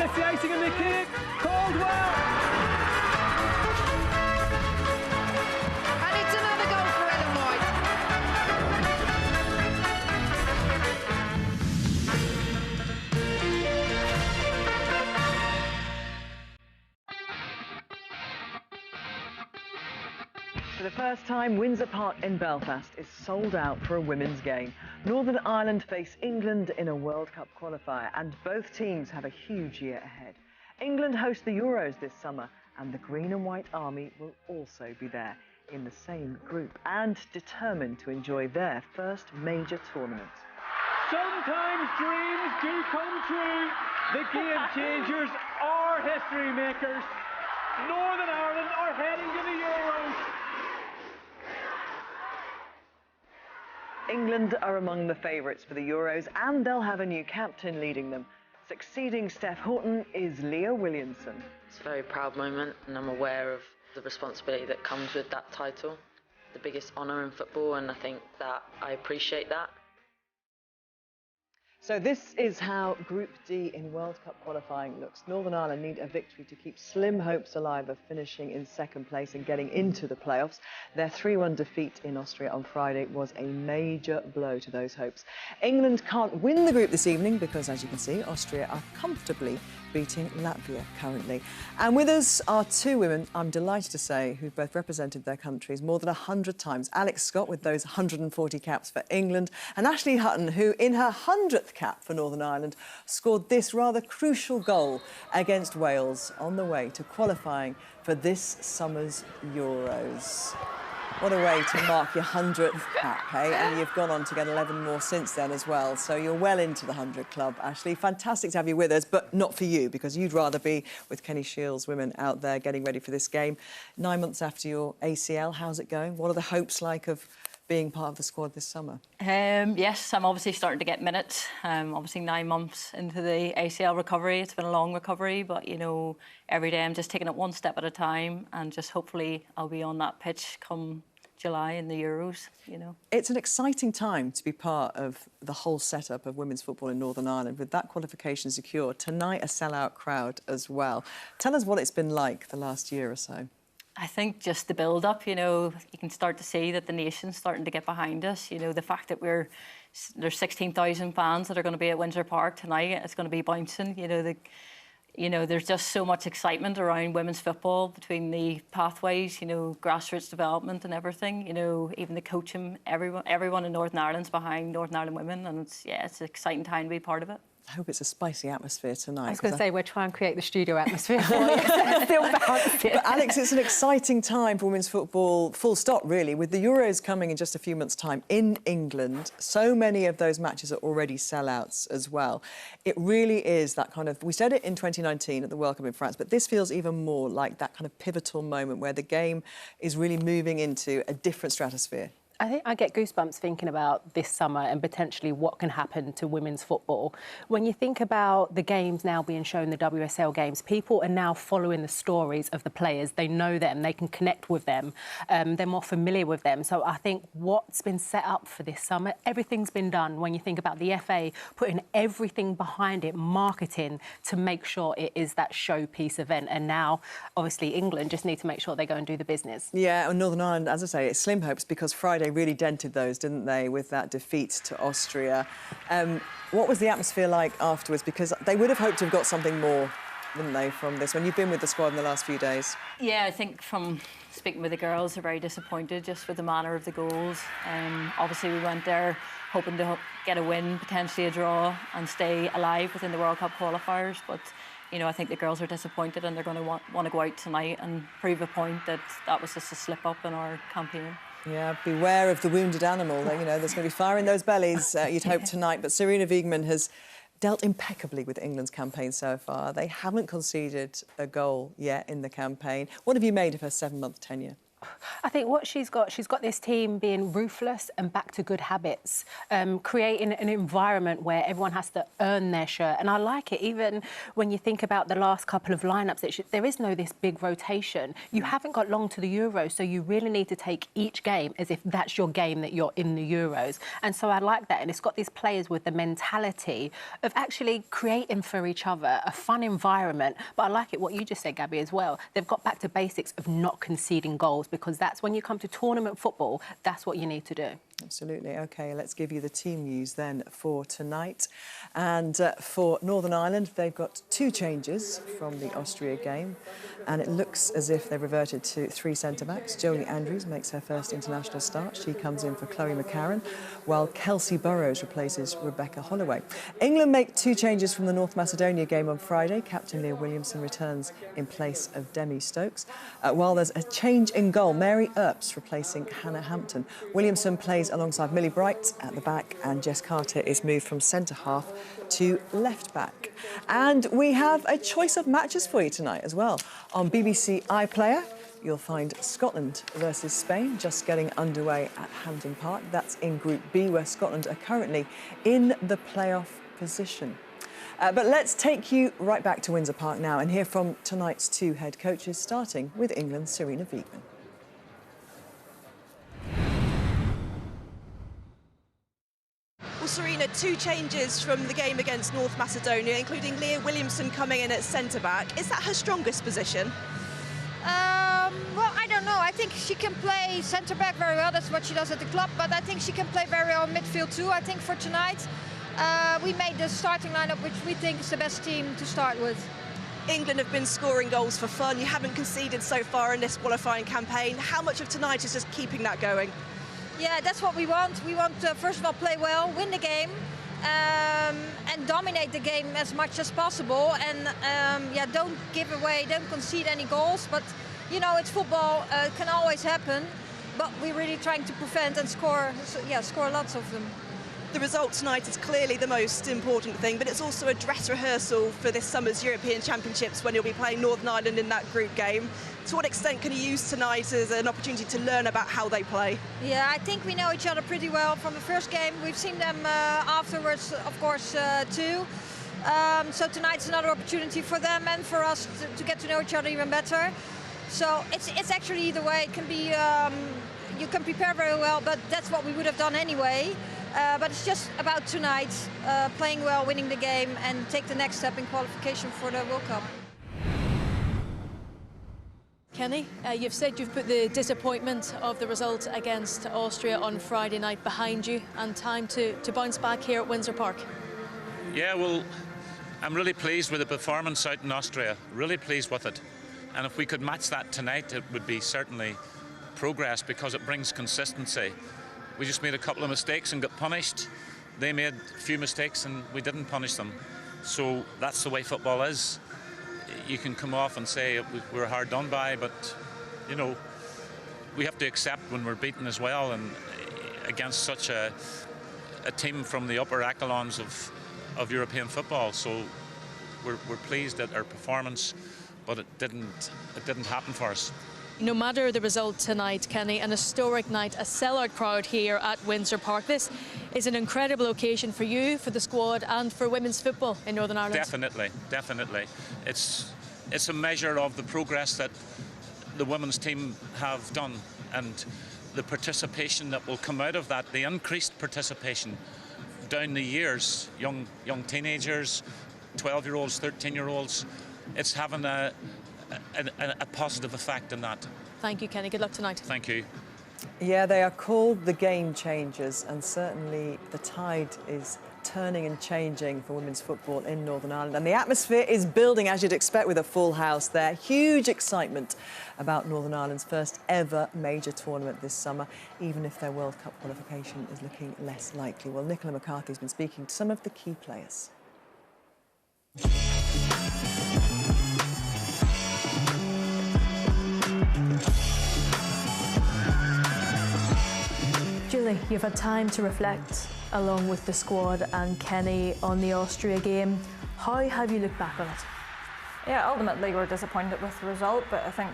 gets the icing on the cake. Caldwell. And it's another goal for Ellen White. For the first time, Windsor Park in Belfast is sold out for a women's game. Northern Ireland face England in a World Cup qualifier, and both teams have a huge year ahead. England host the Euros this summer, and the Green and White Army will also be there in the same group and determined to enjoy their first major tournament. Sometimes dreams do come true. The game changers are history makers. Northern Ireland are heading to the Euros. England are among the favourites for the Euros, and they'll have a new captain leading them. Succeeding Steph Houghton is Leah Williamson. It's a very proud moment, and I'm aware of the responsibility that comes with that title. The biggest honour in football, and I think that I appreciate that. So this is how Group D in World Cup qualifying looks. Northern Ireland need a victory to keep slim hopes alive of finishing in second place and getting into the playoffs. Their 3-1 defeat in Austria on Friday was a major blow to those hopes. England can't win the group this evening because, as you can see, Austria are comfortably beating Latvia currently. And with us are two women, I'm delighted to say, who've both represented their countries more than 100 times. Alex Scott with those 140 caps for England, and Ashley Hutton, who in her 100th cap for Northern Ireland scored this rather crucial goal against Wales on the way to qualifying for this summer's Euros. What a way to mark your 100th cap, hey? And you've gone on to get 11 more since then as well. So you're well into the 100 club, Ashley. Fantastic to have you with us, but not for you, because you'd rather be with Kenny Shields' women out there getting ready for this game. 9 months after your ACL, how's it going? What are the hopes like of being part of the squad this summer? Yes, I'm obviously starting to get minutes. Obviously 9 months into the ACL recovery. It's been a long recovery, but, you know, every day I'm just taking it one step at a time, and just hopefully I'll be on that pitch come July in the Euros, you know. It's an exciting time to be part of the whole setup of women's football in Northern Ireland, with that qualification secured. Tonight, a sellout crowd as well. Tell us what it's been like the last year or so. I think just the build-up, you know, you can start to see that the nation's starting to get behind us. You know, the fact that there's 16,000 fans that are going to be at Windsor Park tonight. It's going to be bouncing. You know, there's just so much excitement around women's football between the pathways, you know, grassroots development and everything. You know, even the coaching, everyone in Northern Ireland's behind Northern Ireland women, and it's an exciting time to be part of it. I hope it's a spicy atmosphere tonight. I was going to say, we're trying to create the studio atmosphere for you. Still balanced. But Alex, it's an exciting time for women's football, full stop, really, with the Euros coming in just a few months' time in England. So many of those matches are already sellouts as well. It really is that kind of... We said it in 2019 at the World Cup in France, but this feels even more like that kind of pivotal moment where the game is really moving into a different stratosphere. I think I get goosebumps thinking about this summer and potentially what can happen to women's football. When you think about the games now being shown, the WSL games, people are now following the stories of the players. They know them, they can connect with them, they're more familiar with them. So I think what's been set up for this summer, everything's been done. When you think about the FA putting everything behind it, marketing, to make sure it is that showpiece event. And now, obviously, England just need to make sure they go and do the business. Yeah, and Northern Ireland, as I say, it's slim hopes because Friday really dented those, didn't they, with that defeat to Austria. What was the atmosphere like afterwards? Because they would have hoped to have got something more, wouldn't they, from this one? You've been with the squad in the last few days. Yeah, I think from speaking with the girls, they're very disappointed just with the manner of the goals. Obviously, we went there hoping to get a win, potentially a draw, and stay alive within the World Cup qualifiers. But, you know, I think the girls are disappointed, and they're going to want to go out tonight and prove a point that that was just a slip-up in our campaign. Yeah, beware of the wounded animal. You know, there's going to be fire in those bellies, you'd hope, tonight. But Serena Wiegman has dealt impeccably with England's campaign so far. They haven't conceded a goal yet in the campaign. What have you made of her 7-month tenure? I think what she's got this team being ruthless and back to good habits, creating an environment where everyone has to earn their shirt. And I like it, even when you think about the last couple of lineups, there is no this big rotation. You haven't got long to the Euros, so you really need to take each game as if that's your game that you're in the Euros. And so I like that. And it's got these players with the mentality of actually creating for each other a fun environment. But I like it, what you just said, Gabby, as well. They've got back to basics of not conceding goals, because that's when you come to tournament football, that's what you need to do. Absolutely. OK, let's give you the team news then for tonight. And for Northern Ireland, they've got 2 changes from the Austria game. And it looks as if they've reverted to 3 centre-backs. Jolie Andrews makes her first international start. She comes in for Chloe McCarron, while Kelsey Burrows replaces Rebecca Holloway. England make 2 changes from the North Macedonia game on Friday. Captain Leah Williamson returns in place of Demi Stokes. While there's a change in goal, Mary Earps replacing Hannah Hampton. Williamson plays alongside Millie Bright at the back, and Jess Carter is moved from centre-half to left-back. And we have a choice of matches for you tonight as well. On BBC iPlayer, you'll find Scotland versus Spain just getting underway at Hampden Park. That's in Group B, where Scotland are currently in the playoff position. But let's take you right back to Windsor Park now and hear from tonight's 2 head coaches, starting with England's Serena Wiegman. Well, Serena, 2 changes from the game against North Macedonia, including Leah Williamson coming in at centre-back. Is that her strongest position? Well, I don't know. I think she can play centre-back very well. That's what she does at the club. But I think she can play very well in midfield too. I think for tonight, we made the starting lineup, which we think is the best team to start with. England have been scoring goals for fun. You haven't conceded so far in this qualifying campaign. How much of tonight is just keeping that going? Yeah, that's what we want. We want to, first of all, play well, win the game, and dominate the game as much as possible. And yeah, don't give away, don't concede any goals. But you know, it's football; it can always happen. But we're really trying to prevent and score. Yeah, score lots of them. The result tonight is clearly the most important thing, but it's also a dress rehearsal for this summer's European Championships when you'll be playing Northern Ireland in that group game. To what extent can you use tonight as an opportunity to learn about how they play? Yeah, I think we know each other pretty well from the first game. We've seen them afterwards, of course, too. So tonight's another opportunity for them and for us to get to know each other even better. So it's actually either way. It can be, you can prepare very well, but that's what we would have done anyway. But it's just about tonight, playing well, winning the game, and take the next step in qualification for the World Cup. Kenny, you've said you've put the disappointment of the result against Austria on Friday night behind you, and time to bounce back here at Windsor Park. Yeah, well, I'm really pleased with the performance out in Austria, really pleased with it. And if we could match that tonight, it would be certainly progress, because it brings consistency. We just made a couple of mistakes and got punished. They made a few mistakes and we didn't punish them. So that's the way football is. You can come off and say we're hard done by, but, you know, we have to accept when we're beaten as well, and against such a team from the upper echelons of European football. So we're pleased at our performance, but it didn't happen for us. No matter the result tonight, Kenny, an historic night, a sellout crowd here at Windsor Park. This is an incredible occasion for you, for the squad, and for women's football in Northern Ireland. Definitely, definitely. It's a measure of the progress that the women's team have done, and the participation that will come out of that, the increased participation down the years, young teenagers, 12-year-olds, 13-year-olds. It's having a positive effect in that. Thank you, Kenny. Good luck tonight. Thank you. Yeah, they are called the game changers, and certainly the tide is turning and changing for women's football in Northern Ireland. And the atmosphere is building, as you'd expect, with a full house there. Huge excitement about Northern Ireland's first ever major tournament this summer, even if their World Cup qualification is looking less likely. Well, Nicola McCarthy's been speaking to some of the key players. Julie, you've had time to reflect along with the squad and Kenny on the Austria game. How have you looked back on it? Yeah, ultimately we're disappointed with the result, but I think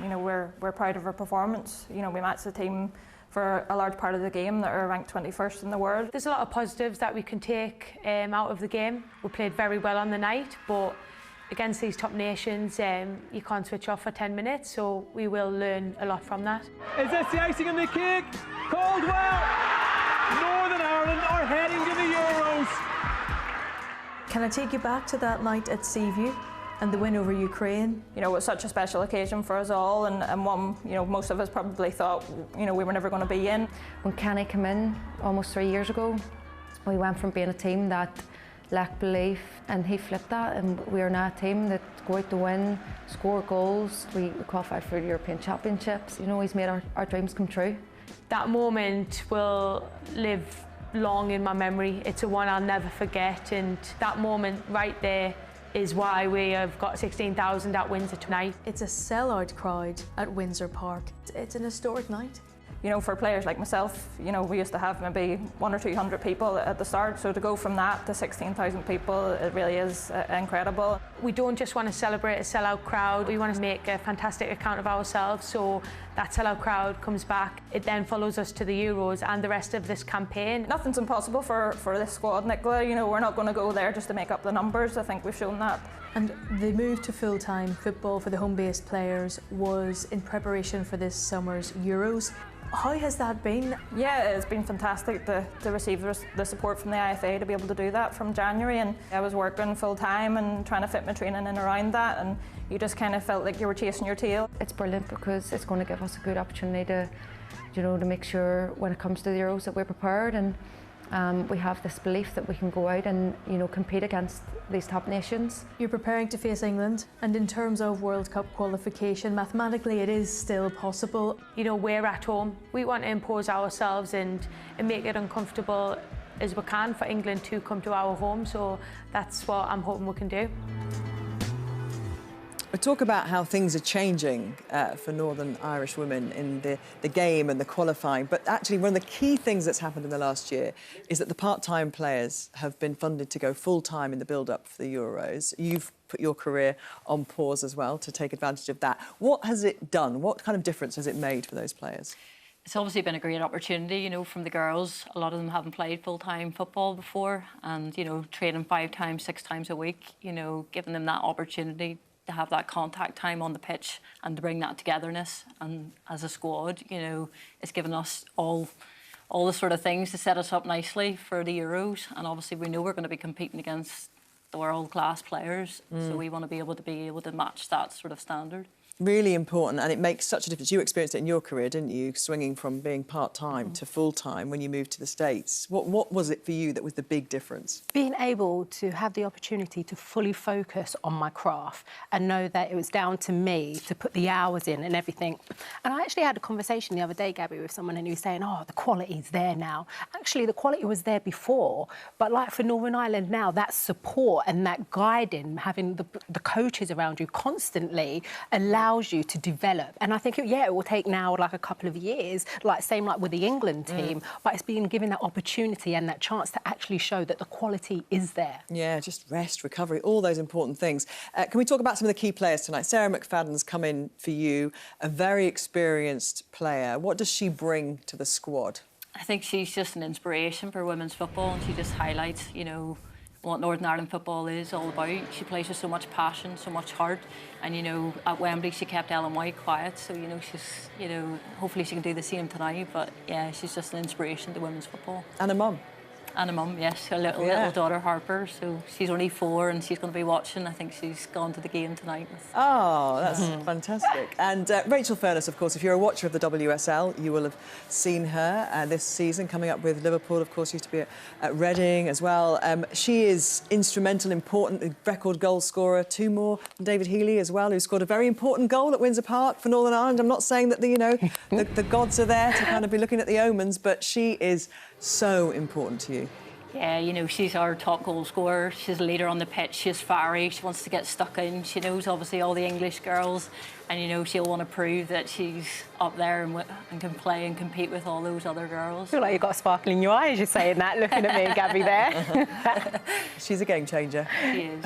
you know, we're proud of our performance. You know, we matched the team for a large part of the game that are ranked 21st in the world. There's a lot of positives that we can take out of the game. We played very well on the night, but against these top nations, you can't switch off for 10 minutes, so we will learn a lot from that. Is this the icing on the cake? Caldwell! Northern Ireland are heading to the Euros. Can I take you back to that night at Seaview and the win over Ukraine? You know, it was such a special occasion for us all, and one, you know, most of us probably thought, you know, we were never going to be in. When Kenny came in almost 3 years ago, we went from being a team that lacked belief, and he flipped that, and we are now a team that go out to win, score goals. We qualified for the European Championships. You know, he's made our dreams come true. That moment will live long in my memory. It's a one I'll never forget, and that moment right there is why we have got 16,000 at Windsor tonight. It's a sellout crowd at Windsor Park. It's an historic night. You know, for players like myself, you know, we used to have maybe 100 or 200 people at the start, so to go from that to 16,000 people, it really is incredible. We don't just want to celebrate a sellout crowd, we want to make a fantastic account of ourselves, so that sellout crowd comes back. It then follows us to the Euros and the rest of this campaign. Nothing's impossible for this squad, Nicola. You know, we're not going to go there just to make up the numbers. I think we've shown that. And the move to full-time football for the home-based players was in preparation for this summer's Euros. How has that been? Yeah, it's been fantastic to receive the support from the IFA to be able to do that from January, and I was working full time and trying to fit my training in around that, and you just kind of felt like you were chasing your tail. It's brilliant because it's going to give us a good opportunity to, you know, to make sure when it comes to the Euros that we're prepared, and we have this belief that we can go out and, you know, compete against these top nations. You're preparing to face England, and in terms of World Cup qualification, mathematically it is still possible. You know, we're at home. We want to impose ourselves and make it uncomfortable as we can for England to come to our home, so that's what I'm hoping we can do. We talk about how things are changing for Northern Irish women in the game and the qualifying, but actually one of the key things that's happened in the last year is that the part-time players have been funded to go full-time in the build-up for the Euros. You've put your career on pause as well to take advantage of that. What has it done? What kind of difference has it made for those players? It's obviously been a great opportunity, you know, from the girls. A lot of them haven't played full-time football before, and, you know, training 5 times, 6 times a week, you know, giving them that opportunity to have that contact time on the pitch and to bring that togetherness, and as a squad, you know, it's given us all the sort of things to set us up nicely for the Euros, and obviously we know we're going to be competing against the world-class players, so we want to be able to match that sort of standard. Really important, and it makes such a difference. You experienced it in your career, didn't you? Swinging from being part-time to full-time when you moved to the States. What was it for you that was the big difference? Being able to have the opportunity to fully focus on my craft and know that it was down to me to put the hours in and everything. And I actually had a conversation the other day, Gabby, with someone, and he was saying, oh, the quality's there now. Actually, the quality was there before, but like for Northern Ireland now, that support and that guiding, having the coaches around you constantly allows you to develop. And I think, yeah, it will take now like a couple of years, like same like with the England team, but it's been given that opportunity and that chance to actually show that the quality is there. Yeah, just rest, recovery, all those important things. Can we talk about some of the key players tonight? Sarah McFadden's come in for you, a very experienced player. What does she bring to the squad? I think she's just an inspiration for women's football, and she just highlights, you know, what Northern Ireland football is all about. She plays with so much passion, so much heart, and, you know, at Wembley she kept Ellen White quiet, so, you know, she's, you know, hopefully she can do the same tonight, but yeah, she's just an inspiration to women's football. And a mum. And a mum, yes, her little daughter Harper, so she's only 4 and she's going to be watching. I think she's gone to the game tonight. Oh, that's fantastic. And Rachel Furness, of course, if you're a watcher of the WSL, you will have seen her this season coming up with Liverpool, of course, used to be at Reading as well. She is instrumental, important, record goal scorer, 2 more than David Healy as well, who scored a very important goal at Windsor Park for Northern Ireland. I'm not saying that, you know, the gods are there to kind of be looking at the omens, but she is so important to you. Yeah, you know, she's our top goal scorer. She's a leader on the pitch. She's fiery. She wants to get stuck in. She knows, obviously, all the English girls. And, you know, she'll want to prove that she's up there and can play and compete with all those other girls. I feel like you've got a sparkle in your eye as you're saying that, looking at me and Gabby there. She's a game changer. She is.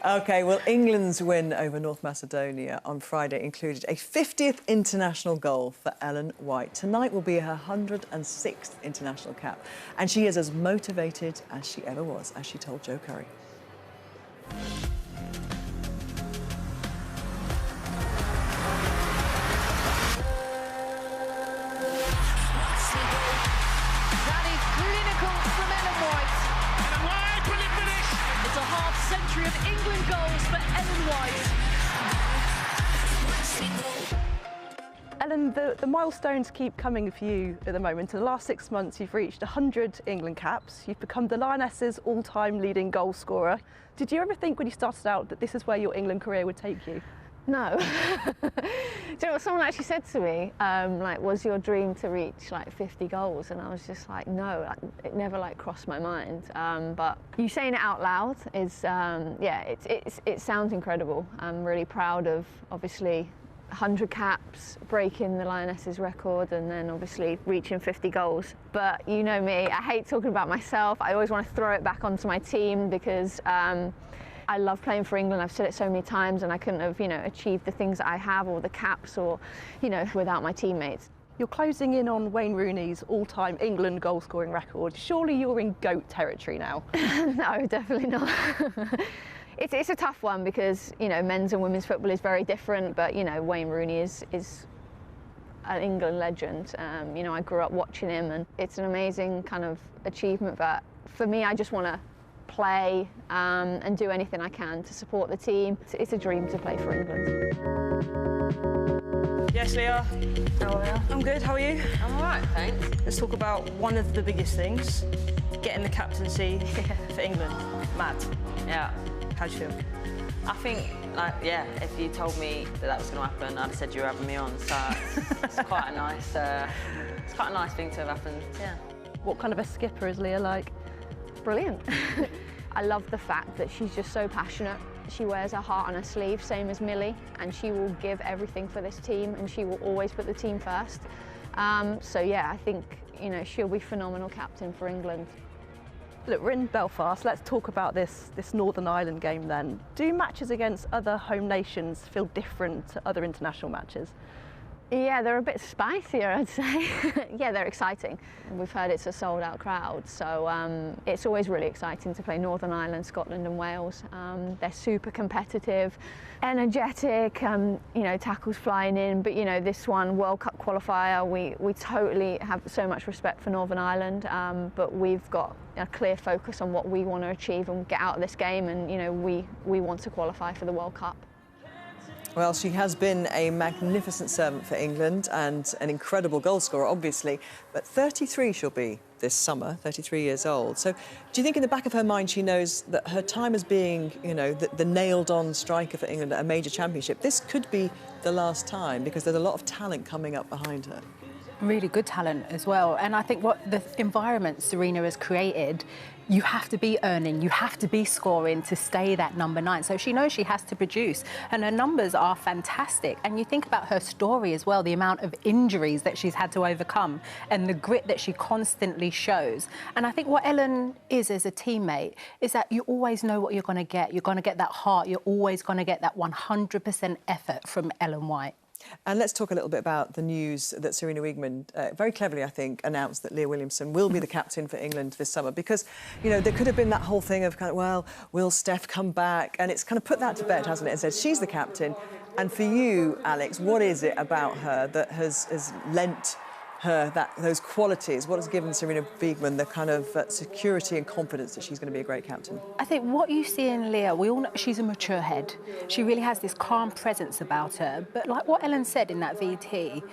OK, well, England's win over North Macedonia on Friday included a 50th international goal for Ellen White. Tonight will be her 106th international cap. And she is as motivated as she ever was, as she told Joe Curry. Of England goals for Ellen White. Ellen, the milestones keep coming for you at the moment. In the last 6 months, you've reached 100 England caps. You've become the Lionesses' all-time leading goal scorer. Did you ever think when you started out that this is where your England career would take you? No. Do you know what someone actually said to me? Like, was your dream to reach like 50 goals? And I was just like, no, it never like crossed my mind. But you saying it out loud is, yeah, it sounds incredible. I'm really proud of obviously 100 caps, breaking the Lionesses record, and then obviously reaching 50 goals. But you know me, I hate talking about myself. I always want to throw it back onto my team because I love playing for England. I've said it so many times, and I couldn't have, you know, achieved the things that I have, or the caps, or, you know, without my teammates. You're closing in on Wayne Rooney's all-time England goal-scoring record. Surely you're in GOAT territory now. No, definitely not. It's a tough one because, you know, men's and women's football is very different, but, you know, Wayne Rooney is an England legend. You know, I grew up watching him, and it's an amazing kind of achievement. But for me, I just want to play and do anything I can to support the team. It's a dream to play for England. Yes, Leah. How are you? I'm good, how are you? I'm all right, thanks. Let's talk about one of the biggest things, getting the captaincy for England. Mad. Yeah. How do you feel? I think, like, yeah, if you told me that was going to happen, I'd have said you were having me on. So it's quite a nice thing to have happened. Yeah. What kind of a skipper is Leah like? Brilliant. I love the fact that she's just so passionate. She wears her heart on her sleeve, same as Millie, and she will give everything for this team, and she will always put the team first. So yeah, I think, you know, she'll be phenomenal captain for England. Look, we're in Belfast. Let's talk about this Northern Ireland game then. Do matches against other home nations feel different to other international matches? Yeah, they're a bit spicier, I'd say. Yeah, they're exciting. We've heard it's a sold-out crowd, so it's always really exciting to play Northern Ireland, Scotland and Wales. They're super competitive, energetic, you know, tackles flying in, but, you know, this one, World Cup qualifier, we totally have so much respect for Northern Ireland, but we've got a clear focus on what we want to achieve and get out of this game, and, you know, we want to qualify for the World Cup. Well, she has been a magnificent servant for England and an incredible goalscorer, obviously. But 33 she'll be this summer, 33 years old. So do you think in the back of her mind she knows that her time as being, you know, the nailed-on striker for England at a major championship, this could be the last time because there's a lot of talent coming up behind her? Really good talent as well. And I think what the environment Serena has created, you have to be earning, you have to be scoring to stay that number 9. So she knows she has to produce, and her numbers are fantastic. And you think about her story as well, the amount of injuries that she's had to overcome and the grit that she constantly shows. And I think what Ellen is as a teammate is that you always know what you're going to get. You're going to get that heart, you're always going to get that 100% effort from Ellen White. And let's talk a little bit about the news that Serena Wiegman, very cleverly, I think, announced that Leah Williamson will be the captain for England this summer because, you know, there could have been that whole thing of kind of, well, will Steph come back? And it's kind of put that to bed, hasn't it? And said she's the captain. And for you, Alex, what is it about her that has lent her those qualities? What has given Serena Wiegman the kind of security and confidence that she's going to be a great captain? I think what you see in Leah, we all know she's a mature head. She really has this calm presence about her. But like what Ellen said in that VT,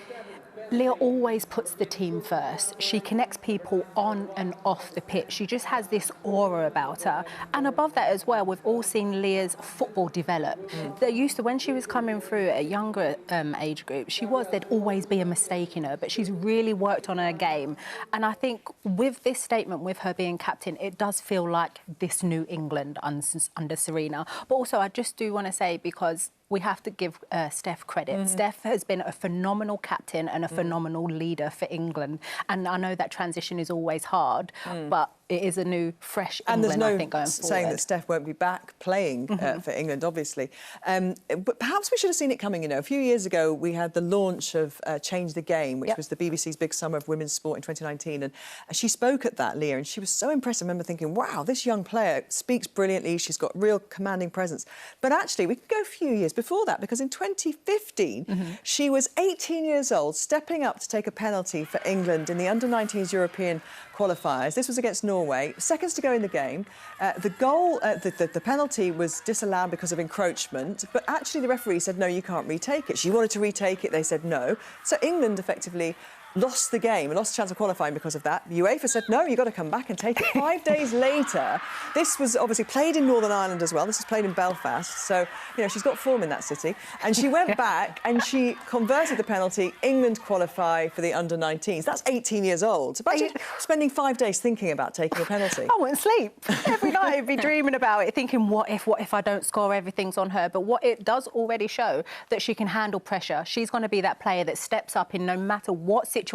Leah always puts the team first. She connects people on and off the pitch. She just has this aura about her. And above that as well, we've all seen Leah's football develop. They used to, when she was coming through at a younger age group, there'd always be a mistake in her, but she's really worked on her game. And I think with this statement, with her being captain, it does feel like this new England under Serena. But also, I just do want to say, because we have to give Steph credit. Steph has been a phenomenal captain and a phenomenal leader for England. And I know that transition is always hard, but it is a new, fresh England, I think, going forward. And there's no saying that Steph won't be back playing for England, obviously. But perhaps we should have seen it coming, you know. A few years ago, we had the launch of Change the Game, which was the BBC's big summer of women's sport in 2019. And she spoke at that, Leah, and she was so impressed. I remember thinking, wow, this young player speaks brilliantly. She's got real commanding presence. But actually, we could go a few years before that, because in 2015, she was 18 years old, stepping up to take a penalty for England in the under-19s European qualifiers. This was against Norway. Seconds to go in the game. The penalty was disallowed because of encroachment, but actually the referee said, no, you can't retake it. She wanted to retake it. They said no. So England effectively lost the game and lost the chance of qualifying because of that. UEFA said, no, you've got to come back and take it. 5 days later, this was obviously played in Northern Ireland as well. This was played in Belfast. So, you know, she's got form in that city. And she went back and she converted the penalty. England qualify for the under-19s. That's 18 years old. Imagine spending 5 days thinking about taking a penalty. I wouldn't sleep. Every night I'd be dreaming about it, thinking, what if I don't score, everything's on her. But what it does already show, that she can handle pressure. She's going to be that player that steps up in no matter what situation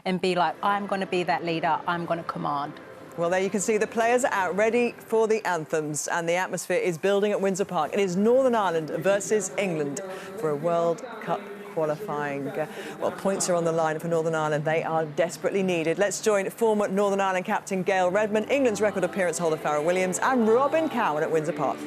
and be like, I'm going to be that leader, I'm going to command. Well, there you can see the players are out ready for the anthems, and the atmosphere is building at Windsor Park. It is Northern Ireland versus England for a World Cup qualifying. Well, points are on the line for Northern Ireland. They are desperately needed. Let's join former Northern Ireland captain Gail Redmond, England's record appearance holder Farrell Williams, and Robin Cowan at Windsor Park.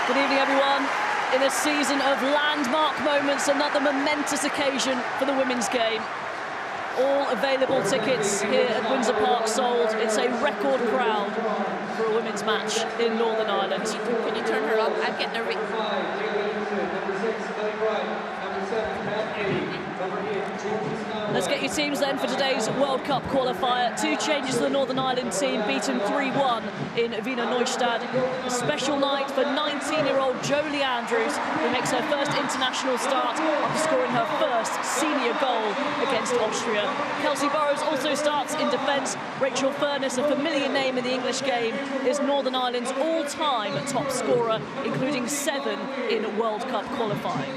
Good evening, everyone. In a season of landmark moments, another momentous occasion for the women's game. All available tickets here at Windsor Park sold. It's a record crowd for a women's match in Northern Ireland. Can you turn her up? I'm getting a Let's get your teams then for today's World Cup qualifier. 2 changes to the Northern Ireland team, beaten 3-1 in Wiener Neustadt. A special night for 19-year-old Jolie Andrews, who makes her first international start after scoring her first senior goal against Austria. Kelsey Burrows also starts in defence. Rachel Furness, a familiar name in the English game, is Northern Ireland's all-time top scorer, including 7 in World Cup qualifying.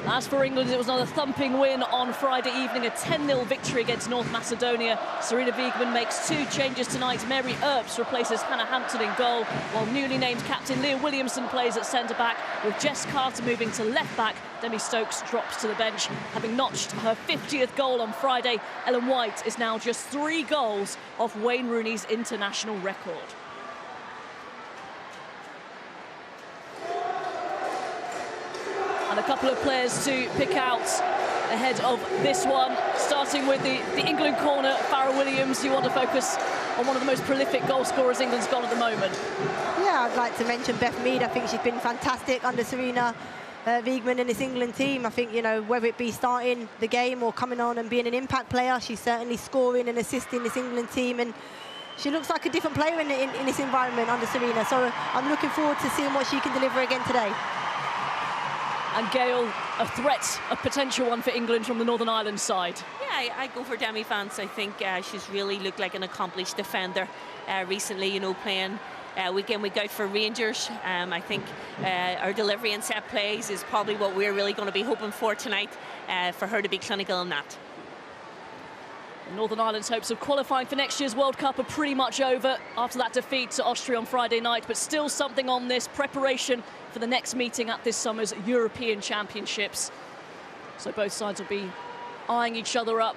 As for England, it was another thumping win on Friday evening, a 10-0 victory against North Macedonia. Sarina Wiegman makes 2 changes tonight. Mary Earps replaces Hannah Hampton in goal, while newly named captain Leah Williamson plays at centre-back, with Jess Carter moving to left-back. Demi Stokes drops to the bench. Having notched her 50th goal on Friday, Ellen White is now just 3 goals off Wayne Rooney's international record. And a couple of players to pick out ahead of this one, starting with the England corner. Farrell Williams, you want to focus on one of the most prolific goal scorers England's got at the moment. Yeah, I'd like to mention Beth Mead. I think she's been fantastic under Sarina Wiegman in this England team. I think, you know, whether it be starting the game or coming on and being an impact player, she's certainly scoring and assisting this England team, and she looks like a different player in this environment under Sarina. So I'm looking forward to seeing what she can deliver again today. And Gail, a threat, a potential one for England from the Northern Ireland side. Yeah, I go for Demi Vance. I think she's really looked like an accomplished defender recently, you know, playing week in, week out for Rangers. I think our delivery and set plays is probably what we're really going to be hoping for tonight, for her to be clinical in that. Northern Ireland's hopes of qualifying for next year's World Cup are pretty much over after that defeat to Austria on Friday night, but still something on this preparation for the next meeting at this summer's European Championships. So both sides will be eyeing each other up,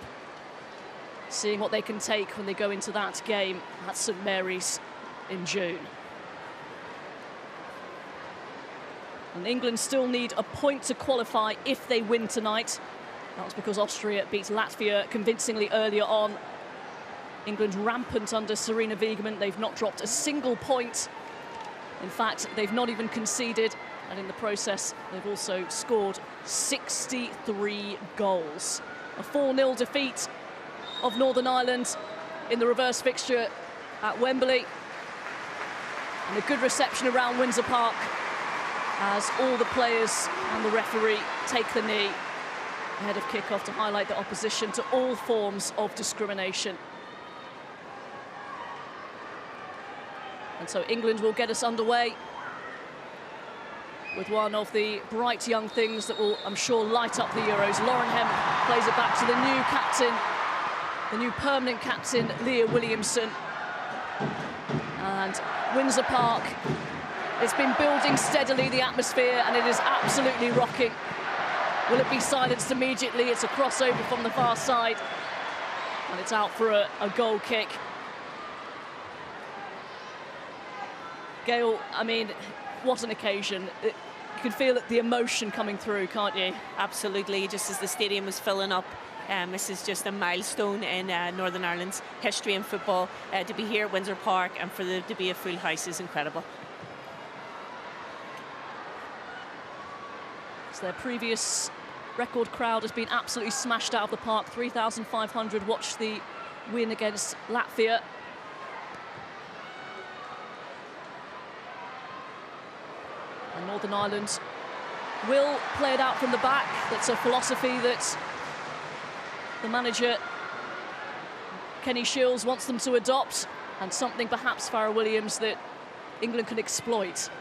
seeing what they can take when they go into that game at St Mary's in June. And England still need a point to qualify if they win tonight. That was because Austria beat Latvia convincingly earlier on. England rampant under Sarina Wiegman. They've not dropped a single point. In fact, they've not even conceded. And in the process, they've also scored 63 goals. A 4-0 defeat of Northern Ireland in the reverse fixture at Wembley. And a good reception around Windsor Park as all the players and the referee take the knee ahead of kick-off to highlight the opposition to all forms of discrimination. And so England will get us underway with one of the bright young things that will, I'm sure, light up the Euros. Lauren Hemp plays it back to the new captain, the new permanent captain, Leah Williamson. And Windsor Park, it's been building steadily, the atmosphere, and it is absolutely rocking. Will it be silenced immediately? It's a crossover from the far side, and it's out for a goal kick. Gail, I mean, what an occasion. You can feel the emotion coming through, can't you? Absolutely, just as the stadium was filling up. This is just a milestone in Northern Ireland's history in football. To be here at Windsor Park and for there to be a full house is incredible. So their previous record crowd has been absolutely smashed out of the park. 3,500 watched the win against Latvia. And Northern Ireland will play it out from the back. That's a philosophy that the manager, Kenny Shiels, wants them to adopt, and something perhaps, Farrah Williams, that England can exploit.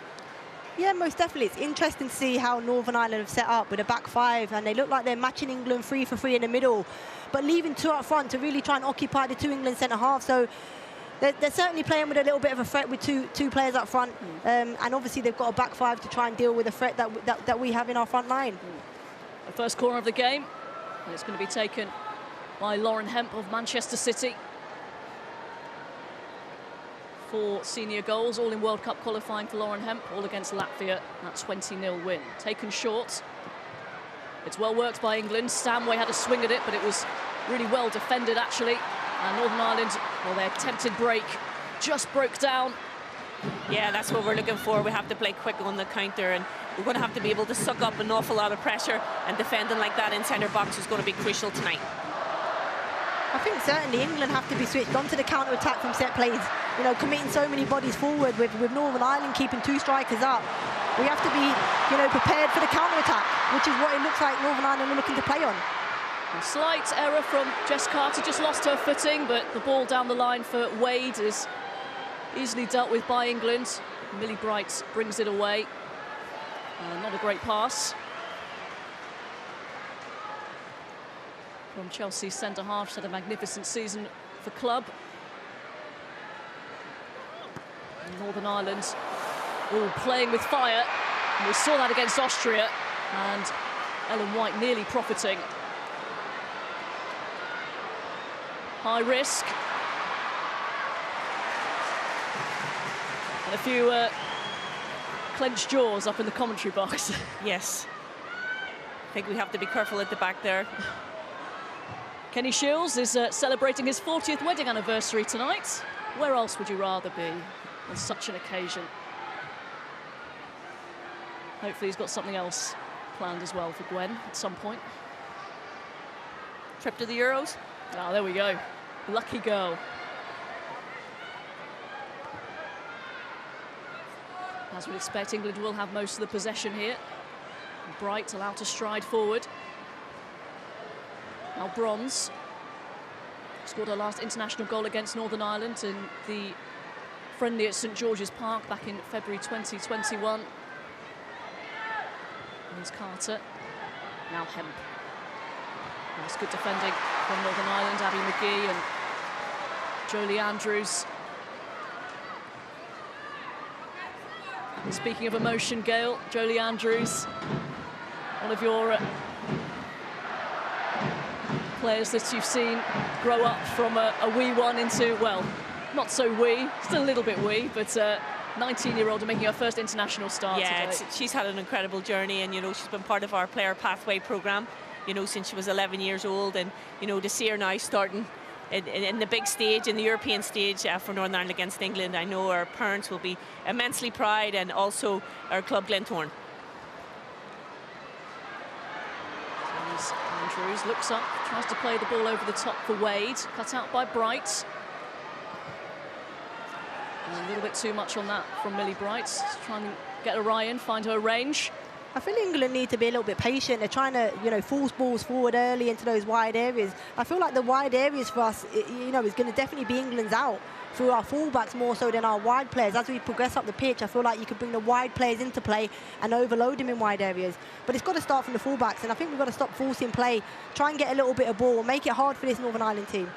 Yeah, most definitely. It's interesting to see how Northern Ireland have set up with a back five, and they look like they're matching England 3 for 3 in the middle, but leaving 2 up front to really try and occupy the 2 England centre-half. So they're certainly playing with a little bit of a threat with two players up front, and obviously they've got a back five to try and deal with the threat that we have in our front line. The first corner of the game, and it's going to be taken by Lauren Hemp of Manchester City. 4 senior goals, all in World Cup qualifying for Lauren Hemp, all against Latvia. That 20-0 win. Taken short. It's well worked by England. Stanway had a swing at it, but it was really well defended, actually. And Northern Ireland, well, their attempted break just broke down. Yeah, that's what we're looking for. We have to play quick on the counter, and we're going to have to be able to suck up an awful lot of pressure, and defending like that in centre box is going to be crucial tonight. I think certainly England have to be switched on to the counter-attack from set plays. You know, committing so many bodies forward with Northern Ireland keeping 2 strikers up. We have to be, you know, prepared for the counter-attack, which is what it looks like Northern Ireland are looking to play on. A slight error from Jess Carter, just lost her footing, but the ball down the line for Wade is easily dealt with by England. Millie Bright brings it away. Not a great pass from Chelsea's centre-half. She's had a magnificent season for club. And Northern Ireland all playing with fire. And we saw that against Austria, and Ellen White nearly profiting. High risk. And a few clenched jaws up in the commentary box. Yes. I think we have to be careful at the back there. Kenny Shiels is celebrating his 40th wedding anniversary tonight. Where else would you rather be on such an occasion? Hopefully he's got something else planned as well for Gwen at some point. Trip to the Euros? Oh, there we go. Lucky girl. As we'd expect, England will have most of the possession here. Bright allowed to stride forward. Now Bronze scored her last international goal against Northern Ireland in the friendly at St George's Park back in February 2021. Here's Carter. Now Hemp. Nice good defending from Northern Ireland, Abby McGee and Jolie Andrews. And speaking of emotion, Gail, Jolie Andrews, one of your players that you've seen grow up from a wee one into, well, not so wee, still a little bit wee, but 19-year-old and making her first international start. Yeah, today. she's had an incredible journey, and you know she's been part of our player pathway program. you know, since she was 11 years old, and you know, to see her now starting in the big stage, in the European stage for Northern Ireland against England, I know our parents will be immensely proud, and also our club Glentoran. Andrews looks up, tries to play the ball over the top for Wade, cut out by Bright. And a little bit too much on that from Millie Bright. Trying to get Orion, find her range. I feel England need to be a little bit patient. They're trying to, you know, force balls forward early into those wide areas. I feel like the wide areas for us, you know, is going to definitely be England's out through our fullbacks more so than our wide players. As we progress up the pitch, I feel like you can bring the wide players into play and overload them in wide areas. But it's got to start from the fullbacks, and I think we've got to stop forcing play, try and get a little bit of ball, make it hard for this Northern Ireland team.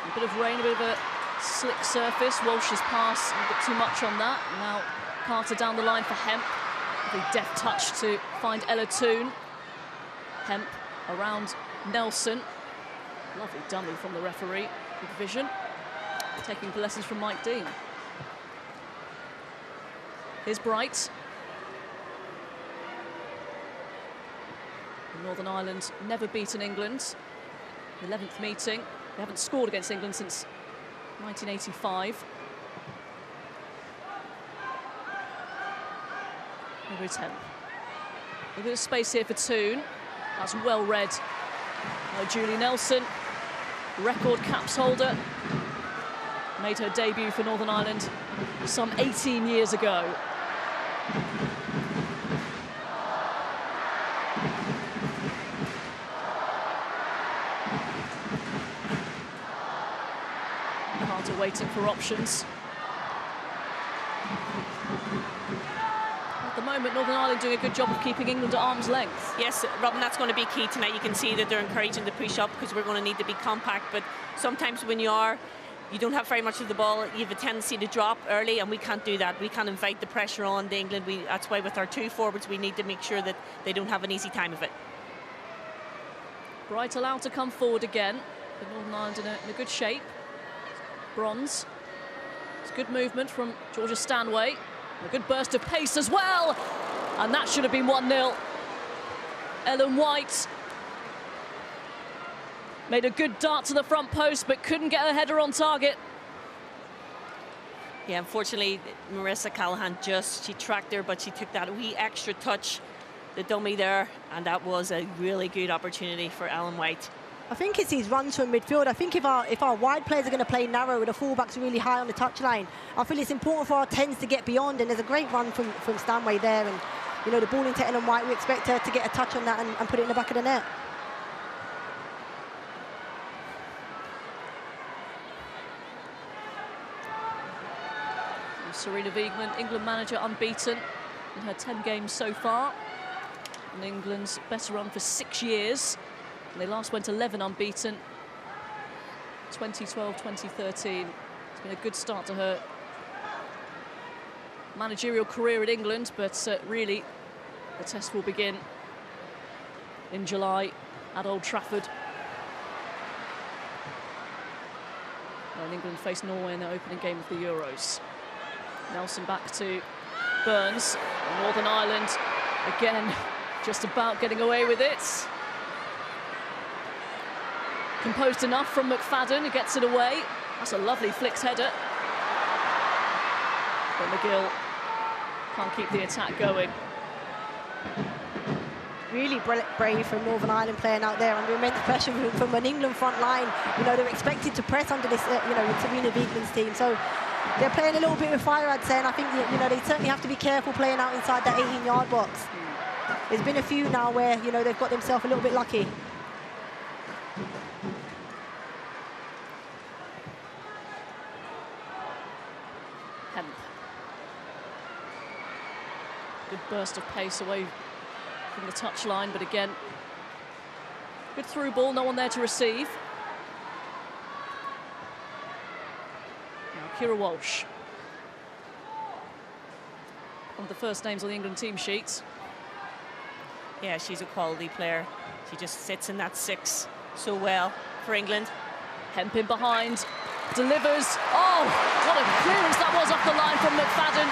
A bit of rain, a bit of a slick surface. Walsh's pass, a bit too much on that. Now Carter down the line for Hemp. A deft touch to find Ella Toone. Hemp around Nelson. Lovely dummy from the referee. Good vision. Taking the lessons from Mike Dean. Here's Bright. Northern Ireland never beaten England. 11th meeting. They haven't scored against England since 1985. Over his Hemp. A bit of space here for Toone. That's well read by Julie Nelson. Record caps holder. Made her debut for Northern Ireland some 18 years ago. Carter waiting for options. At the moment, Northern Ireland doing a good job of keeping England at arm's length. Yes, Robin, that's going to be key tonight. You can see that they're encouraging the push up because we're going to need to be compact. But sometimes when you don't have very much of the ball, you have a tendency to drop early, and we can't do that. We can't invite the pressure on to England. That's why with our two forwards, we need to make sure that they don't have an easy time of it. Bright allowed to come forward again. But Northern Ireland in a good shape. Bronze. It's good movement from Georgia Stanway. A good burst of pace as well. And that should have been 1-0. Ellen White made a good dart to the front post, but couldn't get her header on target. Yeah, unfortunately, Marissa Callahan she tracked her, but she took that wee extra touch, the dummy there, and that was a really good opportunity for Ellen White. I think it's these runs from midfield. I think if our wide players are going to play narrow with the fullbacks really high on the touchline, I feel it's important for our 10s to get beyond, and there's a great run from Stanway there, and you know, the ball into Ellen White, we expect her to get a touch on that and put it in the back of the net. Serena Wiegman, England manager, unbeaten in her 10 games so far. And England's better run for 6 years. And they last went 11 unbeaten. 2012, 2013. It's been a good start to her managerial career in England, but really the test will begin in July at Old Trafford. And England face Norway in their opening game of the Euros. Nelson back to Burns. Northern Ireland again just about getting away with it. Composed enough from McFadden, who gets it away. That's a lovely flicks header. But McGill can't keep the attack going. Really brave from Northern Ireland playing out there under immense pressure from an England front line. You know, they're expected to press under this, you know, Serena Wiegman's team. So they're playing a little bit with fire, I'd say, and I think, you know, they certainly have to be careful playing out inside that 18-yard box. There's been a few now where, you know, they've got themselves a little bit lucky. Hemp. Good burst of pace away from the touchline, but again, good through ball, no one there to receive. Now Kira Walsh, one of the first names on the England team sheets. Yeah, she's a quality player. She just sits in that 6 so well for England. Hemp in behind, delivers. Oh, what a clearance that was off the line from McFadden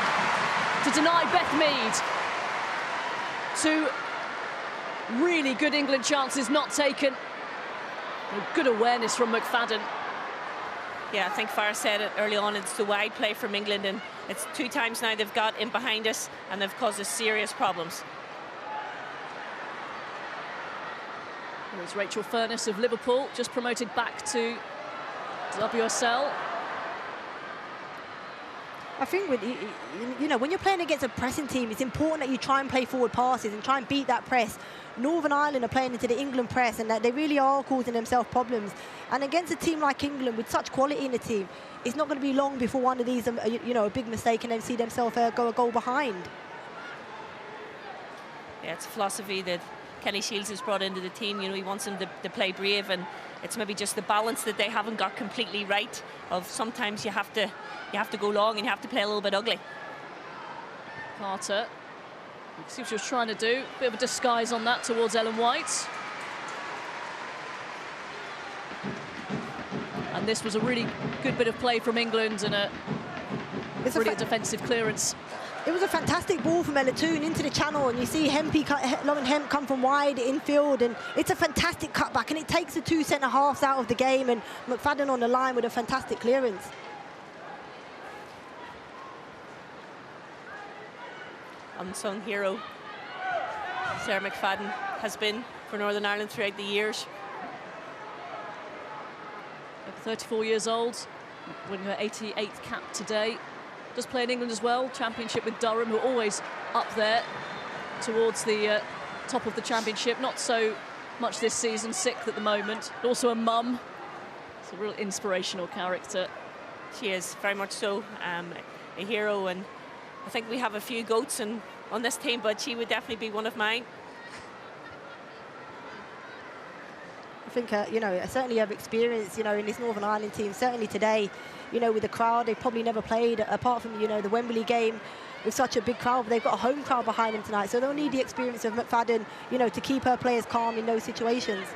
to deny Beth Mead. To Really good England chances not taken. Good awareness from McFadden. Yeah, I think Farah said it early on, it's the wide play from England, and it's 2 times now they've got in behind us and they've caused us serious problems. Here's Rachel Furness of Liverpool, just promoted back to WSL. I think with, you know, when you're playing against a pressing team, it's important that you try and play forward passes and try and beat that press. Northern Ireland are playing into the England press, and that they really are causing themselves problems. And against a team like England with such quality in the team, it's not going to be long before one of these, you know, a big mistake and then see themselves go a goal behind. Yeah, it's a philosophy that Kenny Shields has brought into the team. You know, he wants them to play brave, and it's maybe just the balance that they haven't got completely right. Of sometimes you have to go long and you have to play a little bit ugly. Carter, see what she was trying to do. Bit of a disguise on that towards Ellen White. And this was a really good bit of play from England and a brilliant defensive clearance. It was a fantastic ball from Ella Toon into the channel, and you see Lauren Hemp come from wide infield, and it's a fantastic cutback, and it takes the 2 centre-halves out of the game, and McFadden on the line with a fantastic clearance. Unsung hero Sarah McFadden has been for Northern Ireland throughout the years. 34 years old, winning her 88th cap today. Does play in England as well, championship with Durham, who are always up there towards the top of the championship. Not so much this season, 6th at the moment, but also a mum. It's a real inspirational character. She is, very much so, a hero, and I think we have a few goats on this team, but she would definitely be one of mine. I think, you know, certainly have experience, you know, in this Northern Ireland team. Certainly today, you know, with the crowd, they've probably never played, apart from, you know, the Wembley game, with such a big crowd. But they've got a home crowd behind them tonight, so they'll need the experience of McFadden, you know, to keep her players calm in those situations.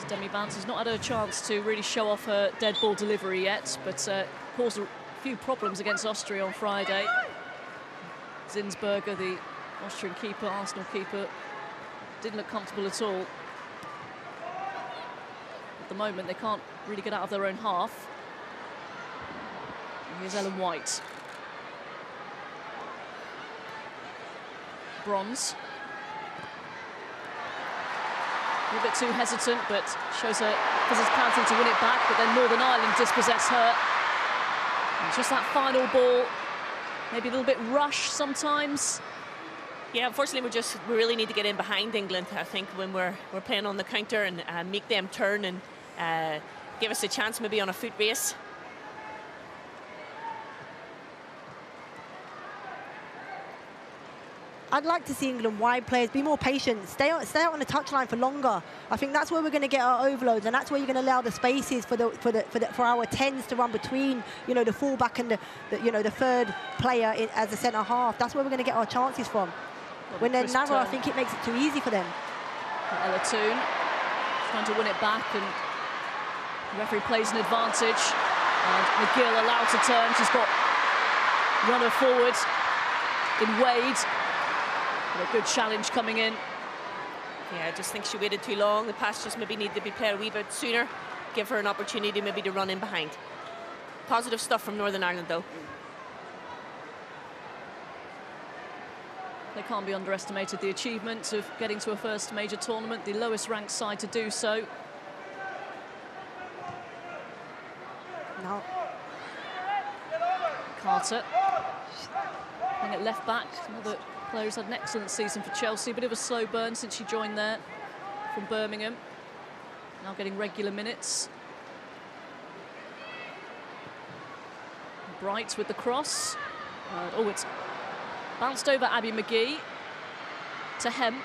Demi Vance has not had a chance to really show off her dead ball delivery yet, but caused a few problems against Austria on Friday. Zinsberger, the Austrian keeper, Arsenal keeper, didn't look comfortable at all. At the moment, they can't really get out of their own half. And here's Ellen White. Bronze. A little bit too hesitant, but shows her physicality to win it back, but then Northern Ireland dispossess her. And just that final ball, maybe a little bit rush sometimes. Yeah, unfortunately, we really need to get in behind England, I think, when we're playing on the counter, and make them turn and give us a chance maybe on a foot race. I'd like to see England wide players be more patient, stay out on the touchline for longer. I think that's where we're going to get our overloads, and that's where you're going to allow the spaces for our 10s to run between, you know, the fullback and the third player as a centre half. That's where we're going to get our chances from. When they're narrow, I think it makes it too easy for them. Ella Toon trying to win it back, and the referee plays an advantage. And McGill allowed to turn. She's got runner forward in Wade. A good challenge coming in. Yeah, I just think she waited too long. The pass just maybe needed to be played a wee bit sooner. Give her an opportunity maybe to run in behind. Positive stuff from Northern Ireland, though. They can't be underestimated, the achievement of getting to a first major tournament, the lowest ranked side to do so. No. Carter playing at left back. Another player who's had an excellent season for Chelsea. Bit of a slow burn since she joined there from Birmingham. Now getting regular minutes. Bright with the cross. Oh, it's bounced over Abby McGee to Hemp.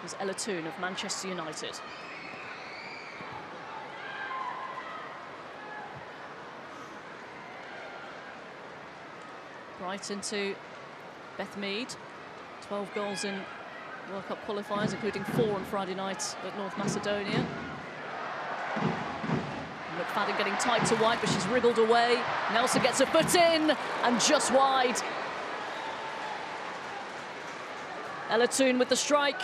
There's Ella Toon of Manchester United. Right into Beth Mead. 12 goals in World Cup qualifiers, including 4 on Friday night at North Macedonia. McFadden getting tight to White, but she's wriggled away. Nelson gets a foot in, and just wide. Ella Toone with the strike.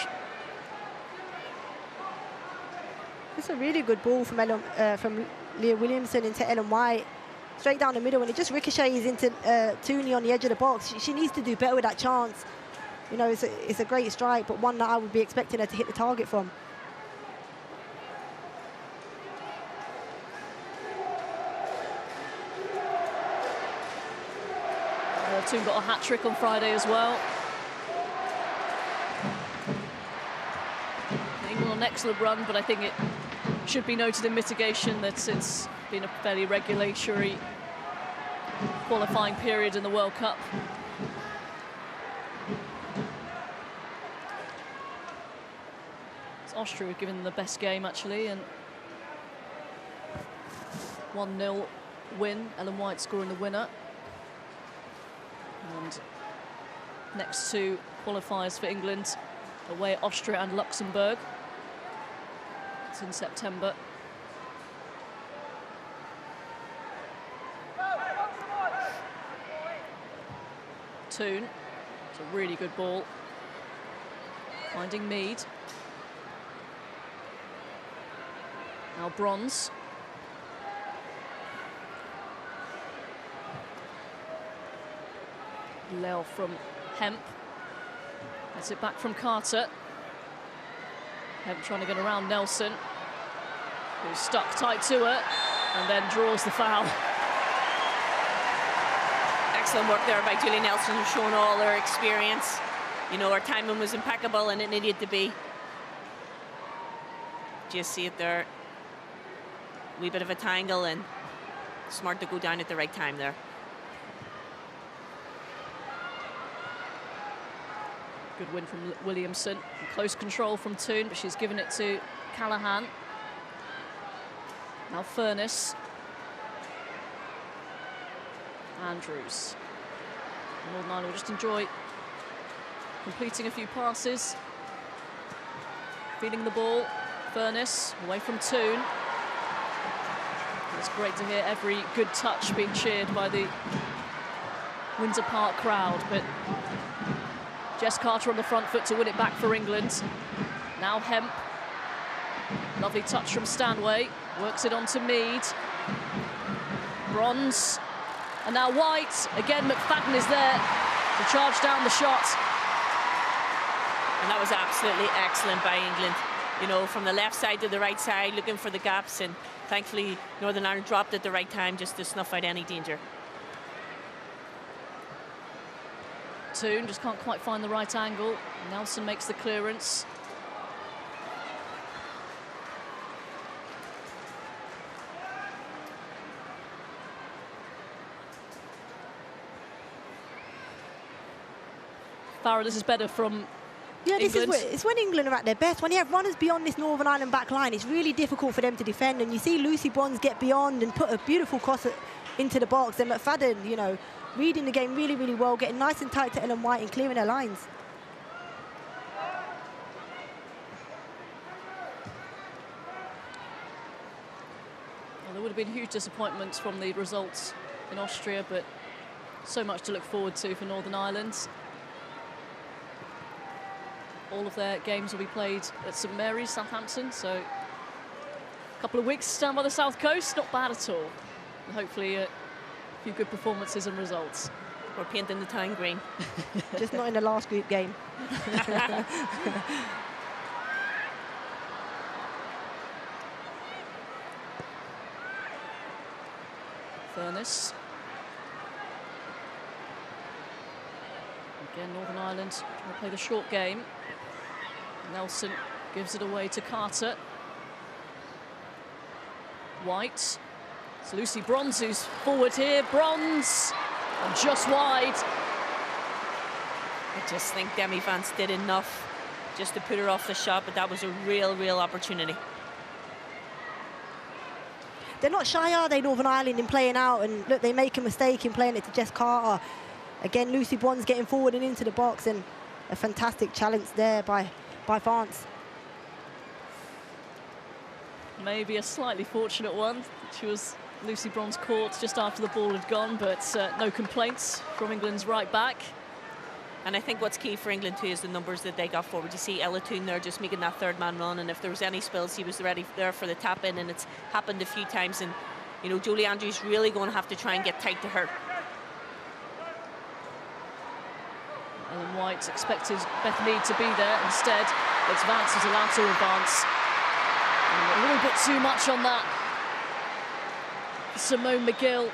It's a really good ball from Leah Williamson into Ellen White. Straight down the middle, and it just ricochets into Tooney on the edge of the box. She needs to do better with that chance. You know, it's a great strike, but one that I would be expecting her to hit the target from. Toone got a hat-trick on Friday as well. England on an excellent run, but I think it should be noted in mitigation that it's been a fairly regulatory qualifying period in the World Cup. It's Austria who've given them the best game, actually, and 1-0 win. Ellen White scoring the winner. And next two qualifiers for England, away at Austria and Luxembourg. It's in September. Toone, it's a really good ball. Finding Mead. Now Bronze. Leo from Hemp. Gets it back from Carter. Hemp trying to get around Nelson, who's stuck tight to her, and then draws the foul. Excellent work there by Julie Nelson, who's shown all her experience. You know, her timing was impeccable, and it needed to be. Just see it there. Wee bit of a tangle, and smart to go down at the right time there. Good win from Williamson. Close control from Toone, but she's given it to Callahan. Now Furness. Andrews. Northern Ireland will just enjoy completing a few passes. Feeding the ball. Furness away from Toone. It's great to hear every good touch being cheered by the Windsor Park crowd, but Jess Carter on the front foot to win it back for England. Now Hemp. Lovely touch from Stanway. Works it on to Mead. Bronze. And now White. Again, McFadden is there to charge down the shot. And that was absolutely excellent by England. You know, from the left side to the right side, looking for the gaps, and thankfully Northern Ireland dropped at the right time just to snuff out any danger. Toone just can't quite find the right angle. Nelson makes the clearance. Farah, this is better from England. It's when England are at their best. When you have runners beyond this Northern Ireland back line, it's really difficult for them to defend. And you see Lucy Bronze get beyond and put a beautiful cross into the box. And McFadden, you know, reading the game really, really well, getting nice and tight to Ellen White and clearing her lines. Well, there would have been huge disappointments from the results in Austria, but so much to look forward to for Northern Ireland. All of their games will be played at St Mary's, Southampton, so a couple of weeks down by the south coast, not bad at all. And hopefully a few good performances and results. We're painting the town green. Just not in the last group game. Furness. Again, Northern Ireland trying to play the short game. Nelson gives it away to Carter. White. It's Lucy Bronze who's forward here. Bronze. And just wide. I just think Demi Vance did enough just to put her off the shot, but that was a real opportunity. They're not shy, are they, Northern Ireland, in playing out? And look, they make a mistake in playing it to Jess Carter. Again, Lucy Bronze getting forward and into the box, and a fantastic challenge there by Vance. maybe a slightly fortunate one. She was Lucy Bronze caught just after the ball had gone, but no complaints from England's right back. And I think what's key for England too is the numbers that they got forward. You see Ella Toone there just making that third man run, and if there was any spills, he was ready there for the tap in, and it's happened a few times. And you know, Jolie Andrews really going to have to try and get tight to her. Ellen White expected Beth Mead to be there. Instead, it's Vance who's allowed to advance. And a little bit too much on that. Simone McGill.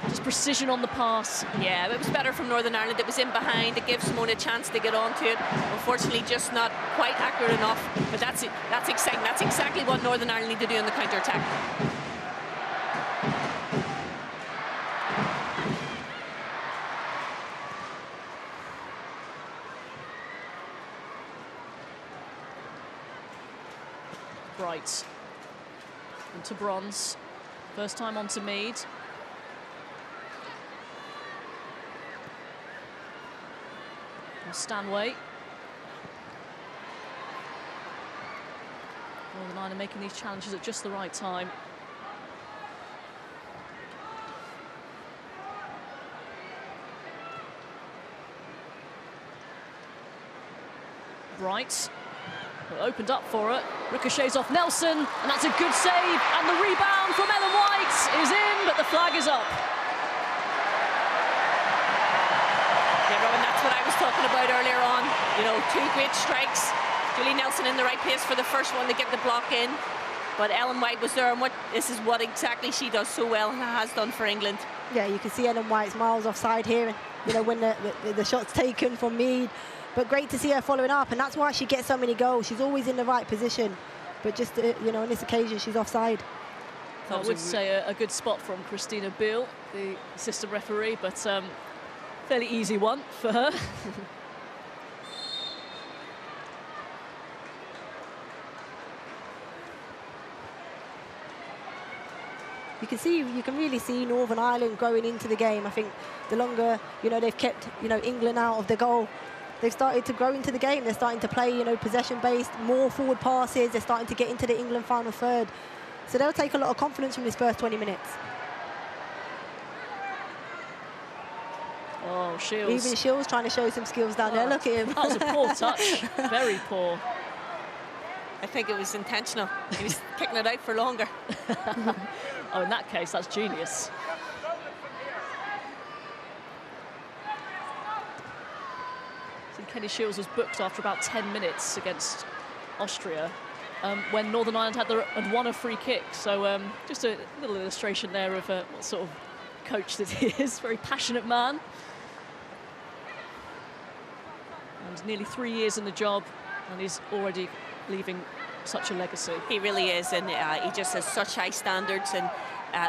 Just precision on the pass. Yeah, it was better from Northern Ireland. It was in behind. It gives Simone a chance to get onto it. Unfortunately, just not quite accurate enough. But that's it. That's exciting. That's exactly what Northern Ireland need to do in the counter-attack. Bright into Bronze. First time onto Mead. Stanway. Northern Ireland making these challenges at just the right time. Bright. Opened up for it. Ricochets off Nelson, and that's a good save. And the rebound from Ellen White is in, but the flag is up. Yeah, Robin, that's what I was talking about earlier on. You know, two great strikes. Julie Nelson in the right place for the first one to get the block in. But Ellen White was there, and this is what exactly she does so well and has done for England. Yeah, you can see Ellen White's miles offside here, and you know when the shot's taken from Mead. But great to see her following up, and that's why she gets so many goals. She's always in the right position, but just you know, on this occasion she's offside. I would say a good spot from Christina Beale, the assistant referee, but fairly easy one for her. You can really see Northern Ireland growing into the game. I think the longer, you know, they've kept, you know, England out of the goal, they've started to grow into the game. They're starting to play, you know, possession-based, more forward passes. They're starting to get into the England final third. So they'll take a lot of confidence from this first 20 minutes. Oh, Shields. Even Shields trying to show some skills down there. Look at him. That was a poor touch. Very poor. I think it was intentional. He was kicking it out for longer. Oh, in that case, that's genius. So Kenny Shields was booked after about 10 minutes against Austria when Northern Ireland had won a free kick. So just a little illustration there of what sort of coach that he is. Very passionate man. And nearly 3 years in the job, and he's already leaving such a legacy. He really is, and he just has such high standards and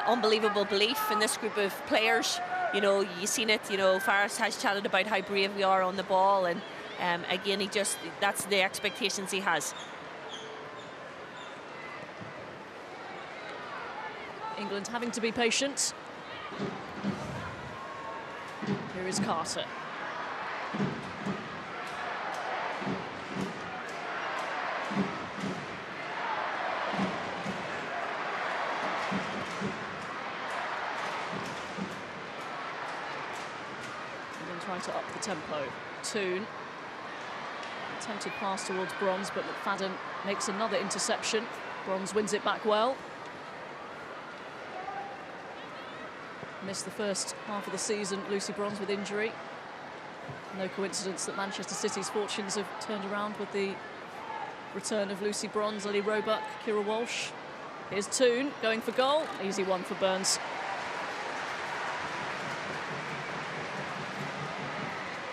unbelievable belief in this group of players. You know, you've seen it, you know, Faris has chatted about how brave we are on the ball, and again, that's the expectations he has. England having to be patient. Here is Carter. Trying to up the tempo. Toone. Attempted pass towards Bronze, but McFadden makes another interception. Bronze wins it back well. Missed the first half of the season, Lucy Bronze with injury. No coincidence that Manchester City's fortunes have turned around with the return of Lucy Bronze, Ellie Roebuck, Kira Walsh. Here's Toone going for goal. Easy one for Burns.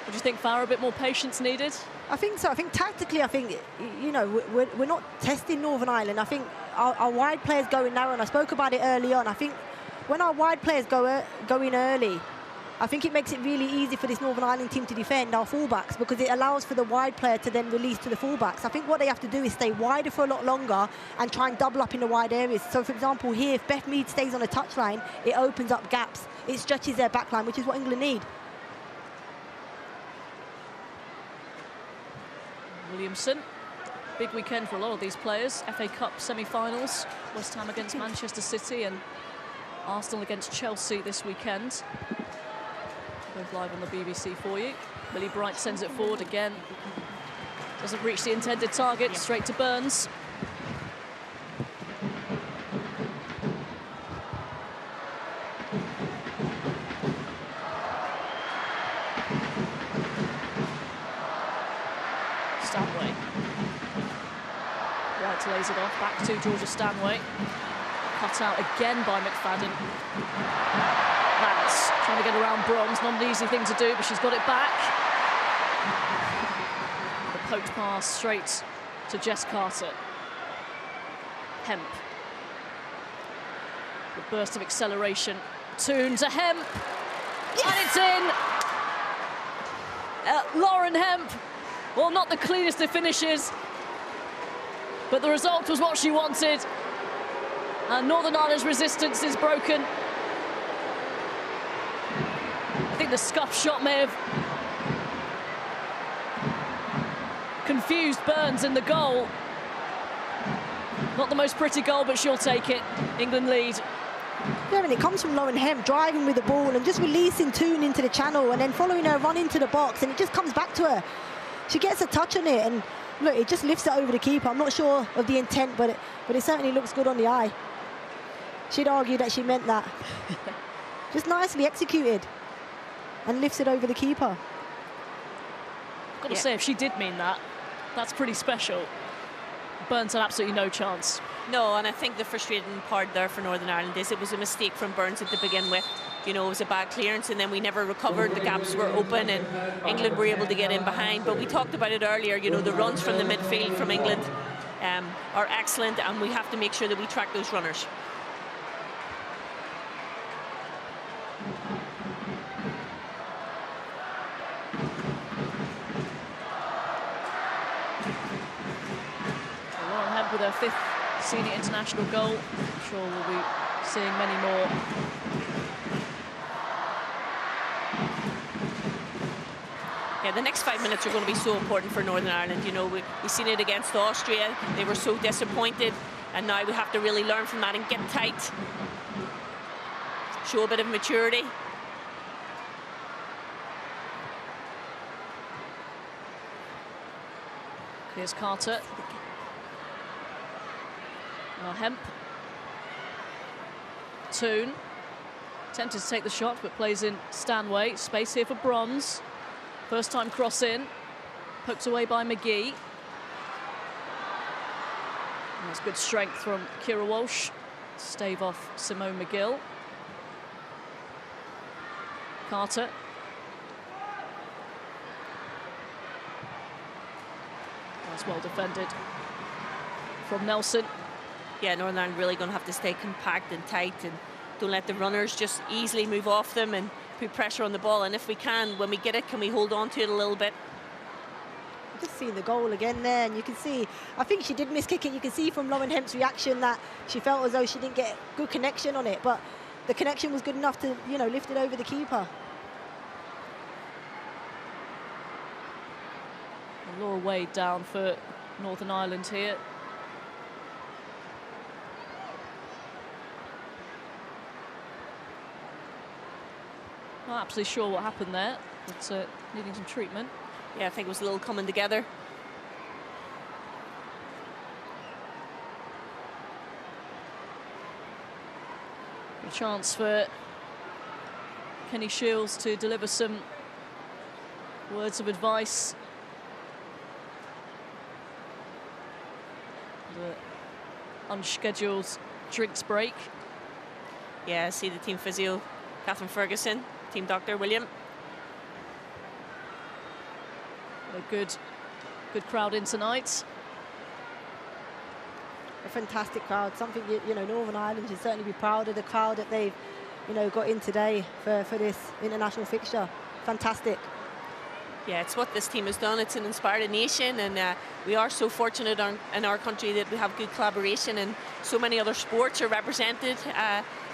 Do you think, Farah, a bit more patience needed? I think so. I think tactically, I think, you know, we're not testing Northern Ireland. I think our wide players going narrow, and I spoke about it early on. I think when our wide players go in early, I think it makes it really easy for this Northern Ireland team to defend our fullbacks, because it allows for the wide player to then release to the fullbacks. I think what they have to do is stay wider for a lot longer and try and double up in the wide areas. So, for example, here, if Beth Mead stays on a touchline, it opens up gaps. It stretches their backline, which is what England need. Williamson big weekend for a lot of these players. FA Cup semi-finals, West Ham against Manchester City and Arsenal against Chelsea this weekend. Both live on the BBC for you. Millie Bright sends it forward again. Doesn't reach the intended target, straight to Burns. Stanway. White lays it off, back to Georgia Stanway. Cut out again by McFadden. Lance trying to get around Bronze, not an easy thing to do, but she's got it back. The poked pass straight to Jess Carter. Hemp. The burst of acceleration. Toon to Hemp. Yes. And it's in. Lauren Hemp. Well, not the cleanest of finishes, but the result was what she wanted. And Northern Ireland's resistance is broken. I think the scuff shot may have confused Burns in the goal. Not the most pretty goal, but she'll take it. England lead. Yeah, and it comes from Lauren Hemp driving with the ball and just releasing Toon into the channel and then following her run into the box, and it just comes back to her. She gets a touch on it, and look, it just lifts it over the keeper. I'm not sure of the intent, but it certainly looks good on the eye. She'd argue that she meant that. Just nicely executed and lifts it over the keeper. Got to say, if she did mean that, that's pretty special. Burns had absolutely no chance. No, and I think the frustrating part there for Northern Ireland is it was a mistake from Burns to begin with. You know, it was a bad clearance, and then we never recovered. The gaps were open, and England were able to get in behind. But we talked about it earlier, you know, the runs from the midfield from England are excellent, and we have to make sure that we track those runners. Lauren Hemp with her 5th senior international goal. I'm sure we'll be seeing many more. Yeah, the next 5 minutes are going to be so important for Northern Ireland. You know, we've seen it against Austria. They were so disappointed, and now we have to really learn from that and get tight. Show a bit of maturity. Here's Carter. Now Hemp. Toon. Tempted to take the shot, but plays in Stanway. Space here for Bronze. First time cross in. Poked away by McGee. And that's good strength from Ciara Walsh. Stave off Simone McGill. Carter. That's well defended from Nelson. Yeah, Northern Ireland really going to have to stay compact and tight and don't let the runners just easily move off them and put pressure on the ball. And if we can, when we get it, can we hold on to it a little bit? Just seeing the goal again there, and you can see, I think she did miss kick it. You can see from Lauren Hemp's reaction that she felt as though she didn't get good connection on it, but the connection was good enough to, you know, lift it over the keeper. And Laura Wade down for Northern Ireland here. Not absolutely sure what happened there, but needing some treatment. Yeah, I think it was a little coming together. A chance for Kenny Shields to deliver some words of advice. The unscheduled drinks break. Yeah, see the team physio, Catherine Ferguson, team doctor William. A good crowd in tonight. A fantastic crowd. Something, you know, Northern Ireland should certainly be proud of the crowd that they've, you know, got in today for this international fixture. Fantastic. Yeah, it's what this team has done. It's an inspired nation, and we are so fortunate in our country that we have good collaboration, and so many other sports are represented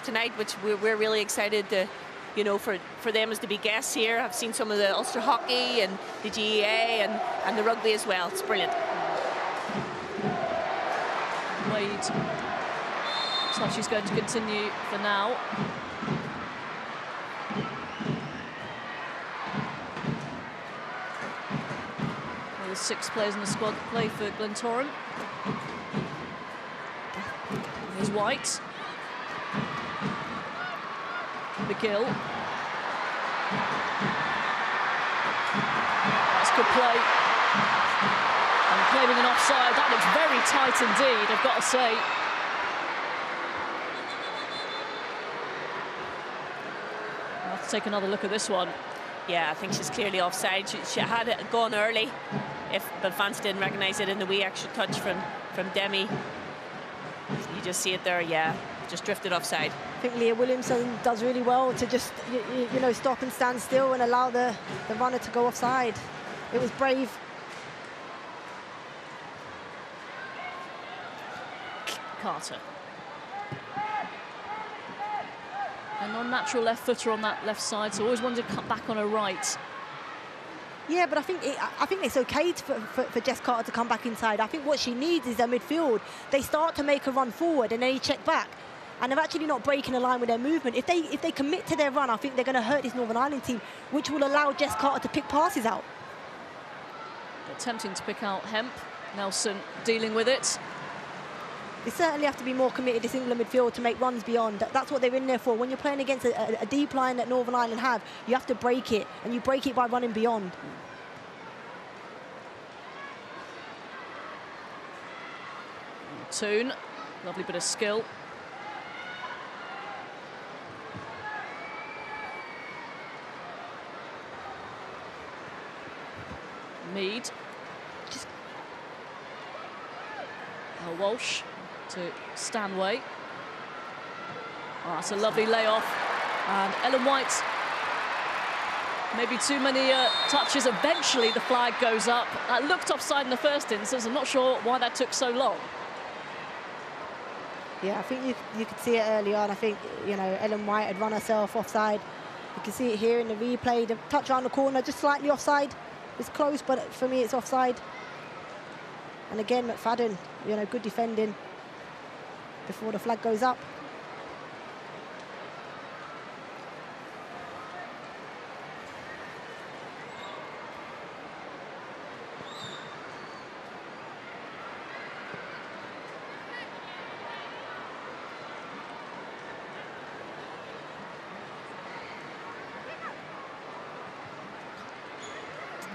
tonight, which we're really excited to, you know, for them as to be guests here. I've seen some of the Ulster hockey and the GAA and the rugby as well. It's brilliant. Wade looks like she's going to continue for now. There's 6 players in the squad that play for Glentoran. Here's White. McGill. That's good play. And claiming an offside. That looks very tight indeed, I've got to say. I'll have to take another look at this one. Yeah, I think she's clearly offside. She had it gone early if Belfast didn't recognise it in the wee extra touch from Demi. You just see it there, yeah, just drifted offside. I think Leah Williamson does really well to just, you know, stop and stand still and allow the runner to go offside. It was brave. Carter. An unnatural left footer on that left side, so always wanted to cut back on her right. Yeah, but I think it's okay for Jess Carter to come back inside. I think what she needs is their midfield. They start to make a run forward and then they check back. And they're actually not breaking a line with their movement. If they commit to their run, I think they're going to hurt this Northern Ireland team, which will allow Jess Carter to pick passes out. Attempting to pick out Hemp. Nelson dealing with it. They certainly have to be more committed, this England midfield, to make runs beyond. That's what they're in there for. When you're playing against a deep line that Northern Ireland have, you have to break it, and you break it by running beyond. Toon, lovely bit of skill. Mead. Walsh to Stanway. Oh, that's a lovely layoff. And Ellen White, maybe too many touches. Eventually the flag goes up. That looked offside in the first instance. I'm not sure why that took so long. Yeah, I think you could see it early on. I think, you know, Ellen White had run herself offside. You can see it here in the replay. The touch around the corner, just slightly offside. It's close, but for me it's offside. And again, McFadden, you know, good defending before the flag goes up.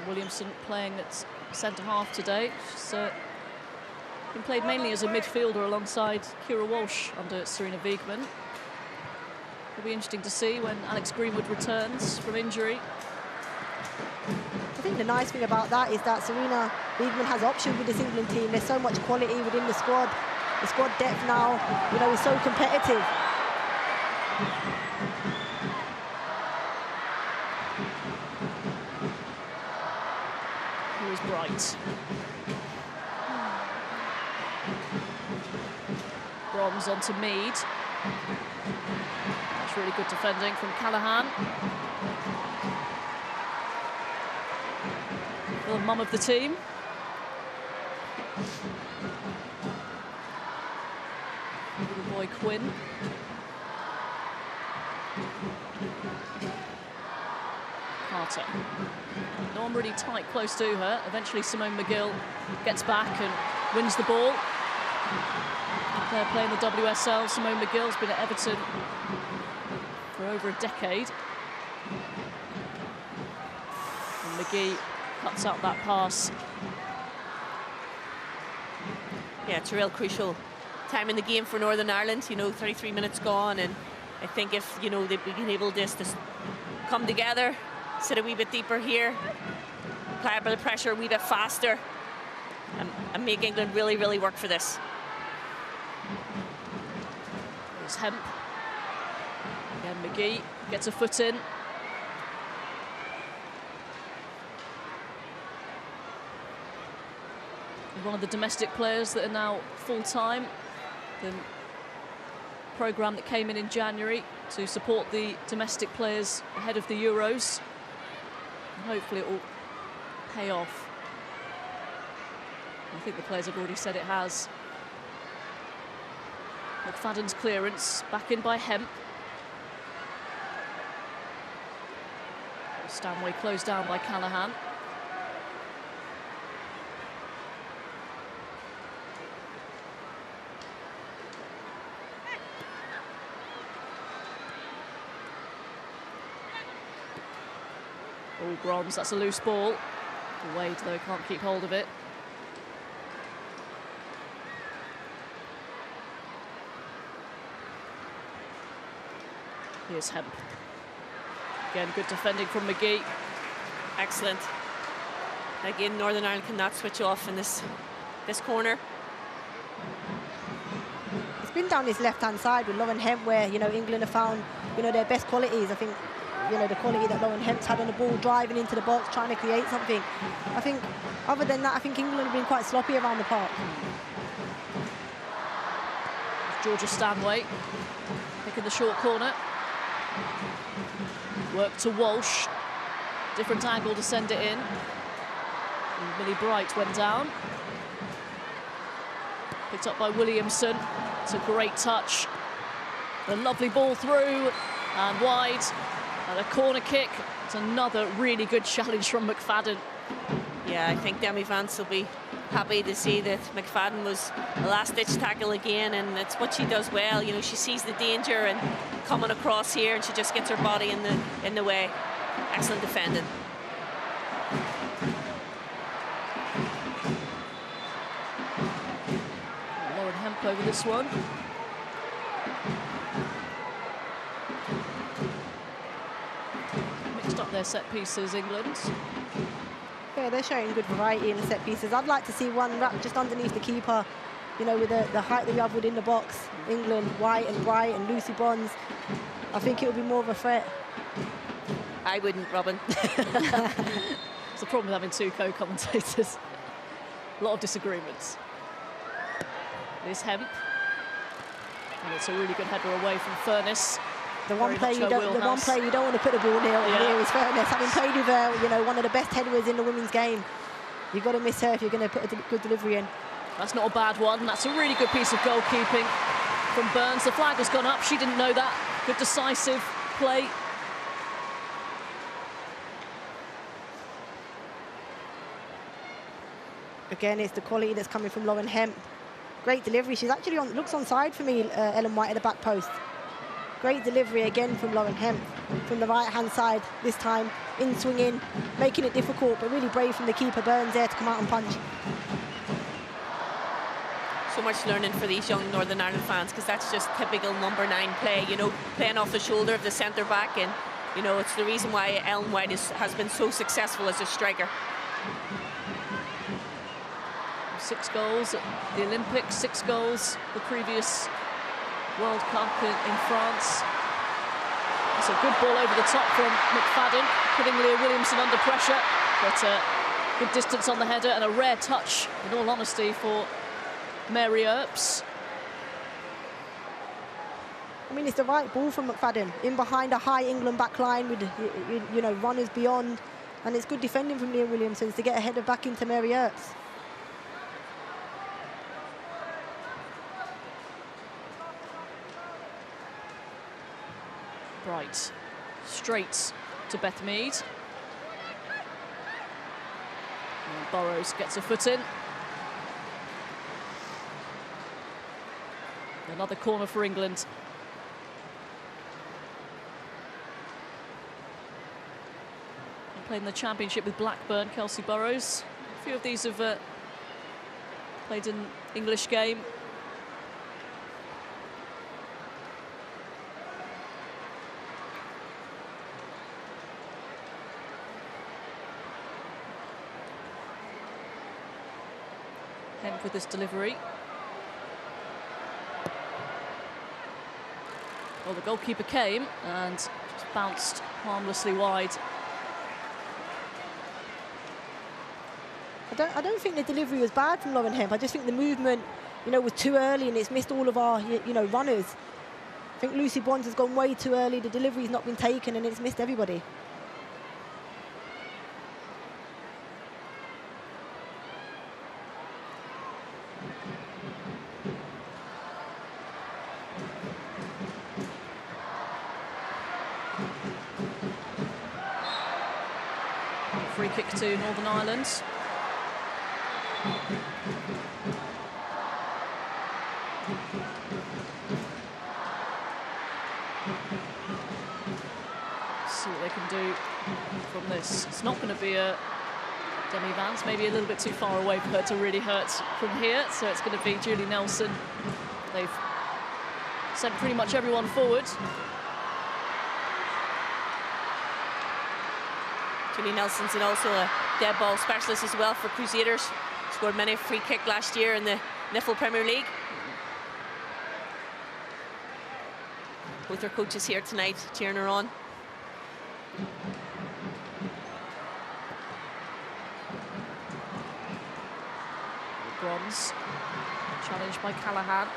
Williamson playing at centre-half today. She's been played mainly as a midfielder alongside Kira Walsh under Serena Wiegman. It'll be interesting to see when Alex Greenwood returns from injury. I think the nice thing about that is that Serena Wiegman has options with this England team. There's so much quality within the squad. The squad depth now, you know, is so competitive. Who is Bright? Bronze onto Mead. That's really good defending from Callaghan. The mum of the team. Little boy Quinn. Carter. No one really tight close to her. Eventually Simone McGill gets back and wins the ball. They're playing the WSL. Simone McGill's been at Everton for over a decade. And McGee cuts out that pass. Yeah, it's a real crucial time in the game for Northern Ireland. You know, 33 minutes gone, and I think if, you know, they've been able just to come together, sit a wee bit deeper here, apply a bit of pressure a wee bit faster, and make England really, really work for this. There's Hemp. Again, McGee gets a foot in. One of the domestic players that are now full-time. The programme that came in January to support the domestic players ahead of the Euros. And hopefully it will pay off. I think the players have already said it has. McFadden's clearance, back in by Hemp. Stanway closed down by Callahan. All bronze, that's a loose ball. Wade, though, can't keep hold of it. Here's Hemp. Again, good defending from McGee. Excellent. Again, Northern Ireland cannot switch off in this corner. It's been down his left-hand side with Lauren Hemp, where, you know, England have found, you know, their best qualities. I think, you know, the quality that Lauren Hemp's had on the ball, driving into the box, trying to create something. I think, other than that, I think England have been quite sloppy around the park. Georgia Stanway picking the short corner. Work to Walsh. Different angle to send it in. And Millie Bright went down. Picked up by Williamson. It's a great touch. A lovely ball through and wide. And a corner kick. It's another really good challenge from McFadden. Yeah, I think Demi Vance will be happy to see that McFadden was a last-ditch tackle again, and it's what she does well. You know, she sees the danger and coming across here, and she just gets her body in the way. Excellent defending. Lauren Hemp over this one. Mixed up their set pieces, England. Yeah, they're showing good variety in the set pieces. I'd like to see one wrapped just underneath the keeper, you know, with the height that we have within the box. England, White and Bright and Lucy Bonds. I think it would be more of a threat. I wouldn't, Robin. It's the problem with having two co-commentators. A lot of disagreements. There's Hemp. And it's a really good header away from Furness. The one player you don't want to put the ball near is Furness. Having played with her, you know, one of the best headers in the women's game, you've got to miss her if you're going to put a good delivery in. That's not a bad one. That's a really good piece of goalkeeping from Burns. The flag has gone up. She didn't know that. Good decisive play. Again, it's the quality that's coming from Lauren Hemp. Great delivery. She's actually looks onside for me, Ellen White at the back post. Great delivery again from Lauren Hemp from the right-hand side this time, in swinging, making it difficult, but really brave from the keeper Burns there to come out and punch. So much learning for these young Northern Ireland fans, because that's just typical number 9 play, you know, playing off the shoulder of the centre back, and you know, it's the reason why Ellen White has been so successful as a striker. 6 goals at the Olympics, 6 goals the previous World Cup in France. It's a good ball over the top from McFadden, putting Leah Williamson under pressure, but good distance on the header and a rare touch, in all honesty, for Mary Earps. I mean, it's the right ball from McFadden, in behind a high England back line with, you know, runners beyond, and it's good defending from Leah Williamson to get a header back into Mary Earps. Bright, straight to Beth Mead. And Burrows gets a foot in. Another corner for England. Playing the championship with Blackburn, Kelsey Burrows. A few of these have played an English game. Hemp with this delivery. Well, the goalkeeper came and just bounced harmlessly wide. I don't think the delivery was bad from Lauren Hemp. I just think the movement, you know, was too early and it's missed all of our, you know, runners. I think Lucy Bonds has gone way too early. The delivery's not been taken and it's missed everybody. kick to Northern Ireland. See what they can do from this. It's not going to be a Demi Vance, maybe a little bit too far away for her to really hurt from here, so it's going to be Julie Nelson. They've sent pretty much everyone forward. Julie Nelson's and also a dead ball specialist as well for Crusaders. Scored many a free kick last year in the Niffle Premier League. Both their coaches here tonight cheering her on. Bronze, challenged by Callahan.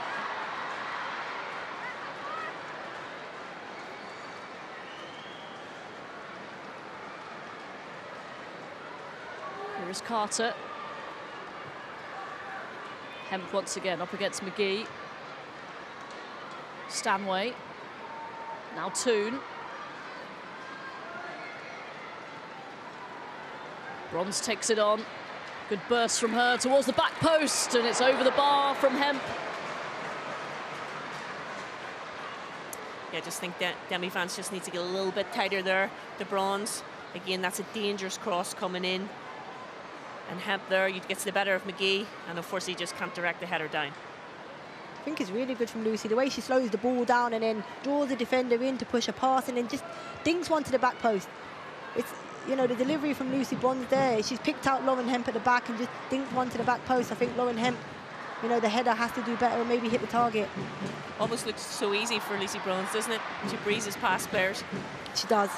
Here is Carter. Hemp once again up against McGee. Stanway. Now Toon. Bronze takes it on. Good burst from her towards the back post, and it's over the bar from Hemp. Yeah, I just think that Demi Vance just needs to get a little bit tighter there. The Bronze, again, that's a dangerous cross coming in. And Hemp there, you'd get to the better of McGee, and unfortunately he just can't direct the header down. I think it's really good from Lucy, the way she slows the ball down and then draws the defender in to push a pass and then just dings one to the back post. It's, you know, the delivery from Lucy Bronze there, she's picked out Lauren Hemp at the back and just dings one to the back post. I think Lauren Hemp, you know, the header has to do better and maybe hit the target. Almost looks so easy for Lucy Bronze, doesn't it? She breezes past players. She does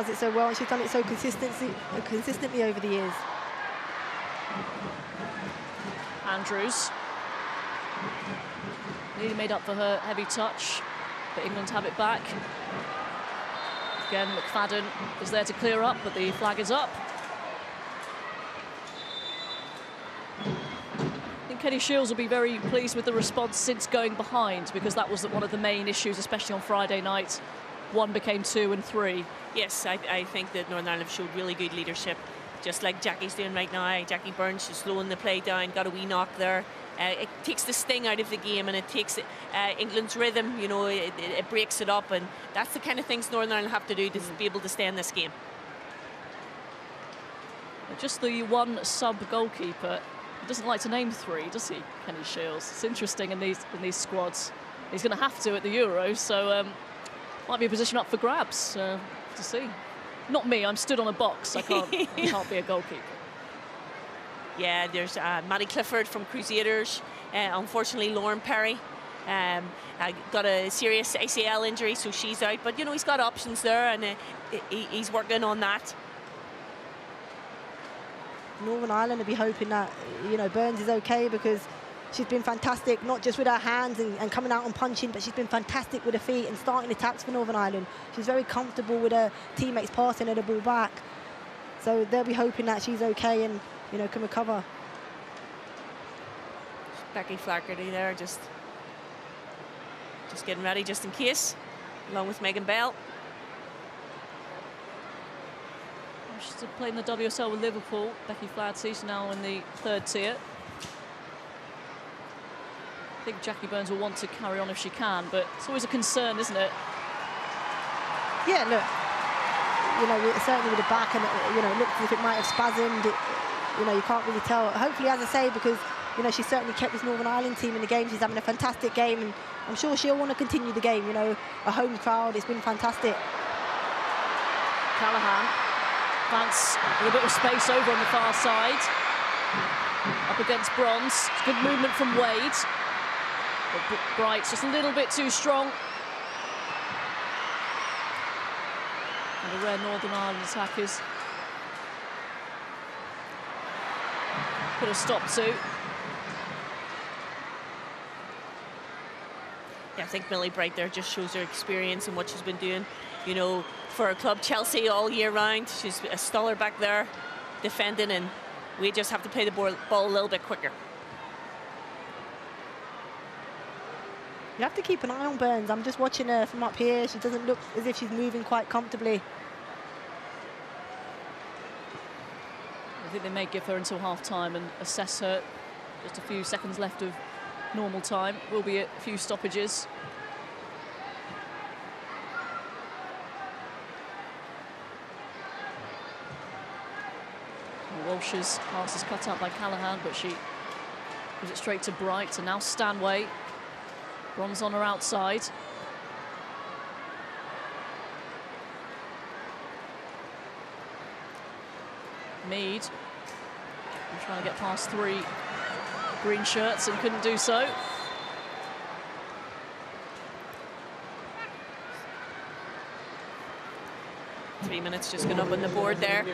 it so well, and she's done it so consistently over the years. Andrews. Nearly made up for her heavy touch, but England have it back. Again, McFadden is there to clear up, but the flag is up. I think Kenny Shields will be very pleased with the response since going behind, because that was one of the main issues, especially on Friday night. 1 became 2 and 3. Yes, I think that Northern Ireland showed really good leadership, just like Jackie's doing right now. Jackie Burns is slowing the play down, got a wee knock there. It takes the sting out of the game, and it takes England's rhythm, you know, it breaks it up, and that's the kind of things Northern Ireland have to do to be able to stay in this game. Just the one sub-goalkeeper. He doesn't like to name 3, does he, Kenny Shields? It's interesting in these squads. He's going to have to at the Euros, so might be a position up for grabs to see. Not me, I'm stood on a box. I can't be a goalkeeper. Yeah, there's Maddie Clifford from Crusaders. Unfortunately, Lauren Perry got a serious ACL injury, so she's out. But, you know, he's got options there, and he's working on that. Northern Ireland will be hoping that, you know, Burns is okay, because she's been fantastic, not just with her hands and coming out and punching, but she's been fantastic with her feet and starting attacks for Northern Ireland. She's very comfortable with her teammates passing her the ball back. So they'll be hoping that she's okay and, you know, can recover. Becky Flaherty there, just getting ready just in case, along with Megan Bell. She's playing the WSL with Liverpool. Becky Flaherty's now in the 3rd tier. I think Jackie Burns will want to carry on if she can, but it's always a concern, isn't it? Yeah, look, you know, certainly with the back, and you know, it looks as if it might have spasmed. You know, you can't really tell. Hopefully, as I say, because, you know, she's certainly kept this Northern Ireland team in the game. She's having a fantastic game, and I'm sure she'll want to continue the game. You know, a home crowd, it's been fantastic. Callahan, Vance with a bit of space over on the far side. Up against Bronze. Good movement from Wade. But Bright's just a little bit too strong. And a rare Northern Ireland attackers. Put a stop to. Yeah, I think Millie Bright there just shows her experience and what she's been doing, you know, for her club Chelsea all year round. She's a staller back there defending, and we just have to play the ball a little bit quicker. You have to keep an eye on Burns. I'm just watching her from up here. She doesn't look as if she's moving quite comfortably. think they may give her until half-time and assess her. Just a few seconds left of normal time. Will be a few stoppages. Walsh's pass is cut out by Callaghan, but she gives it straight to Bright. And now Stanway. Bronze on her outside. Mead trying to get past 3 green shirts and couldn't do so. Three minutes just going up on the board there.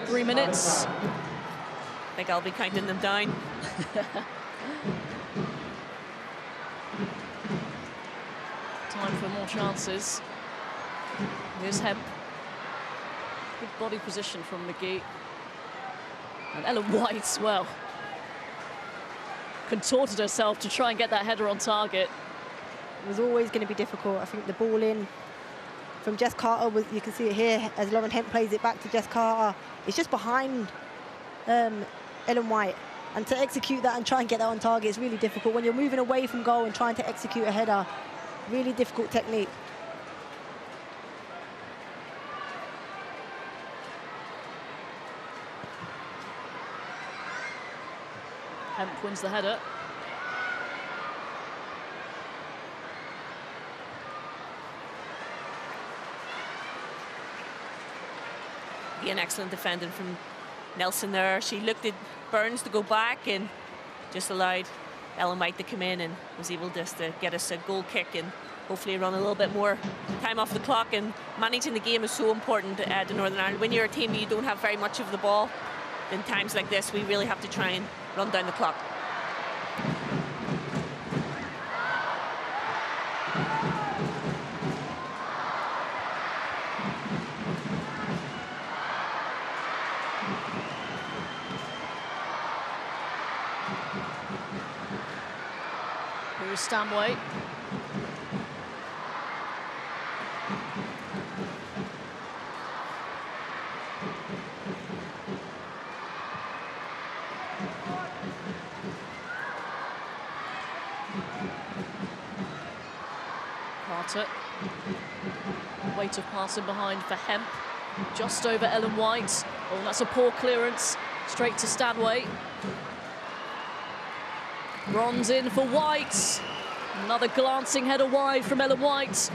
3 minutes. I think I'll be counting them down. Time for more chances. Here's Hemp. Good body position from McGee. And Ellen White, well, contorted herself to try and get that header on target. It was always going to be difficult. I think the ball in from Jess Carter, you can see it here as Lauren Hemp plays it back to Jess Carter. It's just behind Ellen White. And to execute that and try and get that on target is really difficult. When you're moving away from goal and trying to execute a header, really difficult technique. Hemp wins the header. An excellent defending from Nelson there. She looked at Burns to go back and just allowed Ellen White to come in and was able just to get us a goal kick and hopefully run a little bit more time off the clock. And managing the game is so important to Northern Ireland. When you're a team you don't have very much of the ball, in times like this we really have to try and run down the clock. Here's Stanway. Carter. Weight of passing behind for Hemp. Just over Ellen White. Oh, that's a poor clearance. Straight to Stanway. Bronze in for White. Another glancing header wide from Ellen White.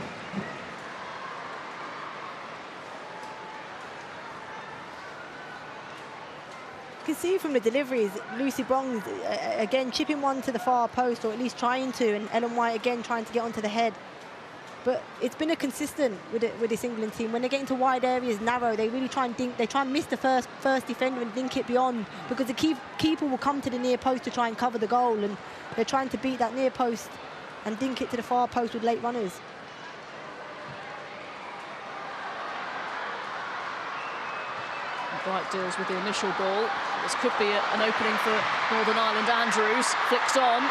You can see from the deliveries, Lucy Bronze again chipping one to the far post, or at least trying to, and Ellen White again trying to get onto the head. But it's been a consistent with this England team. When they get into wide areas, narrow, they really try and dink. They try and miss the first defender and dink it beyond, because the keeper will come to the near post to try and cover the goal, and they're trying to beat that near post and dink it to the far post with late runners. Bright deals with the initial ball. This could be an opening for Northern Ireland. Andrews flicks on.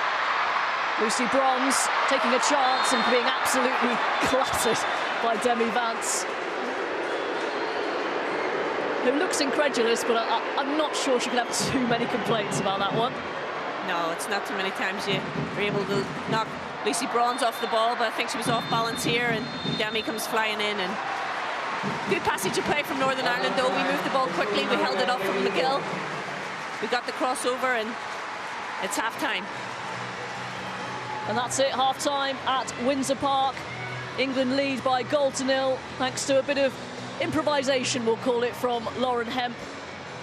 Lucy Bronze taking a chance and being absolutely clattered by Demi Vance, who looks incredulous, but I'm not sure she can have too many complaints about that one. No, it's not too many times you were able to knock Lucy Bronze off the ball, but I think she was off balance here, and Demi comes flying in. And good passage of play from Northern Ireland, though. We moved the ball quickly, we held it up from McGill. We got the crossover, and it's half-time. And that's it, half-time at Windsor Park. England lead by 0-0, thanks to a bit of improvisation, we'll call it, from Lauren Hemp.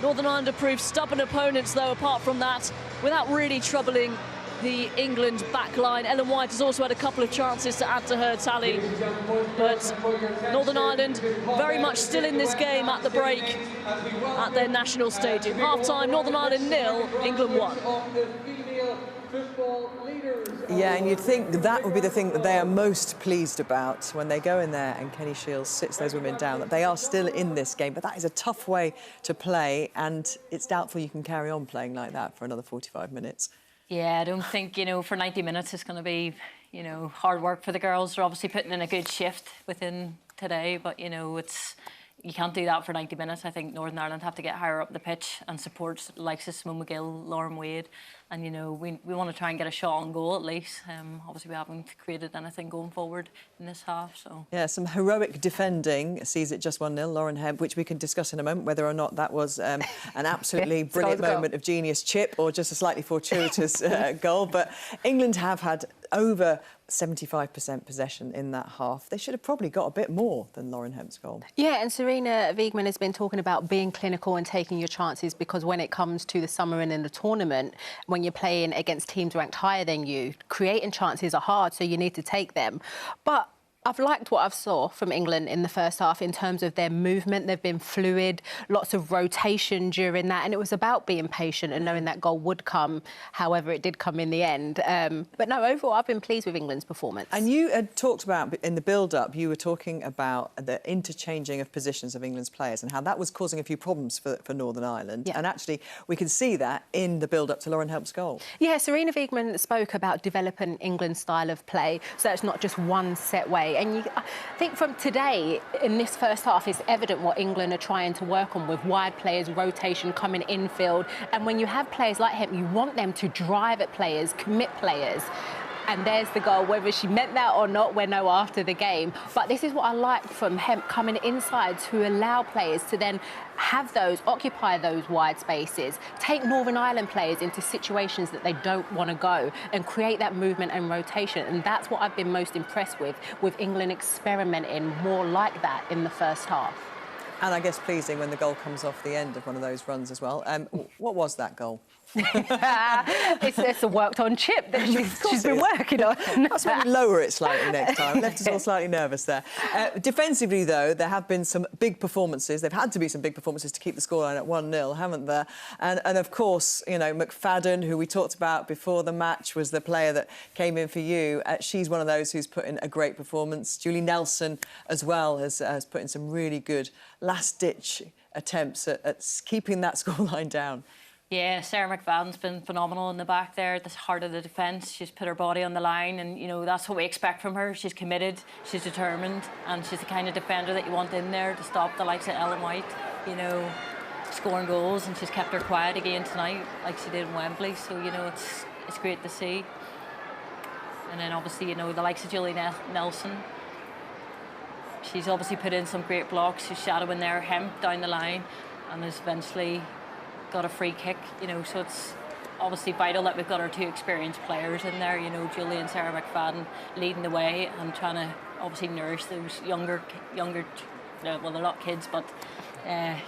Northern Ireland have proved stubborn opponents, though, apart from that, without really troubling the England back line. Ellen White has also had a couple of chances to add to her tally, but Northern Ireland very much still in this game at the break at their national stadium. Half-time, Northern Ireland 0, England 1. Yeah, and you'd think that would be the thing that they are most pleased about when they go in there and Kenny Shields sits those women down, that they are still in this game. But that is a tough way to play, and it's doubtful you can carry on playing like that for another 45 minutes. Yeah, I don't think, for 90 minutes it's going to be, hard work for the girls. They're obviously putting in a good shift within today, but, it's, you can't do that for 90 minutes. I think Northern Ireland have to get higher up the pitch and support like Simone McGill, Lauren Wade. And, you know, we want to try and get a shot on goal at least. Obviously, we haven't created anything going forward in this half. So yeah, some heroic defending sees it just 1-0. Lauren Hemp, which we can discuss in a moment, whether or not that was an absolutely brilliant moment of genius chip or just a slightly fortuitous goal. But England have had over 75% possession in that half. They should have probably got a bit more than Lauren Hemp's goal. Yeah, and Serena Wiegman has been talking about being clinical and taking your chances, because when it comes to the summer and in the tournament, when you're playing against teams ranked higher than you, creating chances are hard, so you need to take them. But I've liked what I've saw from England in the first half in terms of their movement. They've been fluid, lots of rotation during that, and it was about being patient and knowing that goal would come. However, it did come in the end. But no, overall, I've been pleased with England's performance. And you had talked about, in the build-up, you were talking about the interchanging of positions of England's players and how that was causing a few problems for Northern Ireland. Yeah. And actually, we can see that in the build-up to Lauren Hemp's goal. Yeah, Serena Wiegman spoke about developing England's style of play, so it's not just one set way. And I think from today, in this first half, it's evident what England are trying to work on with wide players, rotation, coming infield. And when you have players like him, you want them to drive at players, commit players. And there's the goal. Whether she meant that or not, we'll know after the game. But this is what I like from Hemp coming inside to allow players to then have those, occupy those wide spaces, take Northern Ireland players into situations that they don't want to go and create that movement and rotation. And that's what I've been most impressed with England experimenting more like that in the first half. And I guess pleasing when the goal comes off the end of one of those runs as well. What was that goal? It's a worked-on chip that she's been working on. That's when we lower it slightly next time. Left us all slightly nervous there. Defensively, though, there have been some big performances. They've had to be some big performances to keep the scoreline at 1-0, haven't there? And of course, you know, McFadden, who we talked about before the match, was the player that came in for you. She's one of those who's put in a great performance. Julie Nelson, as well, has put in some really good last-ditch attempts at keeping that scoreline down. Yeah, Sarah McFadden's been phenomenal in the back there at the heart of the defence. She's put her body on the line, and, you know, that's what we expect from her. She's committed, she's determined, and she's the kind of defender that you want in there to stop the likes of Ellen White, you know, scoring goals, and she's kept her quiet again tonight like she did in Wembley. So, you know, it's great to see. And then, obviously, you know, the likes of Julie Nelson. She's obviously put in some great blocks. She's shadowing there, Hemp down the line, and has eventually got a free kick, you know, so it's obviously vital that we've got our two experienced players in there, you know, Julie and Sarah McFadden leading the way and trying to obviously nourish those younger, well, they're not kids, but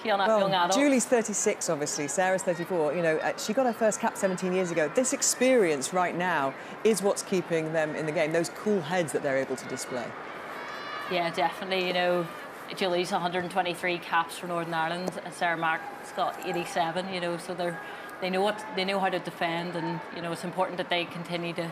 young adults. Julie's 36, obviously. Sarah's 34. You know, she got her first cap 17 years ago. This experience right now is what's keeping them in the game, those cool heads that they're able to display. Yeah, definitely, you know. Julie's 123 caps for Northern Ireland, and Sarah Mark's got 87. You know, so they know how to defend, and, you know, it's important that they continue to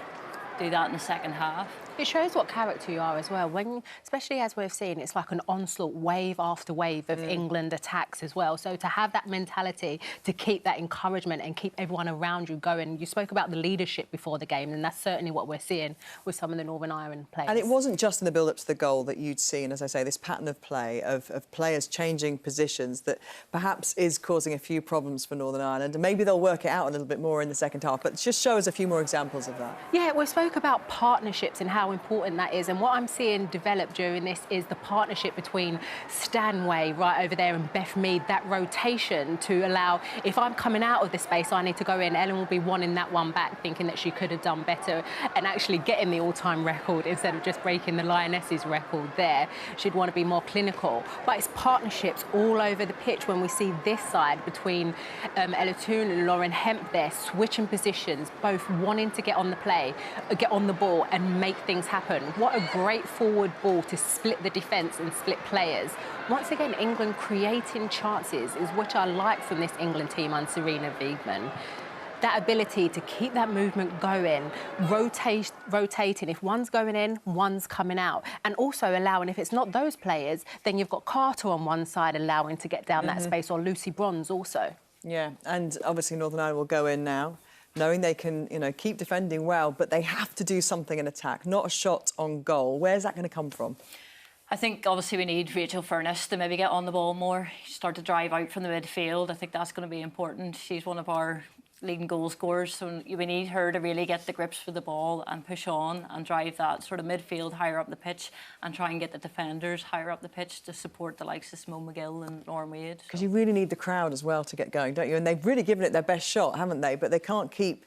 do that in the second half. It shows what character you are as well. When, especially as we've seen, it's like an onslaught, wave after wave of England attacks as well. So to have that mentality, to keep that encouragement and keep everyone around you going. You spoke about the leadership before the game, and that's certainly what we're seeing with some of the Northern Ireland players. And it wasn't just in the build-up to the goal that you'd seen, as I say, this pattern of play, of players changing positions that perhaps is causing a few problems for Northern Ireland. And maybe they'll work it out a little bit more in the second half. But just show us a few more examples of that. Yeah, we spoke about partnerships and how important that is, and what I'm seeing develop during this is the partnership between Stanway right over there and Beth Mead, that rotation to allow, if I'm coming out of the space, I need to go in. Ellen will be wanting that one back, thinking that she could have done better and actually getting the all-time record instead of just breaking the Lionesses' record there. She'd want to be more clinical, but it's partnerships all over the pitch when we see this side between Ella Toon and Lauren Hemp there, switching positions, both wanting to get on the play, get on the ball and make things happen. What a great forward ball to split the defence and split players. Once again, England creating chances is what I like from this England team on Serena Wiegman. That ability to keep that movement going, rotating. If one's going in, one's coming out. And also allowing, if it's not those players, then you've got Carter on one side allowing to get down that space, or Lucy Bronze also. Yeah, and obviously Northern Ireland will go in now, knowing they can, you know, keep defending well, but they have to do something in attack, not a shot on goal. Where's that going to come from? I think obviously we need Rachel Furness to maybe get on the ball more, start to drive out from the midfield. I think that's going to be important. She's one of our leading goal scorers, so we need her to really get the grips for the ball and push on and drive that sort of midfield higher up the pitch and try and get the defenders higher up the pitch to support the likes of Simone McGill and Lauren Wade. Because you really need the crowd as well to get going, don't you? And they've really given it their best shot, haven't they? But they can't keep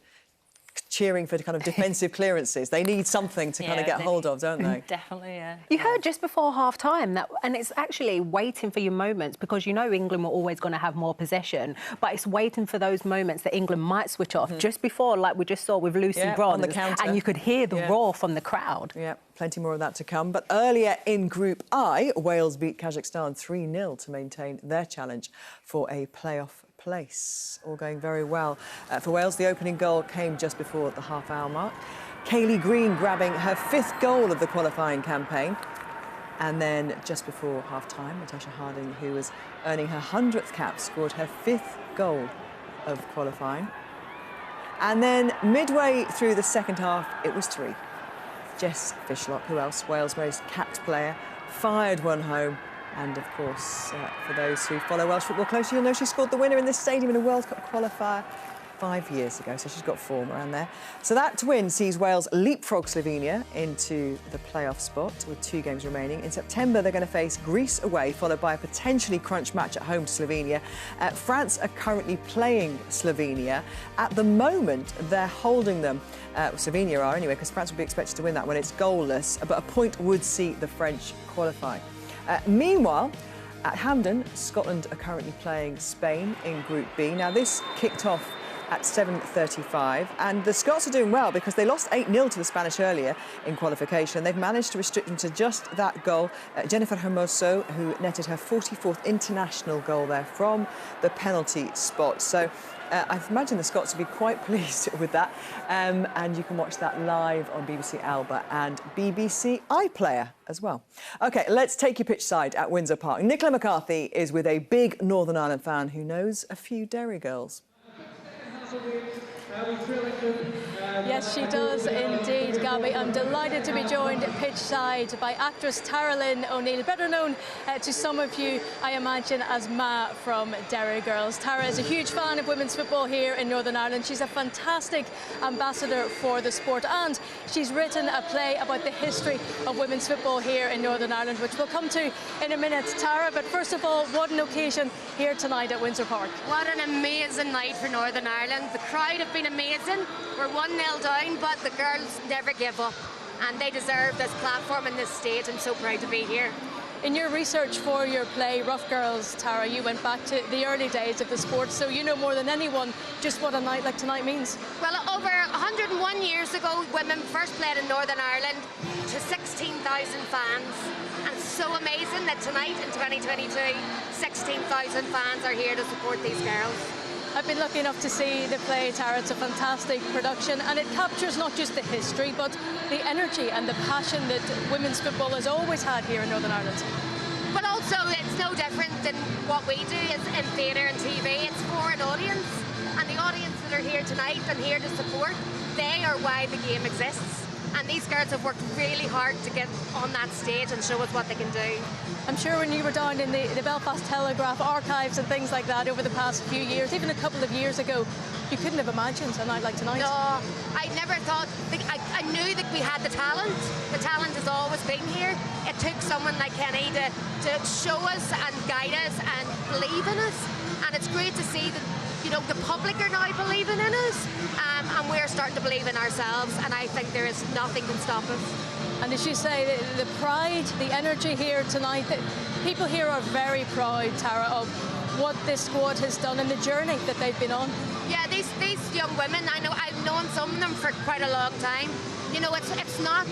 cheering for kind of defensive clearances. They need something to kind of get hold of, don't they? Definitely, yeah. You heard just before half-time that, and it's actually waiting for your moments, because you know England were always going to have more possession, but it's waiting for those moments that England might switch off. Just before, like we just saw with Lucy Bronze, on the counter. And you could hear the roar from the crowd. Yeah, plenty more of that to come. But earlier in Group I, Wales beat Kazakhstan 3-0 to maintain their challenge for a playoff place. All going very well. For Wales, the opening goal came just before the half-hour mark. Kaylee Green grabbing her 5th goal of the qualifying campaign. And then just before half-time, Natasha Harding, who was earning her 100th cap, scored her 5th goal of qualifying. And then midway through the second half, it was 3. Jess Fishlock, who else? Wales' most capped player, fired one home. And, of course, for those who follow Welsh football closely, you'll know she scored the winner in this stadium in a World Cup qualifier 5 years ago, so she's got form around there. So that win sees Wales leapfrog Slovenia into the playoff spot with 2 games remaining. In September, they're going to face Greece away, followed by a potentially crunch match at home to Slovenia. France are currently playing Slovenia. At the moment, they're holding them. Slovenia are anyway, because France will be expected to win that when it's goalless, but a point would see the French qualify. Meanwhile, at Hampden, Scotland are currently playing Spain in Group B. Now, this kicked off at 7:35, and the Scots are doing well because they lost 8-0 to the Spanish earlier in qualification. They've managed to restrict them to just that goal. Jennifer Hermoso, who netted her 44th international goal there from the penalty spot. So I imagine the Scots will be quite pleased with that. And you can watch that live on BBC Alba and BBC iPlayer as well. OK, let's take you pitch side at Windsor Park. Nicola McCarthy is with a big Northern Ireland fan who knows a few Derry girls. Yes, she does indeed, Gabby. I'm delighted to be joined pitch side by actress Tara Lynn O'Neill, better known to some of you, I imagine, as Ma from Derry Girls. Tara is a huge fan of women's football here in Northern Ireland. She's a fantastic ambassador for the sport, and she's written a play about the history of women's football here in Northern Ireland, which we'll come to in a minute, Tara. But first of all, what an occasion here tonight at Windsor Park. What an amazing night for Northern Ireland. The crowd have been amazing. We're 1-0 down, but the girls never give up, and they deserve this platform and this stage. I'm so proud to be here. In your research for your play, Rough Girls, Tara, you went back to the early days of the sport, so you know more than anyone just what a night like tonight means. Well, over 101 years ago, women first played in Northern Ireland to 16,000 fans. And it's so amazing that tonight in 2022, 16,000 fans are here to support these girls. I've been lucky enough to see the play, Tara. It's a fantastic production, and it captures not just the history, but the energy and the passion that women's football has always had here in Northern Ireland. But also, it's no different than what we do in theatre and TV. It's for an audience, and the audience that are here tonight and here to support, they are why the game exists. And these girls have worked really hard to get on that stage and show us what they can do. I'm sure when you were down in the Belfast Telegraph archives and things like that over the past few years, even a couple of years ago, you couldn't have imagined a night like tonight. No, I never thought, I knew that we had the talent. The talent has always been here. It took someone like Kenny to show us and guide us and believe in us. And it's great to see that, you know, the public are now believing in us, and we're starting to believe in ourselves, and I think there is nothing can stop us. And as you say, the pride, the energy here tonight, people here are very proud, Tara, of what this squad has done and the journey that they've been on. Yeah, these young women, I know I've known some of them for quite a long time. You know, it's not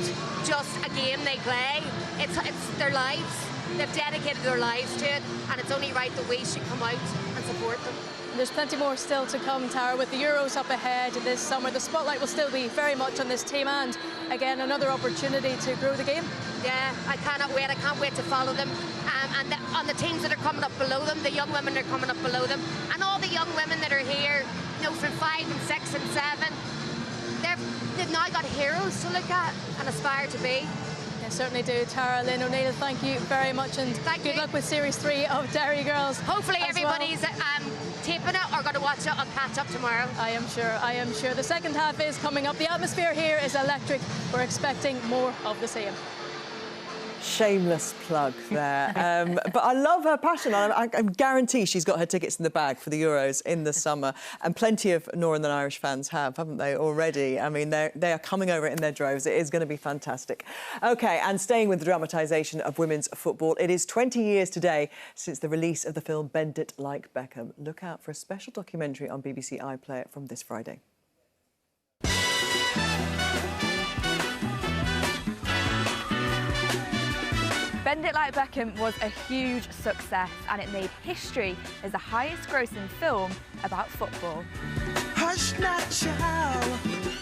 just a game they play, it's their lives. They've dedicated their lives to it, and it's only right that we should come out and support them. There's plenty more still to come, Tara, with the Euros up ahead this summer. The spotlight will still be very much on this team, and again, another opportunity to grow the game. Yeah, I cannot wait. I can't wait to follow them. And on the teams that are coming up below them, the young women that are coming up below them, and all the young women that are here, you know, from 5 and 6 and 7, they've now got heroes to look at and aspire to be. I certainly do. Tara Lynn O'Neill, thank you very much, and good luck with Series 3 of Derry Girls. Hopefully everybody's taping it or going to watch it. I'll catch up tomorrow. I am sure. The second half is coming up. The atmosphere here is electric. We're expecting more of the same. Shameless plug there. But I love her passion. I guarantee she's got her tickets in the bag for the Euros in the summer. And plenty of Northern Irish fans haven't they, already? I mean, they are coming over in their droves. It is going to be fantastic. OK, and staying with the dramatisation of women's football, it is 20 years today since the release of the film Bend It Like Beckham. Look out for a special documentary on BBC iPlayer from this Friday. Bend It Like Beckham was a huge success and it made history as the highest grossing film about football. Hush not, child.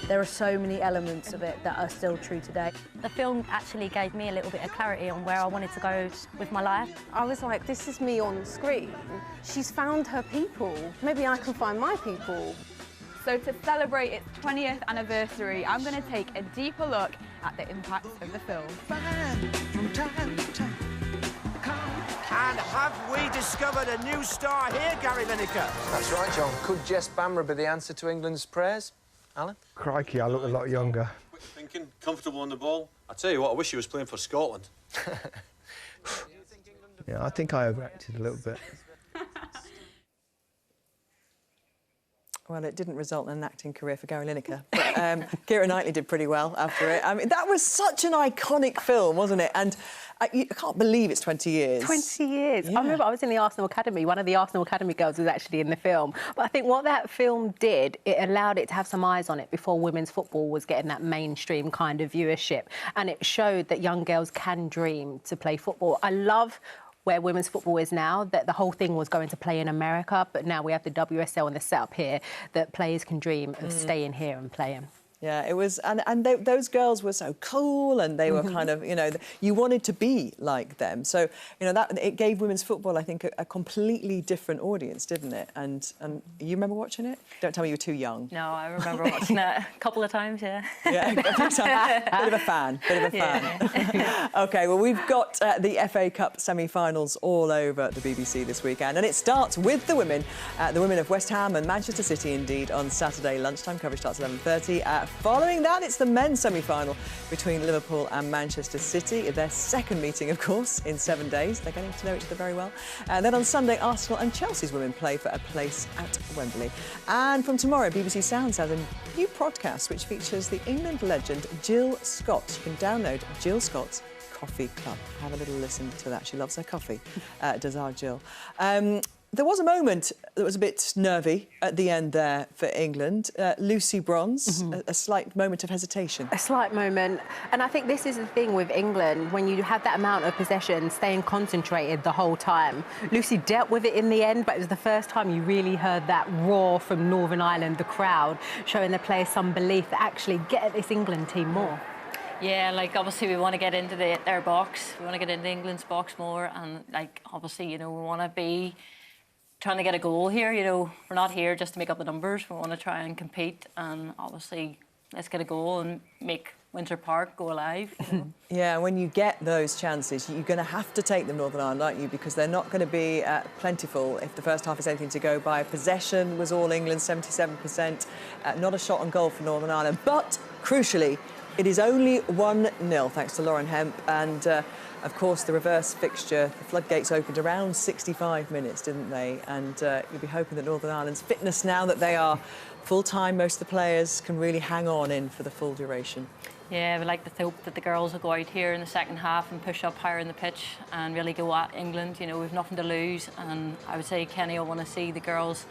There are so many elements of it that are still true today. The film actually gave me a little bit of clarity on where I wanted to go with my life. I was like, this is me on screen. She's found her people. Maybe I can find my people. So to celebrate its 20th anniversary, I'm going to take a deeper look at the impact of the film. And have we discovered a new star here, Gary Lineker? That's right, John. Could Jess Bamra be the answer to England's prayers? Alan? Crikey, I look a lot younger. Quick thinking, comfortable on the ball. I tell you what, I wish he was playing for Scotland. Yeah, I think I overacted a little bit. Well, it didn't result in an acting career for Gary Lineker, but Keira Knightley did pretty well after it. I mean, that was such an iconic film, wasn't it? And I can't believe it's 20 years. 20 years. Yeah. I remember I was in the Arsenal Academy. One of the Arsenal Academy girls was actually in the film. But I think what that film did, it allowed it to have some eyes on it before women's football was getting that mainstream kind of viewership. And it showed that young girls can dream to play football. I love where women's football is now, that the whole thing was going to play in America, but now we have the WSL and the setup here that players can dream of staying here and playing. Yeah, it was, and those girls were so cool, and they were kind of, you know, you wanted to be like them. So, you know, that it gave women's football, I think, a completely different audience, didn't it? And you remember watching it? Don't tell me you were too young. No, I remember watching it a couple of times, yeah. Yeah, bit of a fan. Yeah. OK, well, we've got the FA Cup semi-finals all over the BBC this weekend, and it starts with the women of West Ham and Manchester City, indeed, on Saturday lunchtime. Coverage starts at 11:30. Following that, it's the men's semi-final between Liverpool and Manchester City. Their second meeting, of course, in 7 days. They're getting to know each other very well. Then on Sunday, Arsenal and Chelsea's women play for a place at Wembley. And from tomorrow, BBC Sounds has a new podcast which features the England legend Jill Scott. You can download Jill Scott's Coffee Club. Have a little listen to that. She loves her coffee, does our Jill. There was a moment that was a bit nervy at the end there for England. Lucy Bronze, a slight moment of hesitation. A slight moment. And I think this is the thing with England, when you have that amount of possession, staying concentrated the whole time. Lucy dealt with it in the end, but it was the first time you really heard that roar from Northern Ireland, the crowd, showing the players some belief that actually get at this England team more. Yeah, like, obviously we want to get into their box. We want to get into England's box more. And, like, obviously, you know, we want to be trying to get a goal here. You know, we're not here just to make up the numbers. We want to try and compete, and obviously let's get a goal and make Windsor Park go alive, you know? Yeah, when you get those chances, you're going to have to take them, Northern Ireland, aren't you? Because they're not going to be plentiful if the first half is anything to go by. Possession was all England, 77%. Not a shot on goal for Northern Ireland. But, crucially, it is only 1-0, thanks to Lauren Hemp. And, of course, the reverse fixture, the floodgates opened around 65 minutes, didn't they? And you'll be hoping that Northern Ireland's fitness, now that they are full-time, most of the players can really hang on in for the full duration. Yeah, we like to hope that the girls will go out here in the second half and push up higher in the pitch and really go at England. You know, we've nothing to lose, and I would say Kenny will want to see the girls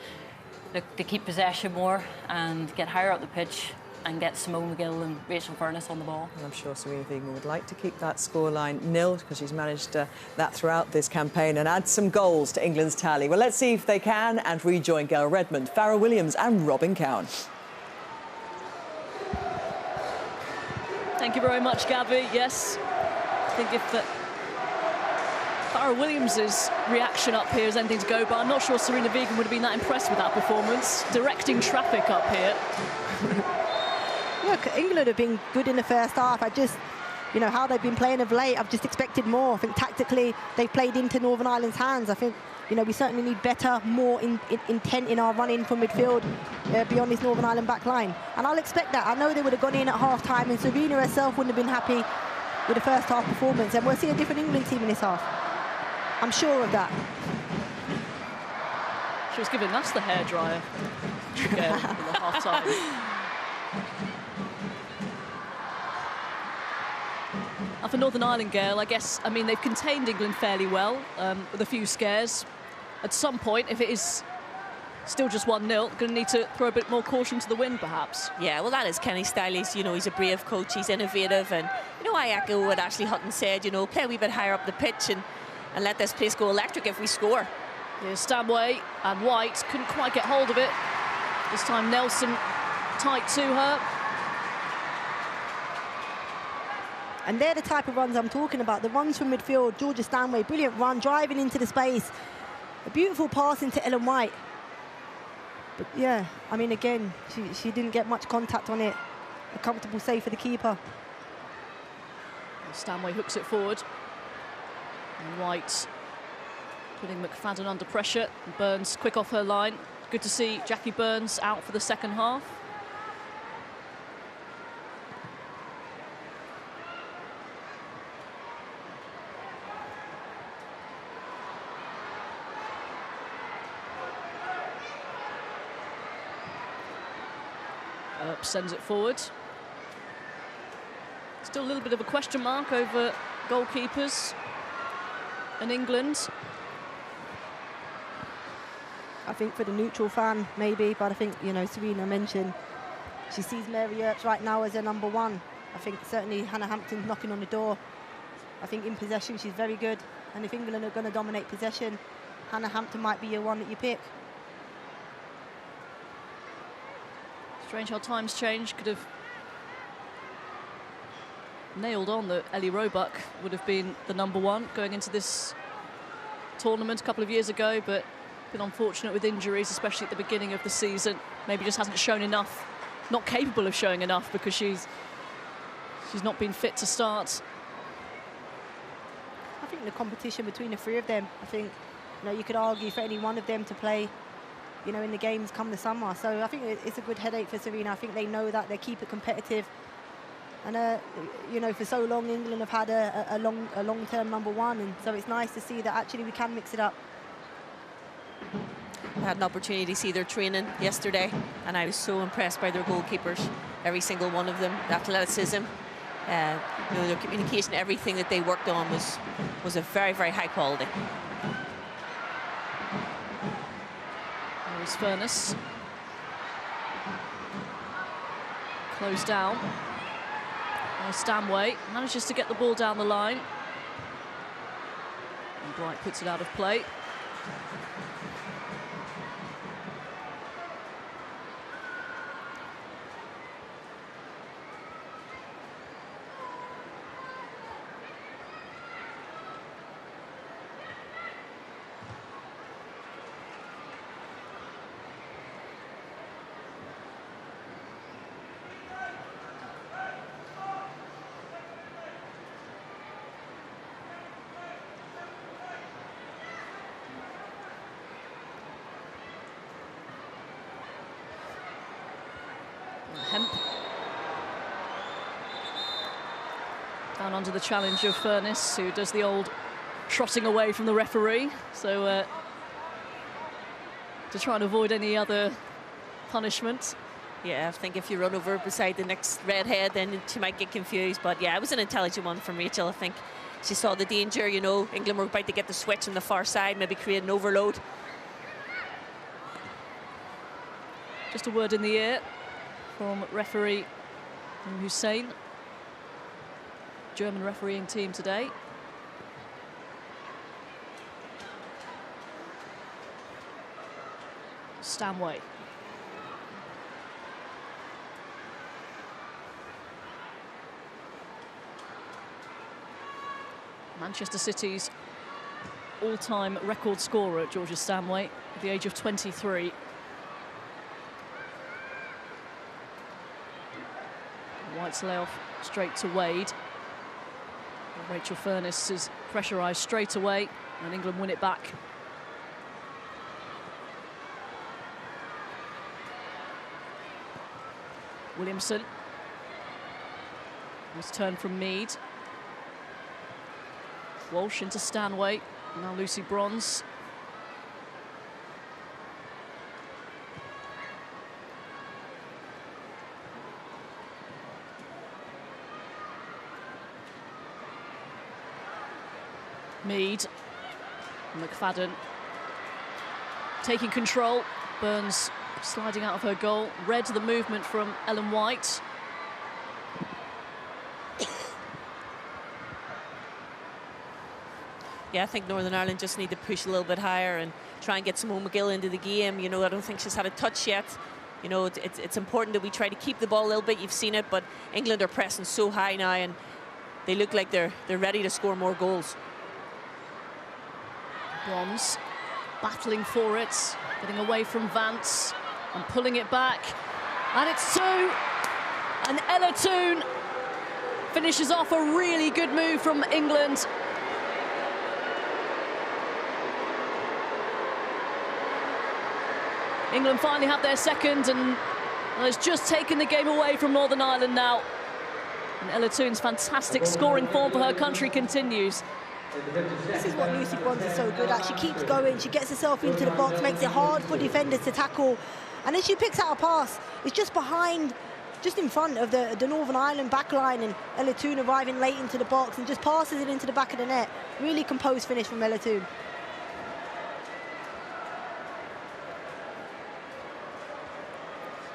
look to keep possession more and get higher up the pitch and get Simone McGill and Rachel Furness on the ball. I'm sure Serena Wiegman would like to keep that scoreline nil, because she's managed that throughout this campaign, and add some goals to England's tally. Well, let's see if they can, and rejoin Gail Redmond, Farrell Williams and Robin Cowan. Thank you very much, Gabby. Yes, I think if Farrell Williams' reaction up here is anything to go by, I'm not sure Serena Wiegman would have been that impressed with that performance. Directing traffic up here. Look, England have been good in the first half. you know, how they've been playing of late, I've just expected more. I think tactically they've played into Northern Ireland's hands. I think, you know, we certainly need better, more intent in our run-in from midfield beyond this Northern Ireland back line. And I'll expect that. I know they would have gone in at half-time, and Serena herself wouldn't have been happy with the first half performance. And we'll see a different England team in this half. I'm sure of that. She was giving us the hairdryer in the half-time. And for Northern Ireland, Gail, I guess, I mean, they've contained England fairly well with a few scares. At some point, if it is still just 1-0, going to need to throw a bit more caution to the wind, perhaps. Yeah, well, that is Kenny's style. You know, he's a brave coach, he's innovative, and, you know, I echo what Ashley Hutton said, you know, play a wee bit higher up the pitch and let this place go electric if we score. Here's Stanway, and White couldn't quite get hold of it. This time Nelson tight to her. And they're the type of runs I'm talking about. The runs from midfield, Georgia Stanway, brilliant run, driving into the space. A beautiful pass into Ellen White. But yeah, I mean, again, she didn't get much contact on it. A comfortable save for the keeper. Stanway hooks it forward. And White putting McFadden under pressure. Burns quick off her line. Good to see Jackie Burns out for the second half. Earp sends it forward. Still a little bit of a question mark over goalkeepers in England. I think for the neutral fan, maybe, but I think, you know, Serena mentioned she sees Mary Earps right now as her number one. I think certainly Hannah Hampton's knocking on the door. I think in possession she's very good, and if England are going to dominate possession, Hannah Hampton might be your one that you pick. Strange how times change. Could have nailed on that Ellie Roebuck would have been the number one going into this tournament a couple of years ago, but been unfortunate with injuries, especially at the beginning of the season. Maybe just hasn't shown enough, not capable of showing enough, because she's not been fit to start. I think the competition between the three of them, I think, you know, you could argue for any one of them to play, you know, in the games come the summer. So I think it's a good headache for Serena. I think they know that, they keep it competitive. And, you know, for so long, England have had a long-term number one. And so it's nice to see that actually we can mix it up. I had an opportunity to see their training yesterday, and I was so impressed by their goalkeepers, every single one of them. The athleticism, you know, their communication, everything that they worked on was a very, very high quality. There's Furness. Closed down. There's Stanway. Manages to get the ball down the line. And Bright puts it out of play. Hemp. Down under the challenge of Furness, who does the old trotting away from the referee. So to try and avoid any other punishment. Yeah, I think if you run over beside the next redhead, then she might get confused. But yeah, it was an intelligent one from Rachel. I think she saw the danger, you know. England were about to get the switch on the far side, maybe create an overload. Just a word in the ear from referee Hussein. German refereeing team today. Stanway. Manchester City's all-time record scorer, Georgia Stanway, at the age of 23. White's layoff straight to Wade. Rachel Furness is pressurised straight away, and England win it back. Williamson. Nice turn from Mead. Walsh into Stanway. Now Lucy Bronze. Mead. McFadden taking control. Burns sliding out of her goal. Read the movement from Ellen White. Yeah, I think Northern Ireland just need to push a little bit higher and try and get Simone McGill into the game. You know, I don't think she's had a touch yet. You know, it's important that we try to keep the ball a little bit. You've seen it, but England are pressing so high now, and they look like they're ready to score more goals. Bronze battling for it, getting away from Vance and pulling it back, and it's two. And Ella Toone finishes off a really good move from England. England finally have their second, and has just taken the game away from Northern Ireland now. And Ella Toone's fantastic scoring form for her country continues. This is what Lucy Bronze is so good at. She keeps going, she gets herself into the box, makes it hard for defenders to tackle. And then she picks out a pass. It's just behind, just in front of the Northern Ireland backline, and Ella Toone arriving late into the box and just passes it into the back of the net. Really composed finish from Ella Toone.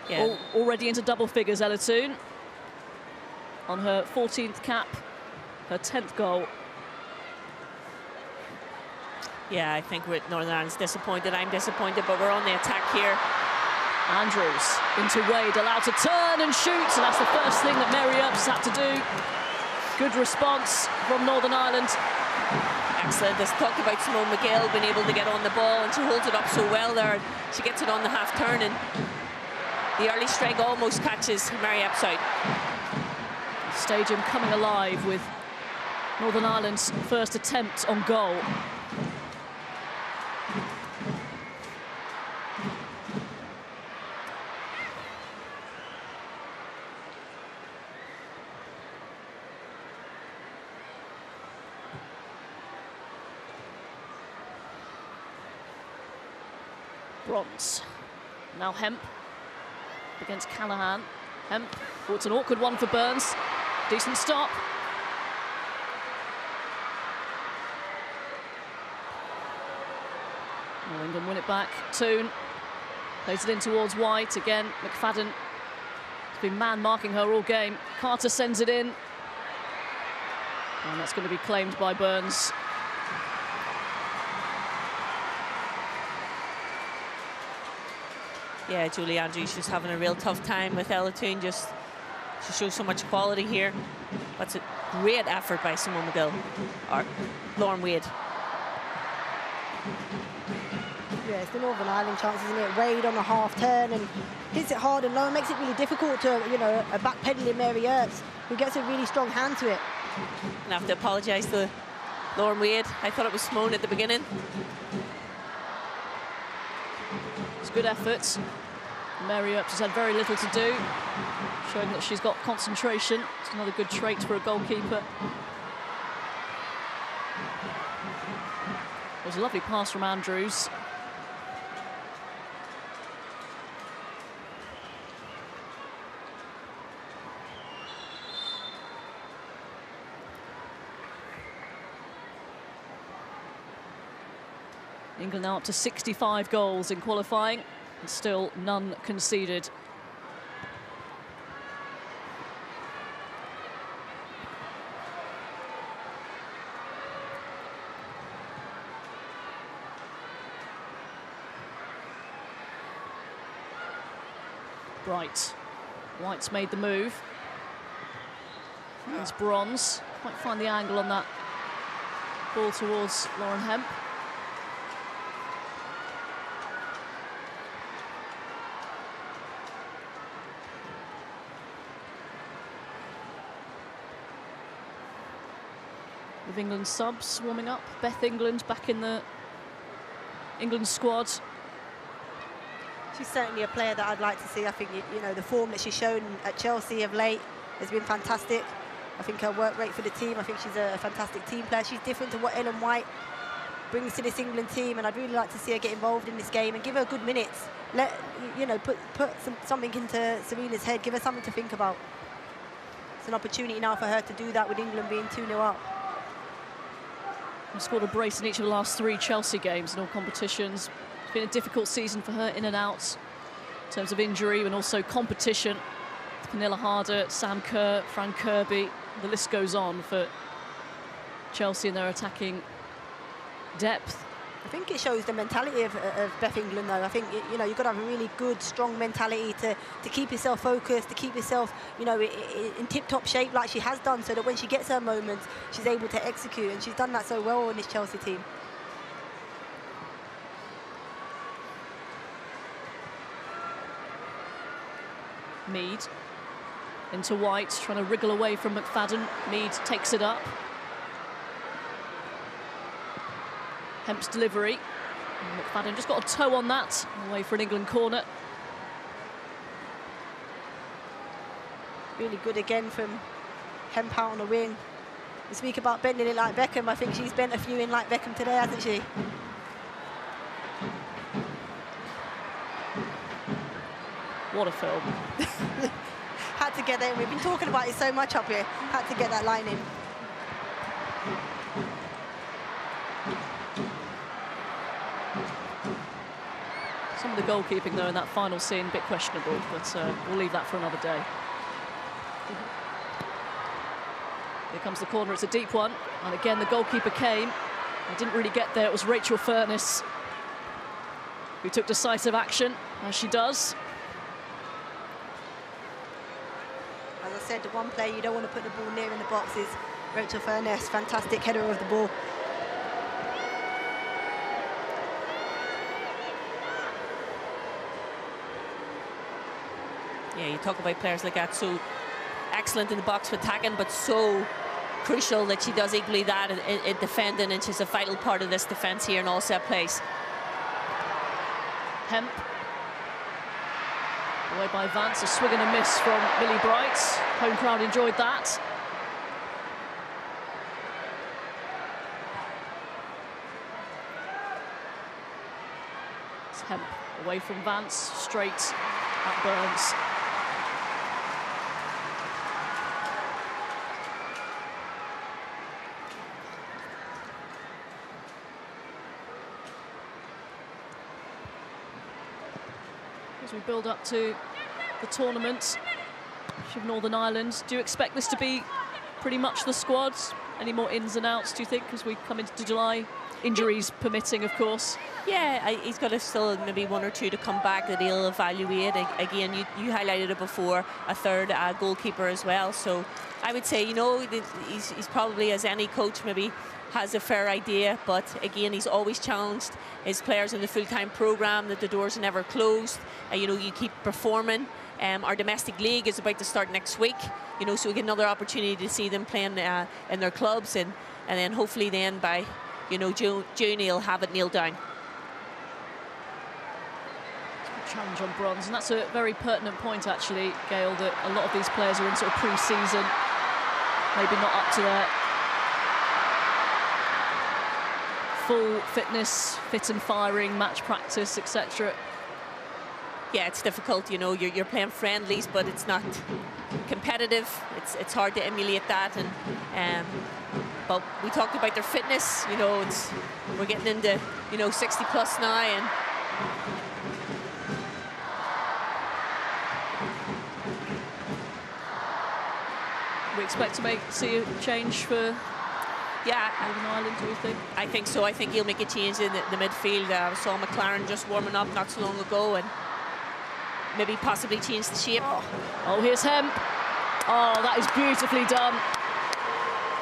Yeah. Already into double figures, Ella Toone. On her 14th cap, her 10th goal. Yeah, I think Northern Ireland's disappointed. I'm disappointed, but we're on the attack here. Andrews into Wade, allowed to turn and shoot, and that's the first thing that Mary Earps had to do. Good response from Northern Ireland. Excellent. Let's talk about Simone McGill being able to get on the ball, and she holds it up so well there. She gets it on the half turn, and the early strike almost catches Mary Earps out. Stadium coming alive with Northern Ireland's first attempt on goal. Bronze. Now Hemp against Callaghan. Hemp, oh, it's an awkward one for Burns. Decent stop. Well, England win it back. Toone plays it in towards White. Again, McFadden has been man-marking her all game. Carter sends it in. And that's going to be claimed by Burns. Yeah, Julie Andrews, she's having a real tough time with Ella Toone. Just, she shows so much quality here. That's a great effort by Simone McGill. Or Lauren Wade. Yeah, it's the Northern Ireland chance, isn't it? Wade on the half turn and hits it hard and low and makes it really difficult to, you know, a backpedaling Mary Earps, who gets a really strong hand to it. I have to apologise to Lauren Wade. I thought it was Simone at the beginning. It's good effort. Mary Earps has had very little to do, showing that she's got concentration. It's another good trait for a goalkeeper. It was a lovely pass from Andrews. England now up to 65 goals in qualifying, and still none conceded. Bright. White's made the move. There's Bronze. Might find the angle on that ball towards Lauren Hemp. With England subs warming up. Beth England back in the England squad. She's certainly a player that I'd like to see. I think, you know, the form that she's shown at Chelsea of late has been fantastic. I think her work rate for the team, I think she's a fantastic team player. She's different to what Ellen White brings to this England team, and I'd really like to see her get involved in this game and give her good minutes. Let, you know, put something into Serena's head, give her something to think about. It's an opportunity now for her to do that with England being 2-0 up. She's scored a brace in each of the last 3 Chelsea games in all competitions. It's been a difficult season for her, in and out, in terms of injury and also competition. Pernilla Harder, Sam Kerr, Fran Kirby, the list goes on for Chelsea and their attacking depth. I think it shows the mentality of Beth England, though. I think, you know, you've got to have a really good, strong mentality to keep yourself focused, to keep yourself, you know, in tip-top shape like she has done, so that when she gets her moments, she's able to execute, and she's done that so well in this Chelsea team. Mead into White, trying to wriggle away from McFadden. Mead takes it up. Hemp's delivery. And McFadden just got a toe on that. Away for an England corner. Really good again from Hemp out on the wing. We speak about bending it like Beckham. I think she's bent a few in like Beckham today, hasn't she? What a film. Had to get that in. We've been talking about it so much up here. Had to get that line in. Some of the goalkeeping, though, in that final scene, a bit questionable, but we'll leave that for another day. Here comes the corner, it's a deep one, and again the goalkeeper came. He didn't really get there, it was Rachel Furness who took decisive action, as she does. As I said, the one player you don't want to put the ball near in the box is Rachel Furness. Fantastic header of the ball. Yeah, you talk about players like that, so excellent in the box for attacking, but so crucial that she does equally that in defending, and she's a vital part of this defence here in all set plays. Hemp. Away by Vance, a swing and a miss from Millie Bright. Home crowd enjoyed that. It's Hemp away from Vance, straight at Burns. As we build up to the tournament of Northern Ireland, do you expect this to be pretty much the squad? Any more ins and outs, do you think, as we come into July? Injuries permitting, of course. Yeah, he's got to still maybe 1 or 2 to come back that he'll evaluate. Again, you highlighted it before, a third goalkeeper as well. So I would say, you know, he's probably, as any coach, maybe has a fair idea, but again, he's always challenged his players in the full-time programme, that the doors are never closed. You know, you keep performing. Our domestic league is about to start next week, you know, so we get another opportunity to see them playing in their clubs, and then hopefully then by, you know, June he'll have it nailed down. Challenge on bronze, and that's a very pertinent point, actually, Gail, that a lot of these players are in sort of pre-season, maybe not up to their full fitness, fit and firing, match practice, etc. Yeah, it's difficult, you know, you're playing friendlies, but it's not competitive. It's hard to emulate that, and but we talked about their fitness, you know, we're getting into, you know, 60 plus now, and we expect to see a change for Northern Ireland, do you think? I think so. I think he'll make a change in the midfield. I saw McLaren just warming up not so long ago, and maybe possibly change the shape. Oh, here's Hemp. Oh, that is beautifully done.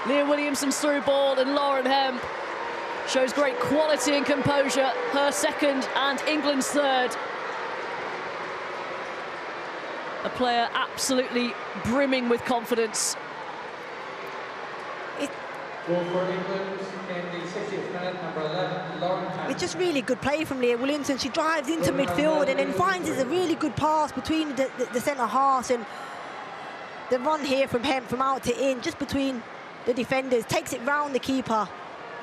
Leah Williamson's through ball, and Lauren Hemp shows great quality and composure. Her second and England's third. A player absolutely brimming with confidence. Goal for England in the 60th minute, number 11, Lauren. It's just really good play from Leah Williamson. She drives into midfield and then finds a really good pass between the centre halves, and the run here from Hemp from out to in, just between the defenders, takes it round the keeper.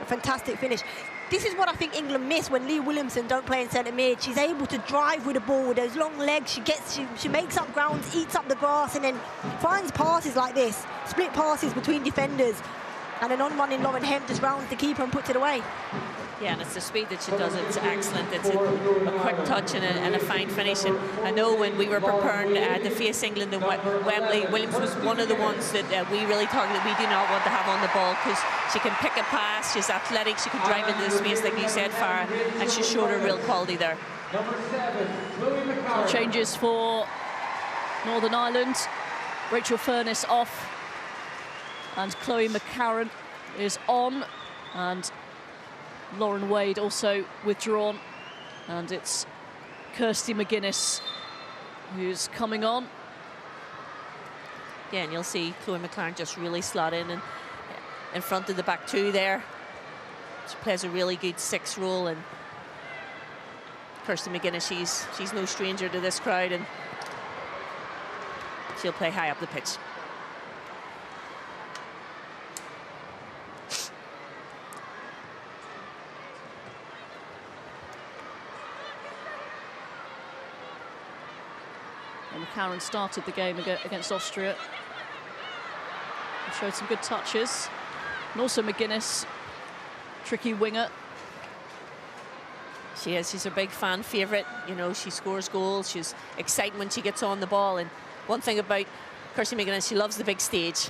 A fantastic finish. This is what I think England miss when Leah Williamson don't play in centre mid. She's able to drive with the ball with those long legs. She makes up ground, eats up the grass, and then finds passes like this, split passes between defenders. And an on-running Lauren Hemp just rounds the keeper and puts it away. Yeah, and it's the speed that she does. It's excellent. It's a quick touch and a fine finish. And I know when we were preparing to face England in Wembley, Williams was one of the ones that we really targeted. We do not want to have on the ball because she can pick a pass. She's athletic. She can drive into the space, like you said, Farah, and she showed her real quality there. Changes for Northern Ireland. Rachel Furness off, and Chloe McCarron is on, and Lauren Wade also withdrawn, and it's Kirsty McGuinness who's coming on. Yeah, and you'll see Chloe McLaren just really slot in and in front of the back two there. She plays a really good 6 role, and Kirsty McGuinness, she's no stranger to this crowd, and she'll play high up the pitch. McCarron started the game against Austria. Showed some good touches. And also McGuinness, tricky winger. She is. She's a big fan favourite. You know, she scores goals. She's exciting when she gets on the ball. And one thing about Kirsty McGuinness, she loves the big stage.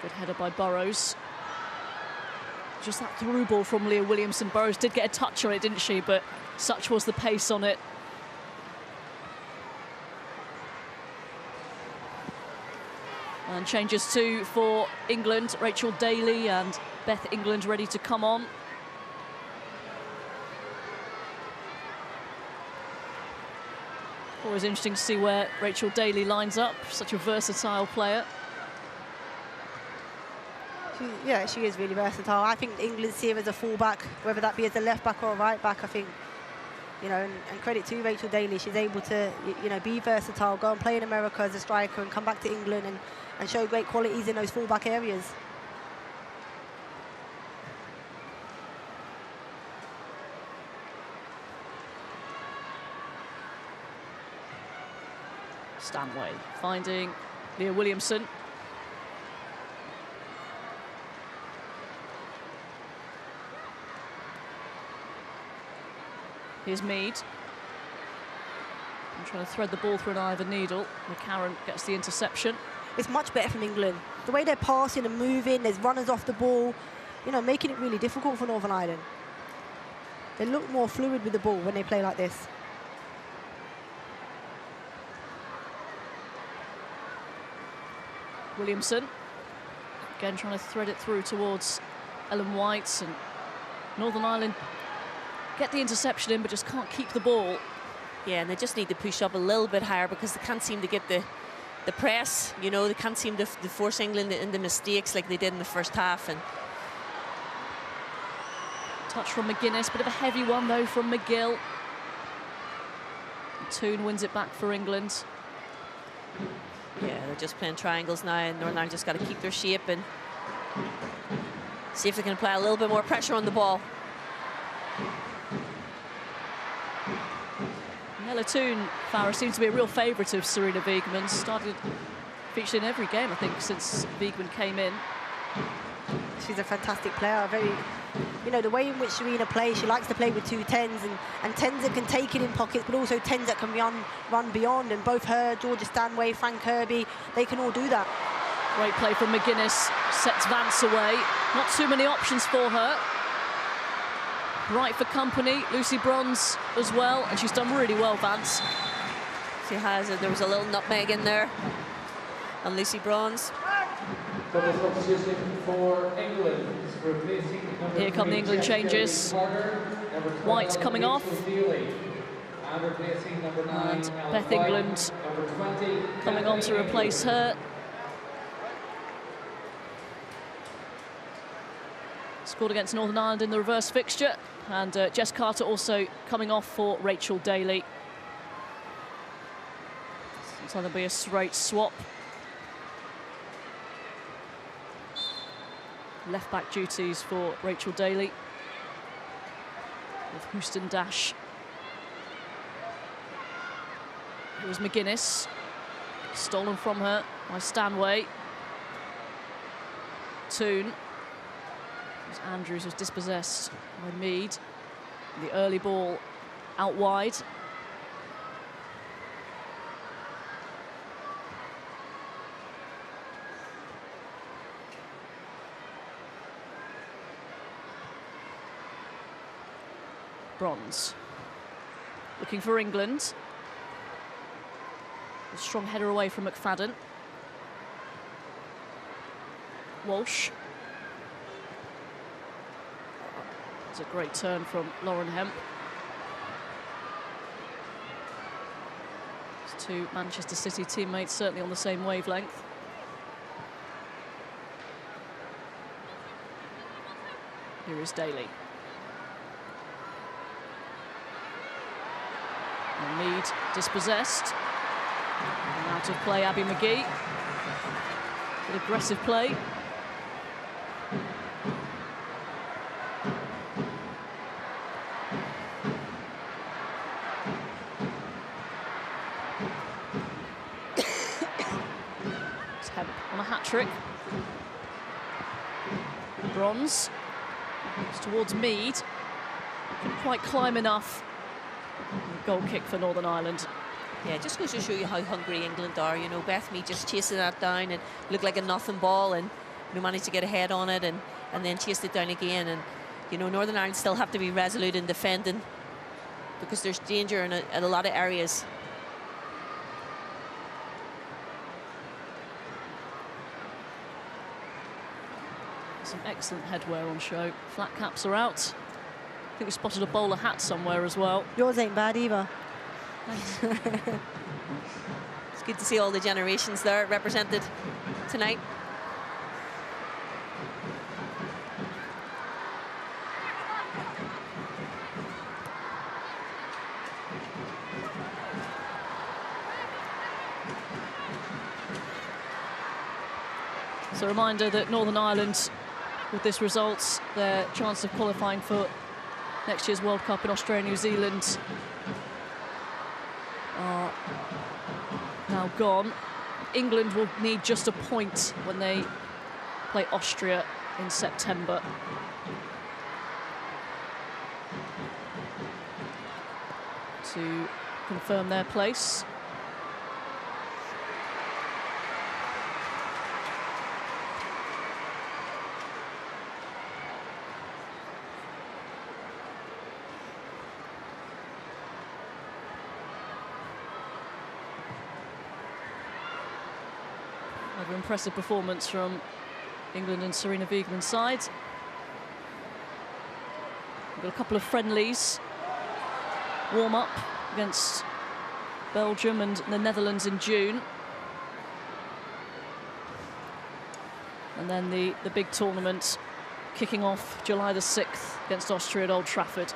Good header by Burrows. Just that through ball from Leah Williamson. Burrows did get a touch on it, didn't she? But such was the pace on it. And changes too for England. Rachel Daly and Beth England ready to come on. Always interesting to see where Rachel Daly lines up. Such a versatile player. Yeah, she is really versatile. I think England see her as a full-back, whether that be as a left-back or a right-back. I think, you know, and credit to Rachel Daly, she's able to, you know, be versatile, go and play in America as a striker and come back to England and show great qualities in those full-back areas. Stanway finding Leah Williamson. Here's Mead. I'm trying to thread the ball through an eye of a needle. McCarron gets the interception. It's much better from England. The way they're passing and moving, there's runners off the ball, you know, making it really difficult for Northern Ireland. They look more fluid with the ball when they play like this. Williamson, again trying to thread it through towards Ellen White, and Northern Ireland get the interception in but just can't keep the ball. Yeah, and they just need to push up a little bit higher because they can't seem to get the press, you know, they can't seem to force England into mistakes like they did in the first half. And touch from McGuinness, bit of a heavy one though from McGill. Toon wins it back for England. Yeah, they're just playing triangles now, and Northern Ireland just got to keep their shape and see if they can apply a little bit more pressure on the ball. Nella Toon, Farah, seems to be a real favourite of Serena Wiegman. Started featured in every game, I think, since Wiegman came in. She's a fantastic player. Very, you know, the way in which Serena plays, she likes to play with 2 10s and 10s that can take it in pockets, but also 10s that can run beyond. And both her, Georgia Stanway, Fran Kirby, they can all do that. Great play from McGuinness, sets Vance away. Not too many options for her. Right for company, Lucy Bronze as well, and she's done really well, Vance. She has, there was a little nutmeg in there on Lucy Bronze. For England, here come the England changes. White coming off. And Beth England coming on to replace her. scored against Northern Ireland in the reverse fixture. And Jess Carter also coming off for Rachel Daly. So there'll be a straight swap. Left-back duties for Rachel Daly, with Houston Dash. It was McGuinness, stolen from her by Stanway. Toon. Andrews was dispossessed by Mead. The early ball out wide. Bronze. Looking for England. A strong header away from McFadden. Walsh. It's a great turn from Lauren Hemp. It's two Manchester City teammates certainly on the same wavelength. Here is Daly. And Mead dispossessed. And out of play, Abby McGee. With aggressive play. It's Hemp on a hat-trick. Bronze. It's towards Mead. Couldn't quite climb enough. Goal kick for Northern Ireland. Yeah, just goes to show you how hungry England are. You know, Beth Mead just chasing that down and looked like a nothing ball, and we managed to get a head on it and then chased it down again. And you know, Northern Ireland still have to be resolute in defending because there's danger in a lot of areas. Some excellent headwear on show. Flat caps are out. I think we spotted a bowler hat somewhere as well. Yours ain't bad either. It's good to see all the generations there represented tonight. So a reminder that Northern Ireland, with this result, their chance of qualifying for next year's World Cup in Australia and New Zealand are now gone. England will need just a point when they play Austria in September. To confirm their place. Another impressive performance from England and Serena Wiegman's side. We've got a couple of friendlies. Warm-up against Belgium and the Netherlands in June. And then the big tournament kicking off July the 6th against Austria at Old Trafford.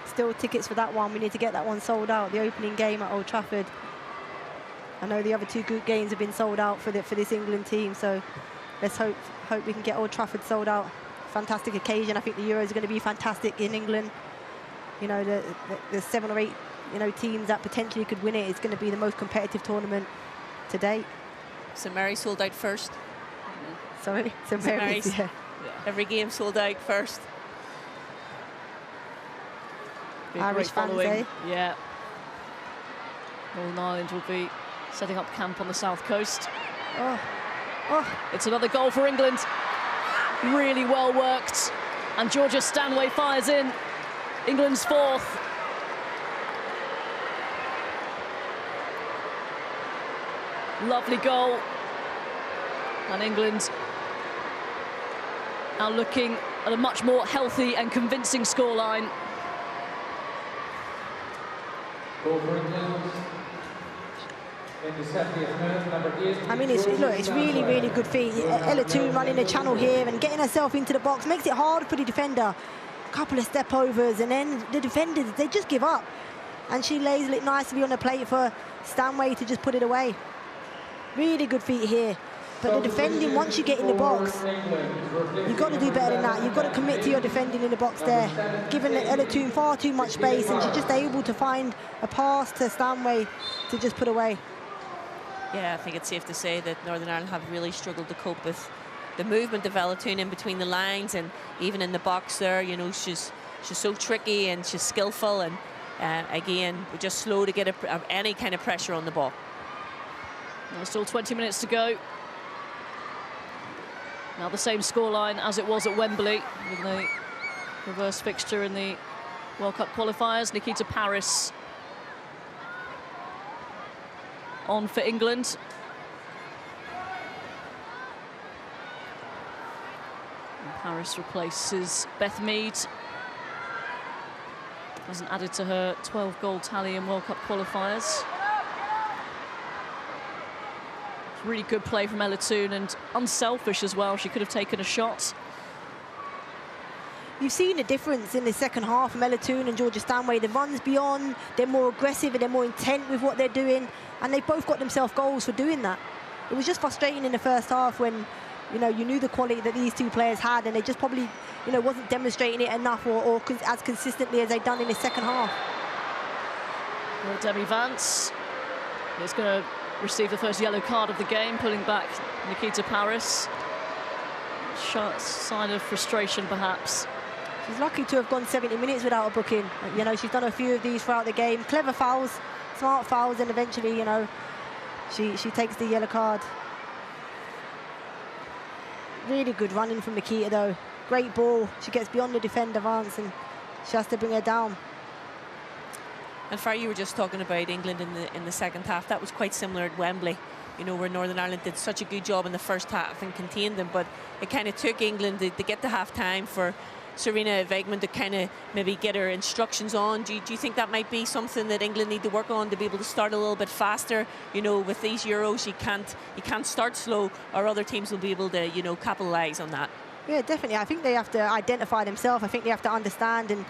Still tickets for that one. We need to get that one sold out. The opening game at Old Trafford. I know the other two group games have been sold out for this England team, so let's hope we can get Old Trafford sold out. Fantastic occasion. I think the Euros are going to be fantastic in England. You know, the 7 or 8 teams that potentially could win it. It's going to be the most competitive tournament to date. St Mary's sold out first. Sorry, St Mary's. Yeah. Every game sold out first. Big Irish fans, eh? Yeah. Northern Ireland will be setting up camp on the south coast. It's another goal for England. Really well worked. And Georgia Stanway fires in. England's fourth. Lovely goal. And England now looking at a much more healthy and convincing scoreline. Goal for England. In the 70th minute, number 8. I mean, it's really, really good feet. Ella Toon running the channel here and getting herself into the box makes it hard for the defender. A couple of step overs, and then the defenders, they just give up. And she lays it nicely on the plate for Stanway to just put it away. Really good feet here. But the defending, once you get in the box, you've got to do better than that. You've got to commit to your defending in the box there. Giving Ella Toon far too much space, and she's just able to find a pass to Stanway to just put away. Yeah, I think it's safe to say that Northern Ireland have really struggled to cope with the movement of Ella Toon in between the lines, and even in the box there. You know, she's so tricky and she's skillful, and again, we're just slow to get any kind of pressure on the ball. There's still 20 minutes to go. Now the same scoreline as it was at Wembley with the reverse fixture in the World Cup qualifiers. Nikita Paris on for England. And Paris replaces Beth Mead. Hasn't added to her 12-goal tally in World Cup qualifiers. Really good play from Ella Toon, and unselfish as well. She could have taken a shot. You've seen the difference in the second half from Ella Toon and Georgia Stanway. The runs beyond, they're more aggressive and they're more intent with what they're doing, and they both got themselves goals for doing that. It was just frustrating in the first half when, you know, you knew the quality that these two players had, and they just probably, you know, wasn't demonstrating it enough or as consistently as they've done in the second half. Well, Demi Vance is going to receive the first yellow card of the game, pulling back Nikita Paris. Sign of frustration, perhaps. She's lucky to have gone 70 minutes without a booking. You know, she's done a few of these throughout the game. Clever fouls, smart fouls, and eventually, you know, she takes the yellow card. Really good running from Nikita, though. Great ball. She gets beyond the defender, Vance, and she has to bring her down. And Far, you were just talking about England in the second half. That was quite similar at Wembley, you know, where Northern Ireland did such a good job in the first half and contained them, but it kind of took England to get to half-time for Serena Weigmann to kind of maybe get her instructions on. Do you think that might be something that England need to work on, to be able to start a little bit faster? You know, with these Euros, you can't start slow, or other teams will be able to, you know, capitalise on that. Yeah, definitely. I think they have to identify themselves. I think they have to understand and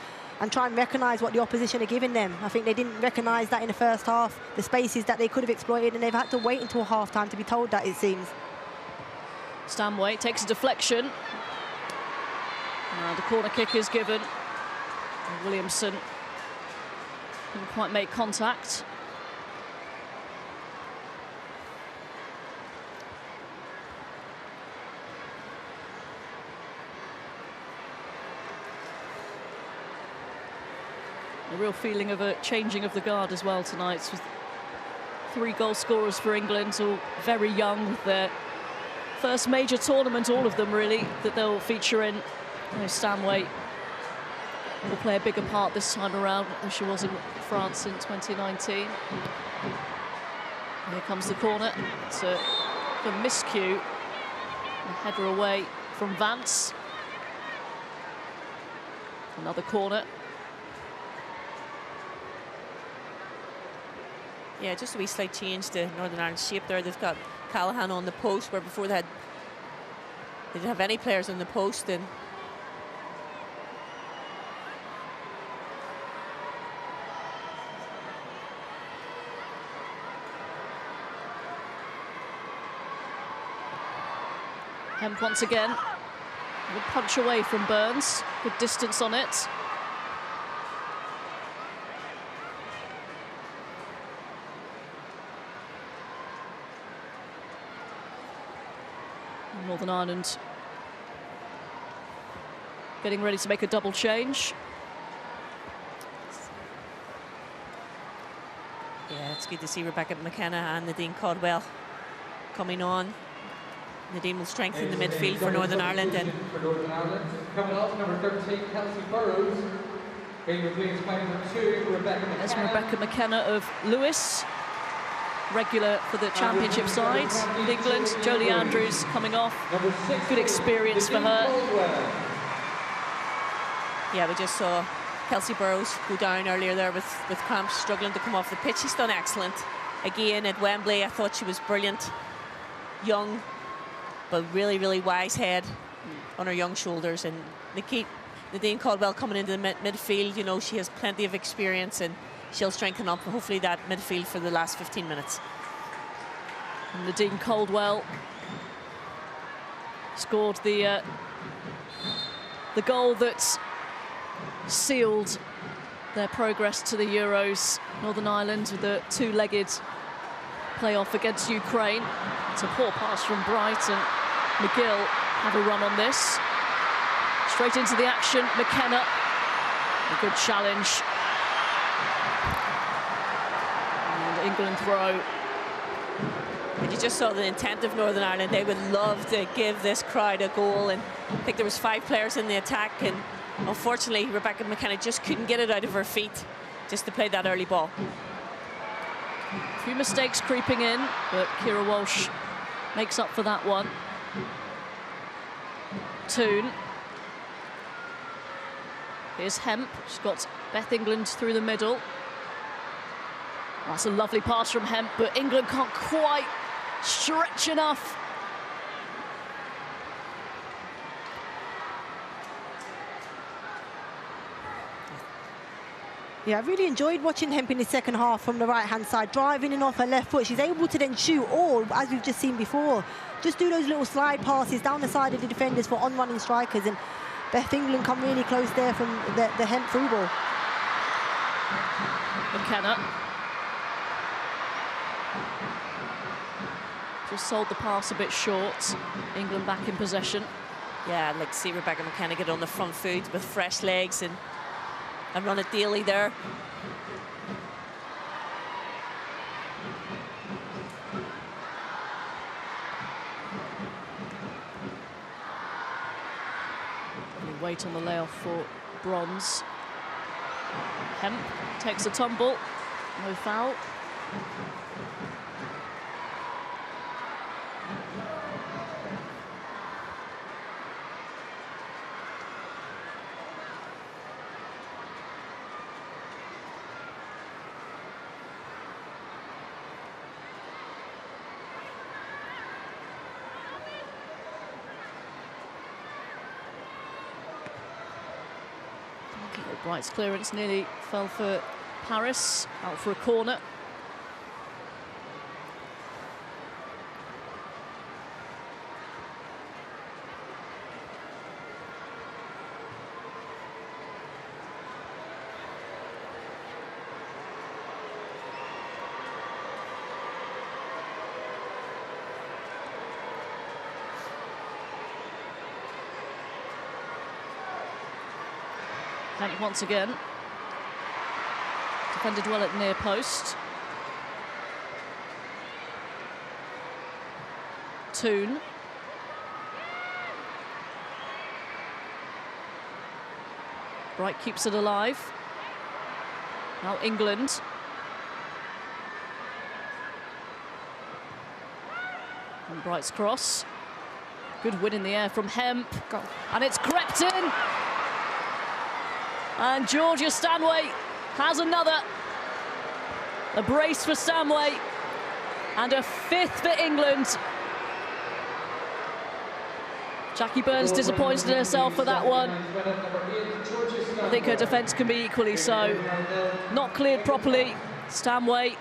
try and recognise what the opposition are giving them. I think they didn't recognise that in the first half, the spaces that they could have exploited, and they've had to wait until half-time to be told that, it seems. Stanway takes a deflection. The corner kick is given. Williamson didn't quite make contact. A real feeling of a changing of the guard as well tonight, with 3 goal scorers for England, all very young, with their first major tournament, all of them really, that they'll feature in. You know, Stanway will play a bigger part this time around than she was in France in 2019. Here comes the corner. It's a miscue. A header away from Vance. Another corner. Yeah, just a wee slight change to Northern Ireland's shape there. They've got Callahan on the post, where before they didn't have any players on the post. And Hemp once again. Good punch away from Burns. Good distance on it. Northern Ireland getting ready to make a double change. yeah, it's good to see Rebecca McKenna and Nadine Caldwell coming on. Nadine will strengthen the midfield for Northern Ireland. And coming off, number 13, Kelsey Burrows. Being replaced by number 2, Rebecca McKenna. There's Rebecca McKenna of Lewis, regular for the championship side in England. Jolie Andrews coming off. Good experience for her. yeah, we just saw Kelsey Burrows go down earlier there with cramps, struggling to come off the pitch. She's done excellent. again at Wembley. I thought she was brilliant. Young, but really, really wise head on her young shoulders. And Nadine Caldwell coming into the midfield, you know, she has plenty of experience and she'll strengthen up hopefully that midfield for the last 15 minutes. And Nadine Caldwell scored the goal that sealed their progress to the Euros. Northern Ireland with a two-legged playoff against Ukraine. It's a poor pass from Bright, and McGill have a run on this. Straight into the action, McKenna. A good challenge. And England throw. And you just saw the intent of Northern Ireland. They would love to give this crowd a goal, and I think there was 5 players in the attack, and unfortunately Rebecca McKenna just couldn't get it out of her feet just to play that early ball. A few mistakes creeping in, but Kira Walsh makes up for that one. Toon. Here's Hemp. She's got Beth England through the middle. That's a lovely pass from Hemp, but England can't quite stretch enough. Yeah, I really enjoyed watching Hemp in the second half from the right-hand side, driving in off her left foot. She's able to then shoot, or, as we've just seen before, just do those little slide passes down the side of the defenders for on-running strikers. And Beth England come really close there from the Hemp through ball. McKenna. Just sold the pass a bit short. England back in possession. Yeah, I'd like to see Rebecca McKenna get on the front foot with fresh legs and run it daily there. Wait on the layoff for Bronze. Hemp takes a tumble. No foul. Bright's clearance nearly fell for Paris, out for a corner. Once again, defended well at near post. Toon. Bright keeps it alive. Now England. And Bright's cross. Good win in the air from Hemp. And it's crept in. And Georgia Stanway has another. A brace for Stanway and a 5th for England. Jackie Burns disappointed in herself for that one. I think her defence can be equally so. Not cleared properly. Stanway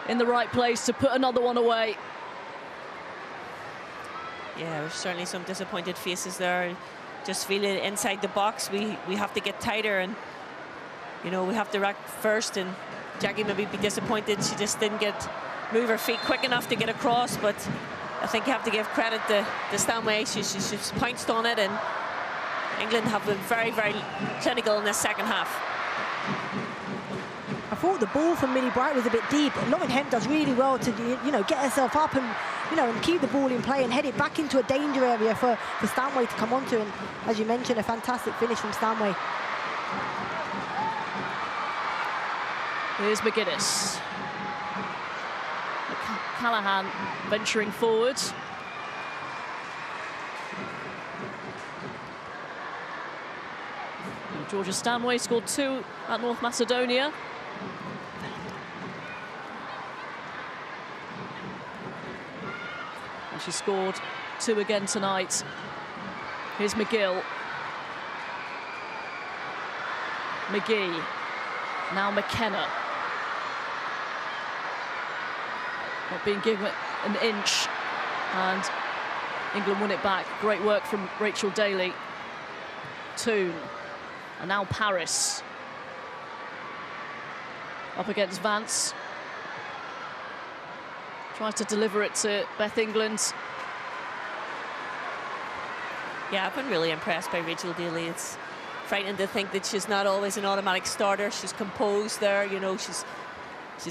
in the right place to put another one away. Yeah, there's certainly some disappointed faces there. Just feeling inside the box, we have to get tighter, and you know, we have to rack first. And Jackie maybe be disappointed she just didn't move her feet quick enough to get across. But I think you have to give credit to Stanway. She's pounced on it, and England have been very, very clinical in this second half. I thought the ball from Millie Bright was a bit deep. Lauren Hemp does really well to, you know, get herself up and, you know, and keep the ball in play and head it back into a danger area for Stanway to come onto. And as you mentioned, a fantastic finish from Stanway. Here's McGuinness. Callahan venturing forward. And Georgia Stanway scored 2 at North Macedonia. She scored 2 again tonight. Here's McGill. McGee. Now McKenna. Not being given an inch. And England win it back. Great work from Rachel Daly. Toon. And now Paris. Up against Vance. Tries to deliver it to Beth England. Yeah, I've been really impressed by Rachel Daly. It's frightening to think that she's not always an automatic starter. She's composed there, you know, she's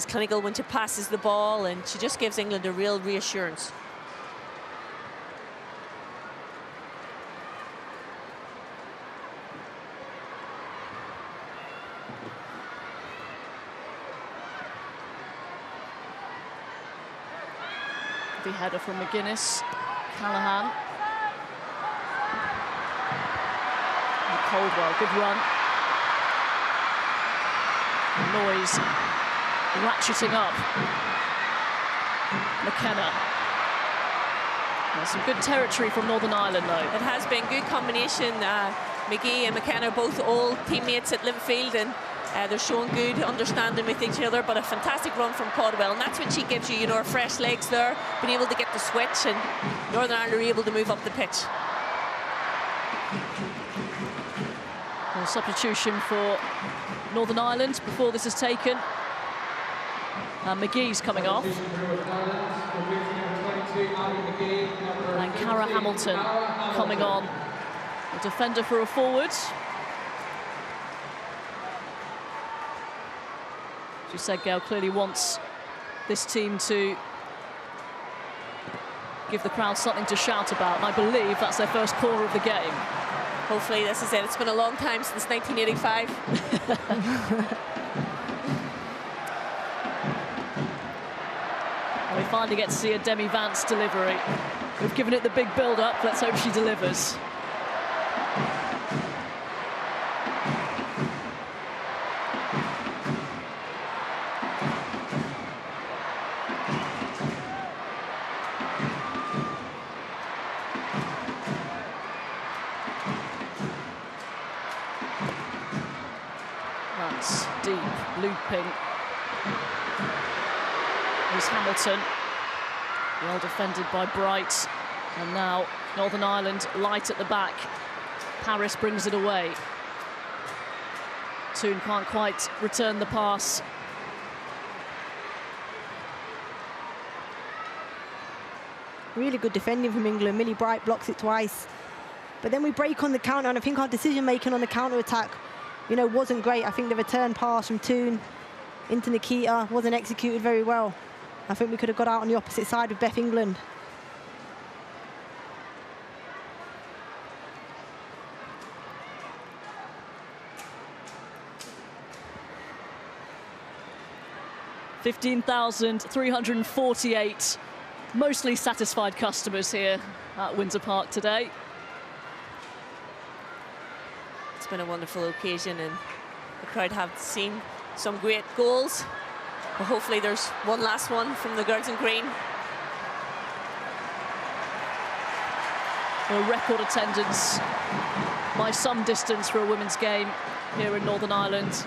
clinical when she passes the ball, and she just gives England a real reassurance. The header from McGuinness. Callahan. And Caldwell, good run. Noise ratcheting up. McKenna. There's some good territory from Northern Ireland, though. It has been good combination. McGee and McKenna, both old teammates at Liverfield, and they're showing good understanding with each other, but a fantastic run from Caldwell, and that's when she gives you, you know, her fresh legs there, being able to get the switch, and Northern Ireland are able to move up the pitch. A substitution for Northern Ireland before this is taken. And McGee's coming off. And Cara Hamilton coming on. A defender for a forward. As you said, Gail clearly wants this team to give the crowd something to shout about, and I believe that's their first corner of the game. Hopefully this is it. It's been a long time since 1985. We finally get to see a Demi Vance delivery. We've given it the big build-up. Let's hope she delivers. Vance deep, looping. Here's Hamilton, well defended by Bright, and now Northern Ireland light at the back. Paris brings it away. Toon can't quite return the pass. Really good defending from England. Millie Bright blocks it twice, but then we break on the counter, and I think our decision making on the counter attack, you know, wasn't great. I think the return pass from Toon into Nikita wasn't executed very well. I think we could have got out on the opposite side with Beth England. $15,348 mostly satisfied customers here at Windsor Park today. It's been a wonderful occasion, and the crowd have seen some great goals. But hopefully there's one last one from the girls in green. A record attendance by some distance for a women's game here in Northern Ireland.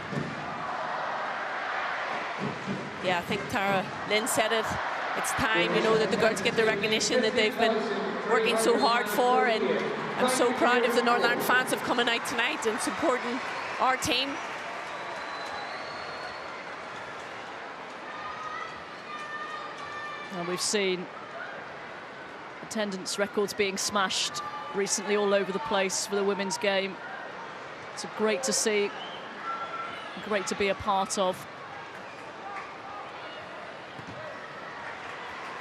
Yeah, I think Tara Lynn said it. It's time, you know, that the girls get the recognition that they've been working so hard for, and I'm so proud of the Northern Ireland fans of coming out tonight and supporting our team. And we've seen attendance records being smashed recently all over the place for the women's game. It's great to see, great to be a part of.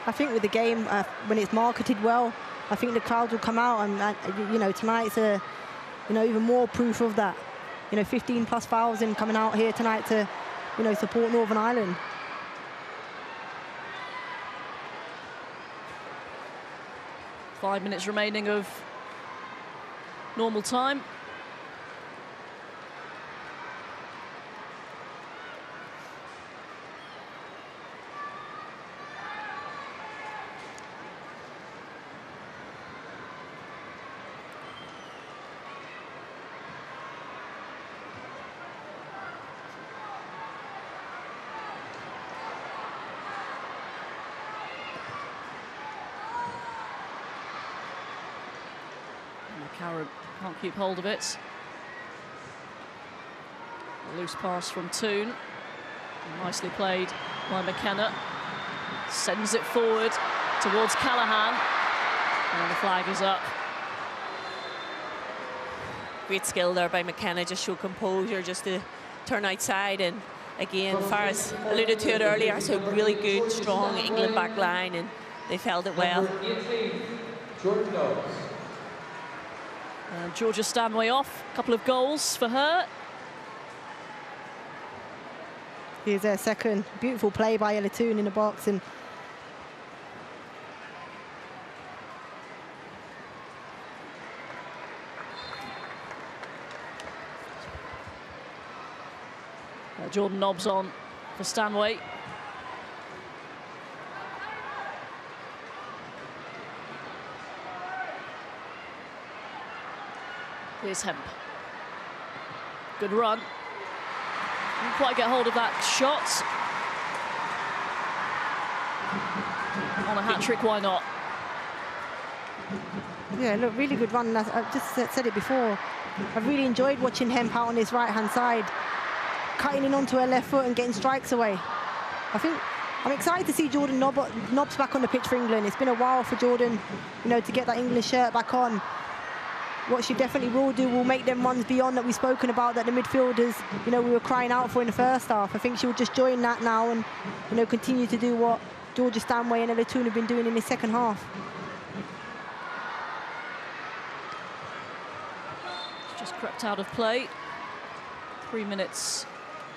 I think with the game, when it's marketed well, I think the crowds will come out, and you know, tonight's a, you know, even more proof of that. You know, 15,000+ coming out here tonight to, you know, support Northern Ireland. Five minutes remaining of normal time. Can't keep hold of it. A loose pass from Toon. Nicely played by McKenna. Sends it forward towards Callahan. And the flag is up. Great skill there by McKenna, just show composure, just to turn outside. And again, Farah's alluded to it earlier, it's a really good, strong England back line, and they've held it well. And Georgia Stanway off, a couple of goals for her. Here's their second. Beautiful play by Ella Toon in the box. And Jordan Nobbs on for Stanway. Here's Hemp. Good run. Didn't quite get hold of that shot. On a hat-trick, why not? yeah, look, really good run. I've just said it before. I've really enjoyed watching Hemp out on his right-hand side, cutting in onto her left foot and getting strikes away. I think I'm excited to see Jordan Nobbs back on the pitch for England. It's been a while for Jordan, you know, to get that England shirt back on. What she definitely will do will make them runs beyond that we've spoken about, that the midfielders, you know, we were crying out for in the first half. I think she will just join that now and, you know, continue to do what Georgia Stanway and Ella Toon have been doing in the second half. It's just crept out of play. 3 minutes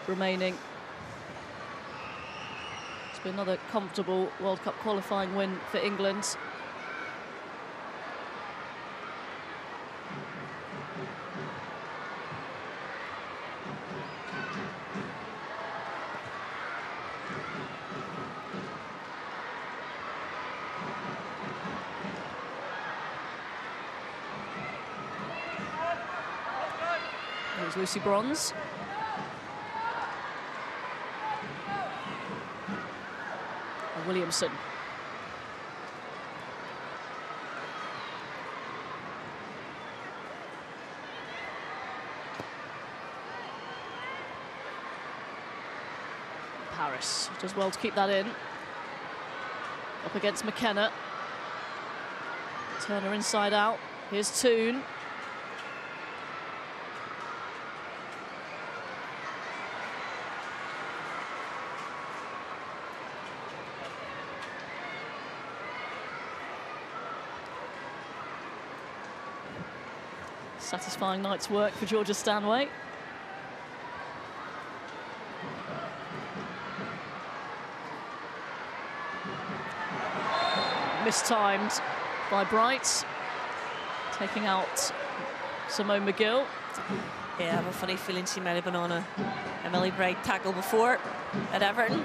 remaining. It's been another comfortable World Cup qualifying win for England. There's Lucy Bronze. And Williamson. Paris does well to keep that in. Up against McKenna. Turner inside out. Here's Toon. Satisfying night's work for Georgia Stanway. Mistimed by Bright, taking out Simone McGill. Yeah, I have a funny feeling she might have been on a Millie Bright tackle before at Everton.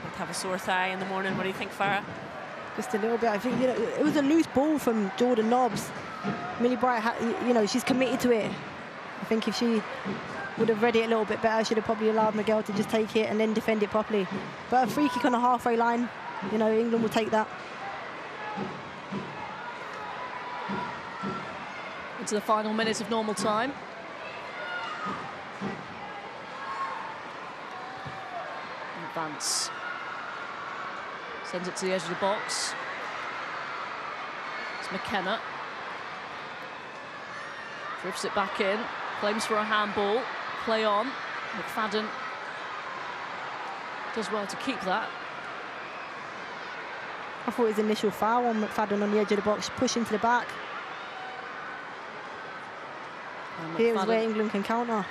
Might have a sore thigh in the morning. What do you think, Farah? Just a little bit. I think, you know, it was a loose ball from Jordan Nobbs. Millie Bright, you know, she's committed to it. I think if she would have read it a little bit better, she'd have probably allowed Miguel to just take it and then defend it properly. But a free kick on the halfway line, you know, England will take that. Into the final minute of normal time. And Vance sends it to the edge of the box. It's McKenna. Drifts it back in, claims for a handball, play on. McFadden does well to keep that. I thought his initial foul on McFadden on the edge of the box, pushing to the back. Here's where England can counter.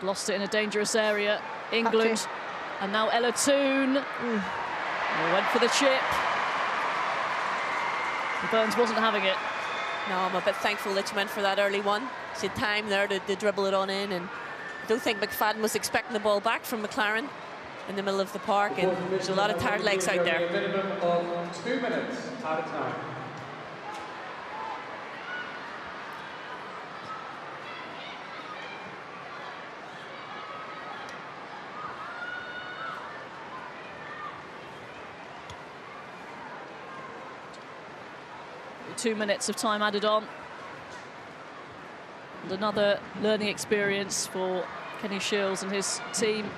Lost it in a dangerous area. England, and now Ella Toon. Went for the chip. Burns wasn't having it. No, I'm a bit thankful that she went for that early one. She had time there to dribble it on in, and I don't think McFadden was expecting the ball back from McLaren in the middle of the park, and there's a lot of tired legs out there. A minimum of 2 minutes at a time. 2 minutes of time added on. And another learning experience for Kenny Shields and his team.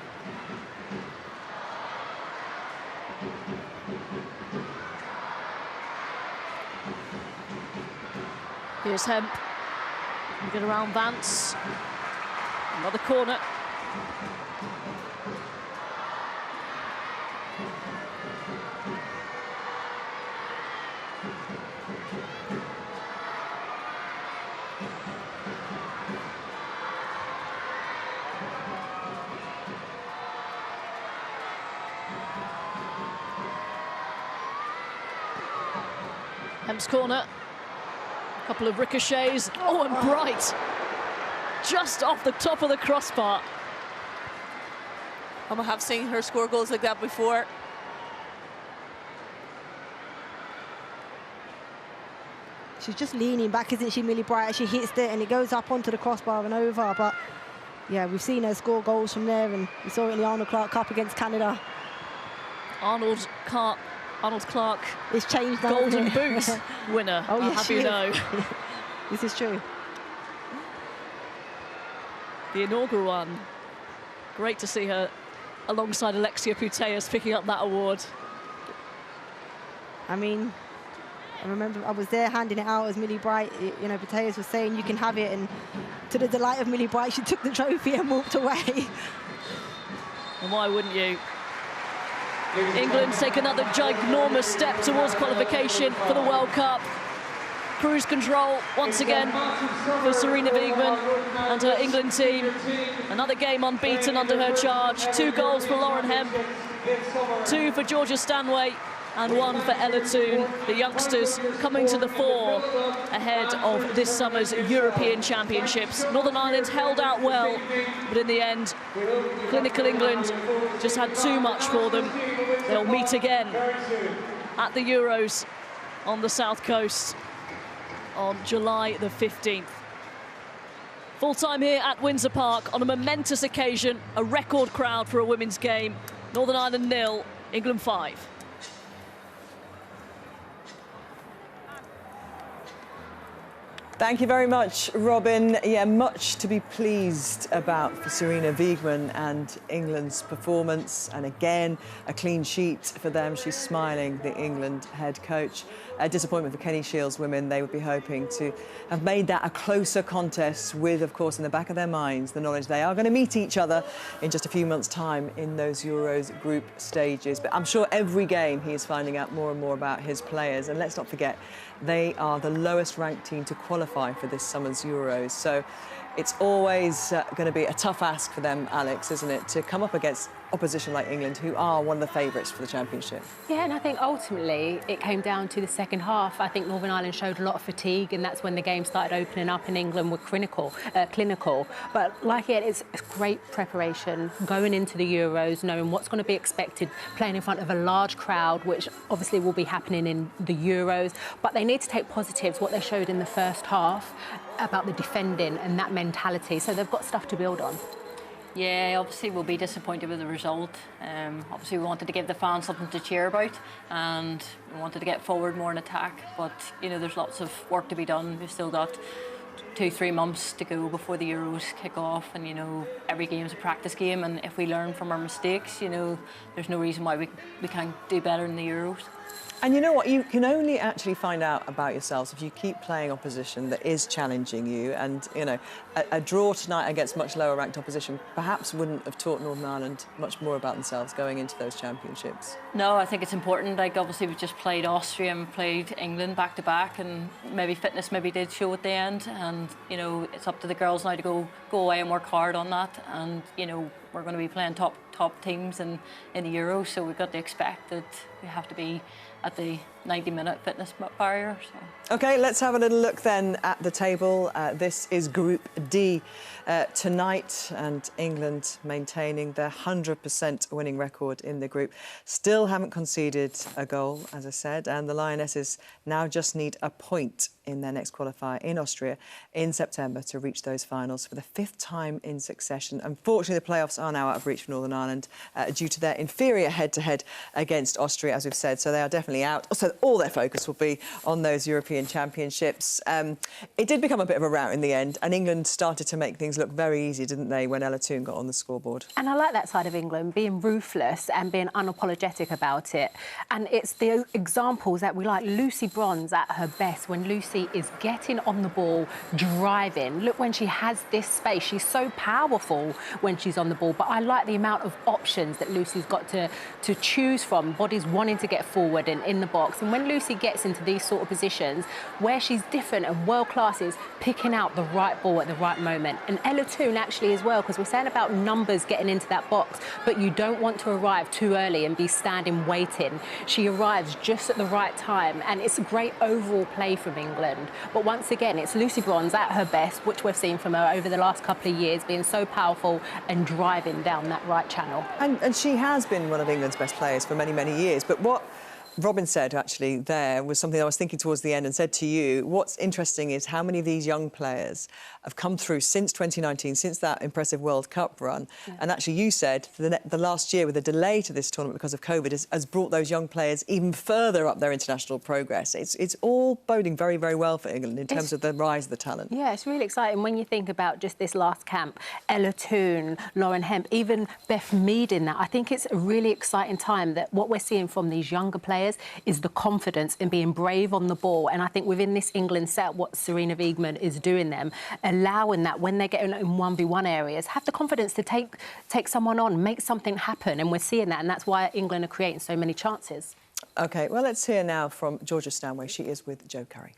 Here's Hemp. We get around Vance. Another corner. Hemp's corner. A couple of ricochets. Oh, and Bright. Just off the top of the crossbar. I have seen her score goals like that before. She's just leaning back, isn't she, Millie Bright? She hits it and it goes up onto the crossbar and over. But yeah, we've seen her score goals from there, and we saw it in the Arnold Clark Cup against Canada. Arnold Clark. It's changed now, Golden Boot winner. Oh, I'll yes, have you know. This is true. The inaugural one. Great to see her alongside Alexia Putellas picking up that award. I mean, I remember I was there handing it out as Millie Bright, you know, Putellas was saying you can have it, and to the delight of Millie Bright, she took the trophy and walked away. And why wouldn't you? England take another ginormous step towards qualification for the World Cup. Cruise control once again for Sarina Wiegman and her England team. Another game unbeaten under her charge. 2 goals for Lauren Hemp, 2 for Georgia Stanway, and 1 for Ella Toone. The youngsters coming to the fore ahead of this summer's European Championships. Northern Ireland held out well, but in the end, clinical England just had too much for them. They'll meet again at the Euros on the South Coast on July the 15th. Full time here at Windsor Park on a momentous occasion, a record crowd for a women's game. Northern Ireland 0, England 5. Thank you very much, Robin. Yeah, much to be pleased about for Sarina Wiegman and England's performance. And again, a clean sheet for them. She's smiling, the England head coach. A disappointment for Kenny Shields women. They would be hoping to have made that a closer contest with, of course, in the back of their minds, the knowledge they are going to meet each other in just a few months' time in those Euros group stages. But I'm sure every game he is finding out more and more about his players. And let's not forget, they are the lowest ranked team to qualify for this summer's Euros. So it's always going to be a tough ask for them, Alex, isn't it, to come up against opposition like England, who are one of the favourites for the championship. Yeah, and I think ultimately it came down to the second half. I think Northern Ireland showed a lot of fatigue, and that's when the game started opening up, and England were clinical. But like it's great preparation going into the Euros, knowing what's going to be expected, playing in front of a large crowd, which obviously will be happening in the Euros. But they need to take positives, what they showed in the first half, about the defending and that mentality. So they've got stuff to build on. Yeah, obviously we'll be disappointed with the result. Obviously we wanted to give the fans something to cheer about, and we wanted to get forward more in attack. But you know, there's lots of work to be done. We've still got 2-3 months to go before the Euros kick off, and you know, every game's a practice game. And if we learn from our mistakes, you know, there's no reason why we can't do better in the Euros. And you know what? You can only actually find out about yourselves if you keep playing opposition that is challenging you. And, you know, a draw tonight against much lower-ranked opposition perhaps wouldn't have taught Northern Ireland much more about themselves going into those championships. No, I think it's important. Like, obviously, we just played Austria and played England back-to-back, and maybe fitness did show at the end. And, you know, it's up to the girls now to go away and work hard on that. And, you know, we're going to be playing top teams in the Euros, so we've got to expect that we have to be at the 90-minute fitness barrier. So. OK, let's have a little look then at the table. This is Group D tonight, and England maintaining their 100% winning record in the group. Still haven't conceded a goal, as I said, and the Lionesses now just need a point in their next qualifier in Austria in September to reach those finals for the 5th time in succession. Unfortunately, the playoffs are now out of reach for Northern Ireland due to their inferior head-to-head against Austria, as we've said, so they are definitely out. So all their focus will be on those European Championships. It did become a bit of a rout in the end, and England started to make things look very easy, didn't they, when Ella Toone got on the scoreboard? And I like that side of England, being ruthless and being unapologetic about it. And it's the examples that we like. Lucy Bronze at her best, when Lucy is getting on the ball, driving. Look, when she has this space, she's so powerful when she's on the ball. But I like the amount of options that Lucy's got to choose from, bodies wanting to get forward and in the box. And when Lucy gets into these sort of positions, where she's different and world-class is picking out the right ball at the right moment. And Ella Toone actually as well, because we're saying about numbers getting into that box, but you don't want to arrive too early and be standing waiting. She arrives just at the right time, and it's a great overall play from England. But once again, it's Lucy Bronze at her best, which we've seen from her over the last couple of years, being so powerful and driving down that right channel. And she has been one of England's best players for many, many years. But what Robin said, actually, there was something I was thinking towards the end and said to you, what's interesting is how many of these young players have come through since 2019, since that impressive World Cup run. Yeah. And actually, you said the last year, with a delay to this tournament because of COVID, has brought those young players even further up their international progress. It's all boding very, very well for England in terms of the rise of the talent. Yeah, it's really exciting when you think about just this last camp. Ella Toone, Lauren Hemp, even Beth Mead in that. I think it's a really exciting time that what we're seeing from these younger players is the confidence in being brave on the ball. And I think within this England set, what Serena Wiegmann is doing them, allowing that when they get in 1v1 areas, have the confidence to take someone on, make something happen. And we're seeing that, and that's why England are creating so many chances. OK, well, let's hear now from Georgia Stanway. She is with Joe Curry.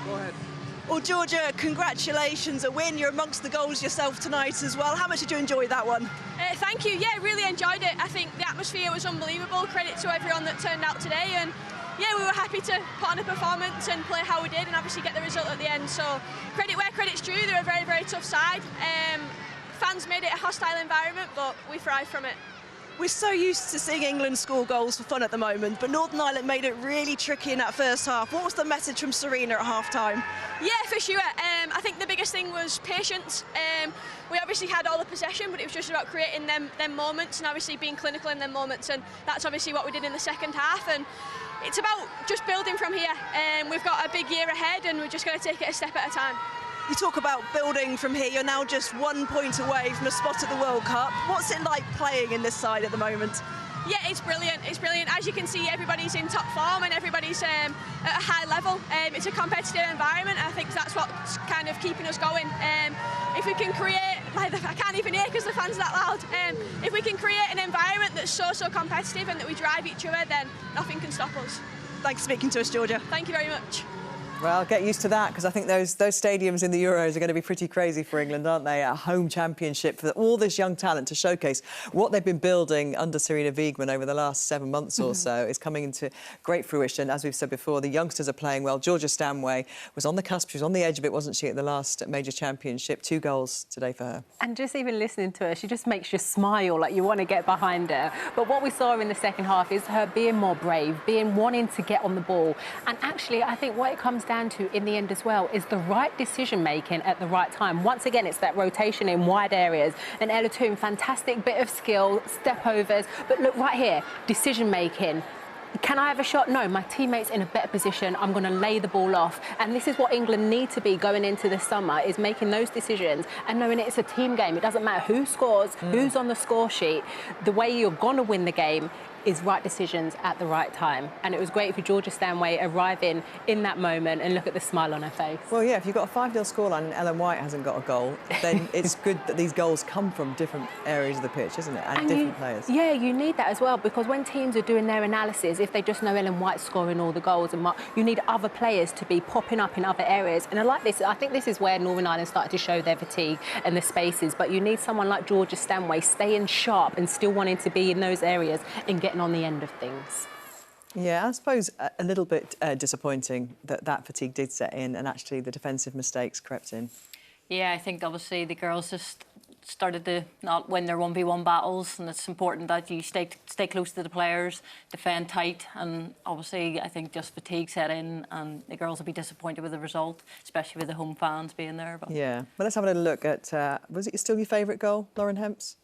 Go ahead. Well, Georgia, congratulations, a win. You're amongst the goals yourself tonight as well. How much did you enjoy that one? Thank you. Yeah, really enjoyed it. I think the atmosphere was unbelievable. Credit to everyone that turned out today. And yeah, we were happy to put on a performance and play how we did and obviously get the result at the end. So credit where credit's due. They're a very, very tough side. Fans made it a hostile environment, but we thrived from it. We're so used to seeing England score goals for fun at the moment, but Northern Ireland made it really tricky in that first half. What was the message from Serena at half-time? Yeah, for sure. I think the biggest thing was patience. We obviously had all the possession, but it was just about creating them moments and obviously being clinical in them moments, and that's obviously what we did in the second half. And it's about just building from here. We've got a big year ahead, and we're just going to take it a step at a time. You talk about building from here. You're now just 1 point away from a spot at the World Cup. What's it like playing in this side at the moment? Yeah, it's brilliant. It's brilliant. As you can see, everybody's in top form and everybody's at a high level. It's a competitive environment, and I think that's what's kind of keeping us going. If we can create, I can't even hear because the fans are that loud. If we can create an environment that's so competitive and that we drive each other, then nothing can stop us. Thanks for speaking to us, Georgia. Thank you very much. Well, get used to that, because I think those stadiums in the Euros are going to be pretty crazy for England, aren't they? A home championship for all this young talent to showcase what they've been building under Serena Wiegmann over the last 7 months or so is coming into great fruition. As we've said before, the youngsters are playing well. Georgia Stanway was on the cusp. She was on the edge of it, wasn't she, at the last major championship? 2 goals today for her. And just even listening to her, she just makes you smile, like you want to get behind her. But what we saw in the second half is her being more brave, wanting to get on the ball. And actually, I think what it comes down to in the end as well is the right decision-making at the right time. Once again, it's that rotation in wide areas. And Ella Toone, fantastic bit of skill, step-overs. But look, right here, decision-making. Can I have a shot? No, my teammate's in a better position. I'm going to lay the ball off. And this is what England need to be going into the summer, is making those decisions and knowing it's a team game. It doesn't matter who scores, who's on the score sheet. The way you're going to win the game is right decisions at the right time. And it was great for Georgia Stanway arriving in that moment, and look at the smile on her face. Well, yeah, if you've got a 5-0 scoreline and Ellen White hasn't got a goal, then it's good that these goals come from different areas of the pitch, isn't it? And different players. Yeah, you need that as well, because when teams are doing their analysis, if they just know Ellen White scoring all the goals, and you need other players to be popping up in other areas. And I like this. I think this is where Northern Ireland started to show their fatigue and the spaces. But you need someone like Georgia Stanway staying sharp and still wanting to be in those areas and getting on the end of things. Yeah, I suppose a little bit disappointing that fatigue did set in and actually the defensive mistakes crept in. Yeah, I think obviously the girls just started to not win their 1v1 battles, and it's important that you stay close to the players, defend tight, and obviously I think just fatigue set in, and the girls will be disappointed with the result, especially with the home fans being there. But yeah, well, let's have a little look at, was it still your favourite goal, Lauren Hemp's?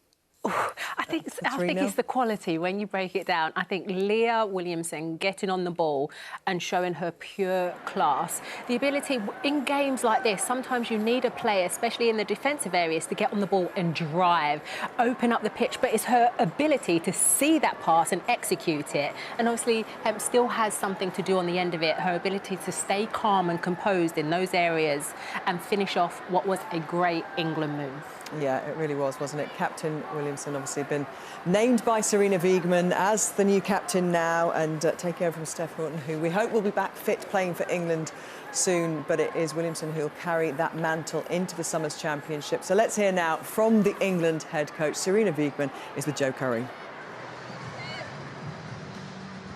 I think it's the quality when you break it down. I think Leah Williamson getting on the ball and showing her pure class. The ability in games like this, sometimes you need a player, especially in the defensive areas, to get on the ball and drive, open up the pitch. But it's her ability to see that pass and execute it. And obviously, Hemp still has something to do on the end of it. Her ability to stay calm and composed in those areas and finish off what was a great England move. Yeah, it really was, wasn't it? Captain Williamson obviously been named by Serena Wiegmann as the new captain now, and taking over from Steph Houghton, who we hope will be back fit playing for England soon. But it is Williamson who will carry that mantle into the Summers Championship. So let's hear now from the England head coach. Serena Wiegmann is with Joe Curry.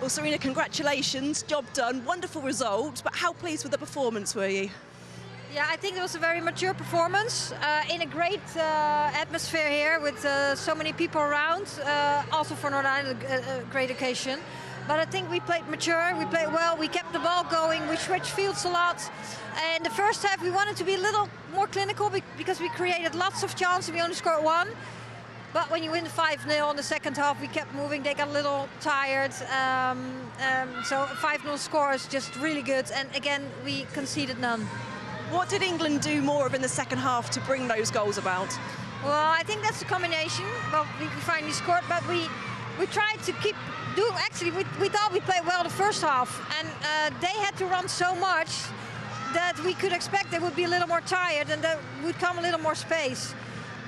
Well, Serena, congratulations, job done, wonderful result. But how pleased with the performance were you? Yeah, I think it was a very mature performance in a great atmosphere here with so many people around. Also for Northern Ireland, a great occasion. But I think we played mature, we played well, we kept the ball going, we switched fields a lot. In the first half, we wanted to be a little more clinical because we created lots of chances, we only scored one. But when you win 5-0 in the second half, we kept moving, they got a little tired. So a 5-0 score is just really good. And again, we conceded none. What did England do more of in the second half to bring those goals about? Well, I think that's a combination. Well, we finally scored, but we tried to keep doing. Actually, we thought we played well the first half, and they had to run so much that we could expect they would be a little more tired and there would come a little more space.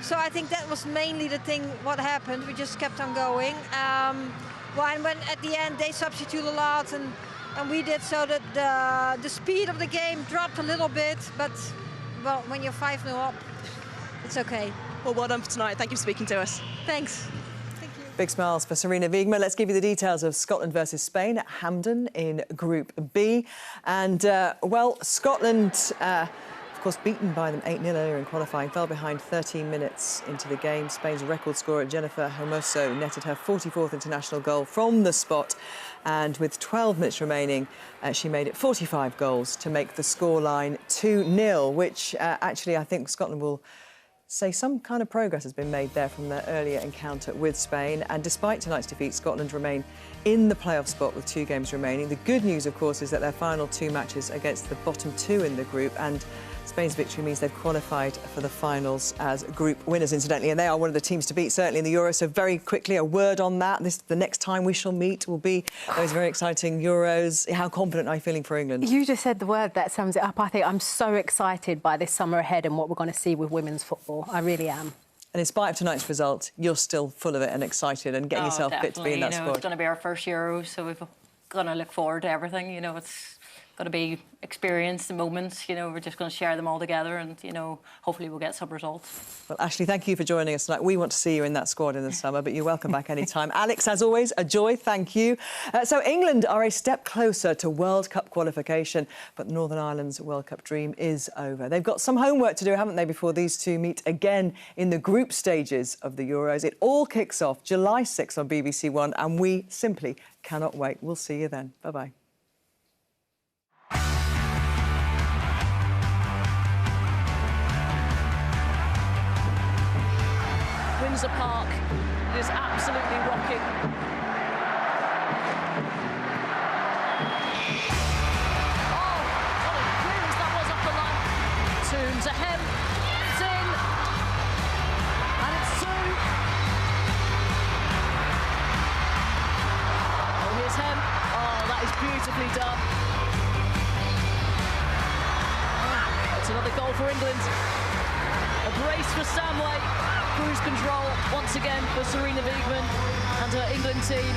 So I think that was mainly the thing what happened. We just kept on going. Well, and when at the end they substituted a lot, and we did, so that the speed of the game dropped a little bit. But, well, when you're 5-0 up, it's okay. Well, well done for tonight. Thank you for speaking to us. Thanks. Big smiles for Serena Wiegmann. Let's give you the details of Scotland versus Spain at Hampden in Group B. And, well, Scotland, of course, beaten by them 8-0 earlier in qualifying, fell behind 13 minutes into the game. Spain's record scorer, Jennifer Hermoso, netted her 44th international goal from the spot. And with 12 minutes remaining, she made it 45 goals to make the scoreline 2-0, which actually I think Scotland will say some kind of progress has been made there from their earlier encounter with Spain. And despite tonight's defeat, Scotland remain in the playoff spot with 2 games remaining. The good news, of course, is that their final 2 matches against the bottom 2 in the group, and Spain's victory means they've qualified for the finals as group winners, incidentally, and they are one of the teams to beat, certainly in the Euros. So very quickly, a word on that. The next time we shall meet will be those very exciting Euros. How confident are you feeling for England? You just said the word that sums it up. I think I'm so excited by this summer ahead and what we're going to see with women's football. I really am. And in spite of tonight's result, you're still full of it and excited and getting yourself fit to be in that squad. It's going to be our first Euros, so we're going to look forward to everything. You know, it's going to be experience, the moments, you know, we're just going to share them all together and, you know, hopefully we'll get some results. Well, Ashley, thank you for joining us tonight. We want to see you in that squad in the summer, but you're welcome back anytime. Alex, as always, a joy, thank you. So England are a step closer to World Cup qualification, but Northern Ireland's World Cup dream is over. They've got some homework to do, haven't they, before these two meet again in the group stages of the Euros. It all kicks off July 6th on BBC One, and we simply cannot wait. We'll see you then. Bye-bye. Windsor Park is absolutely rocking. Oh, what a clearance that was off the line. Toon to Hem, it's in, and it's 2. Oh, here's Hem. Oh, that is beautifully done. It's another goal for England. A brace for Stanway. Cruise control once again for Serena Wiegmann and her England team.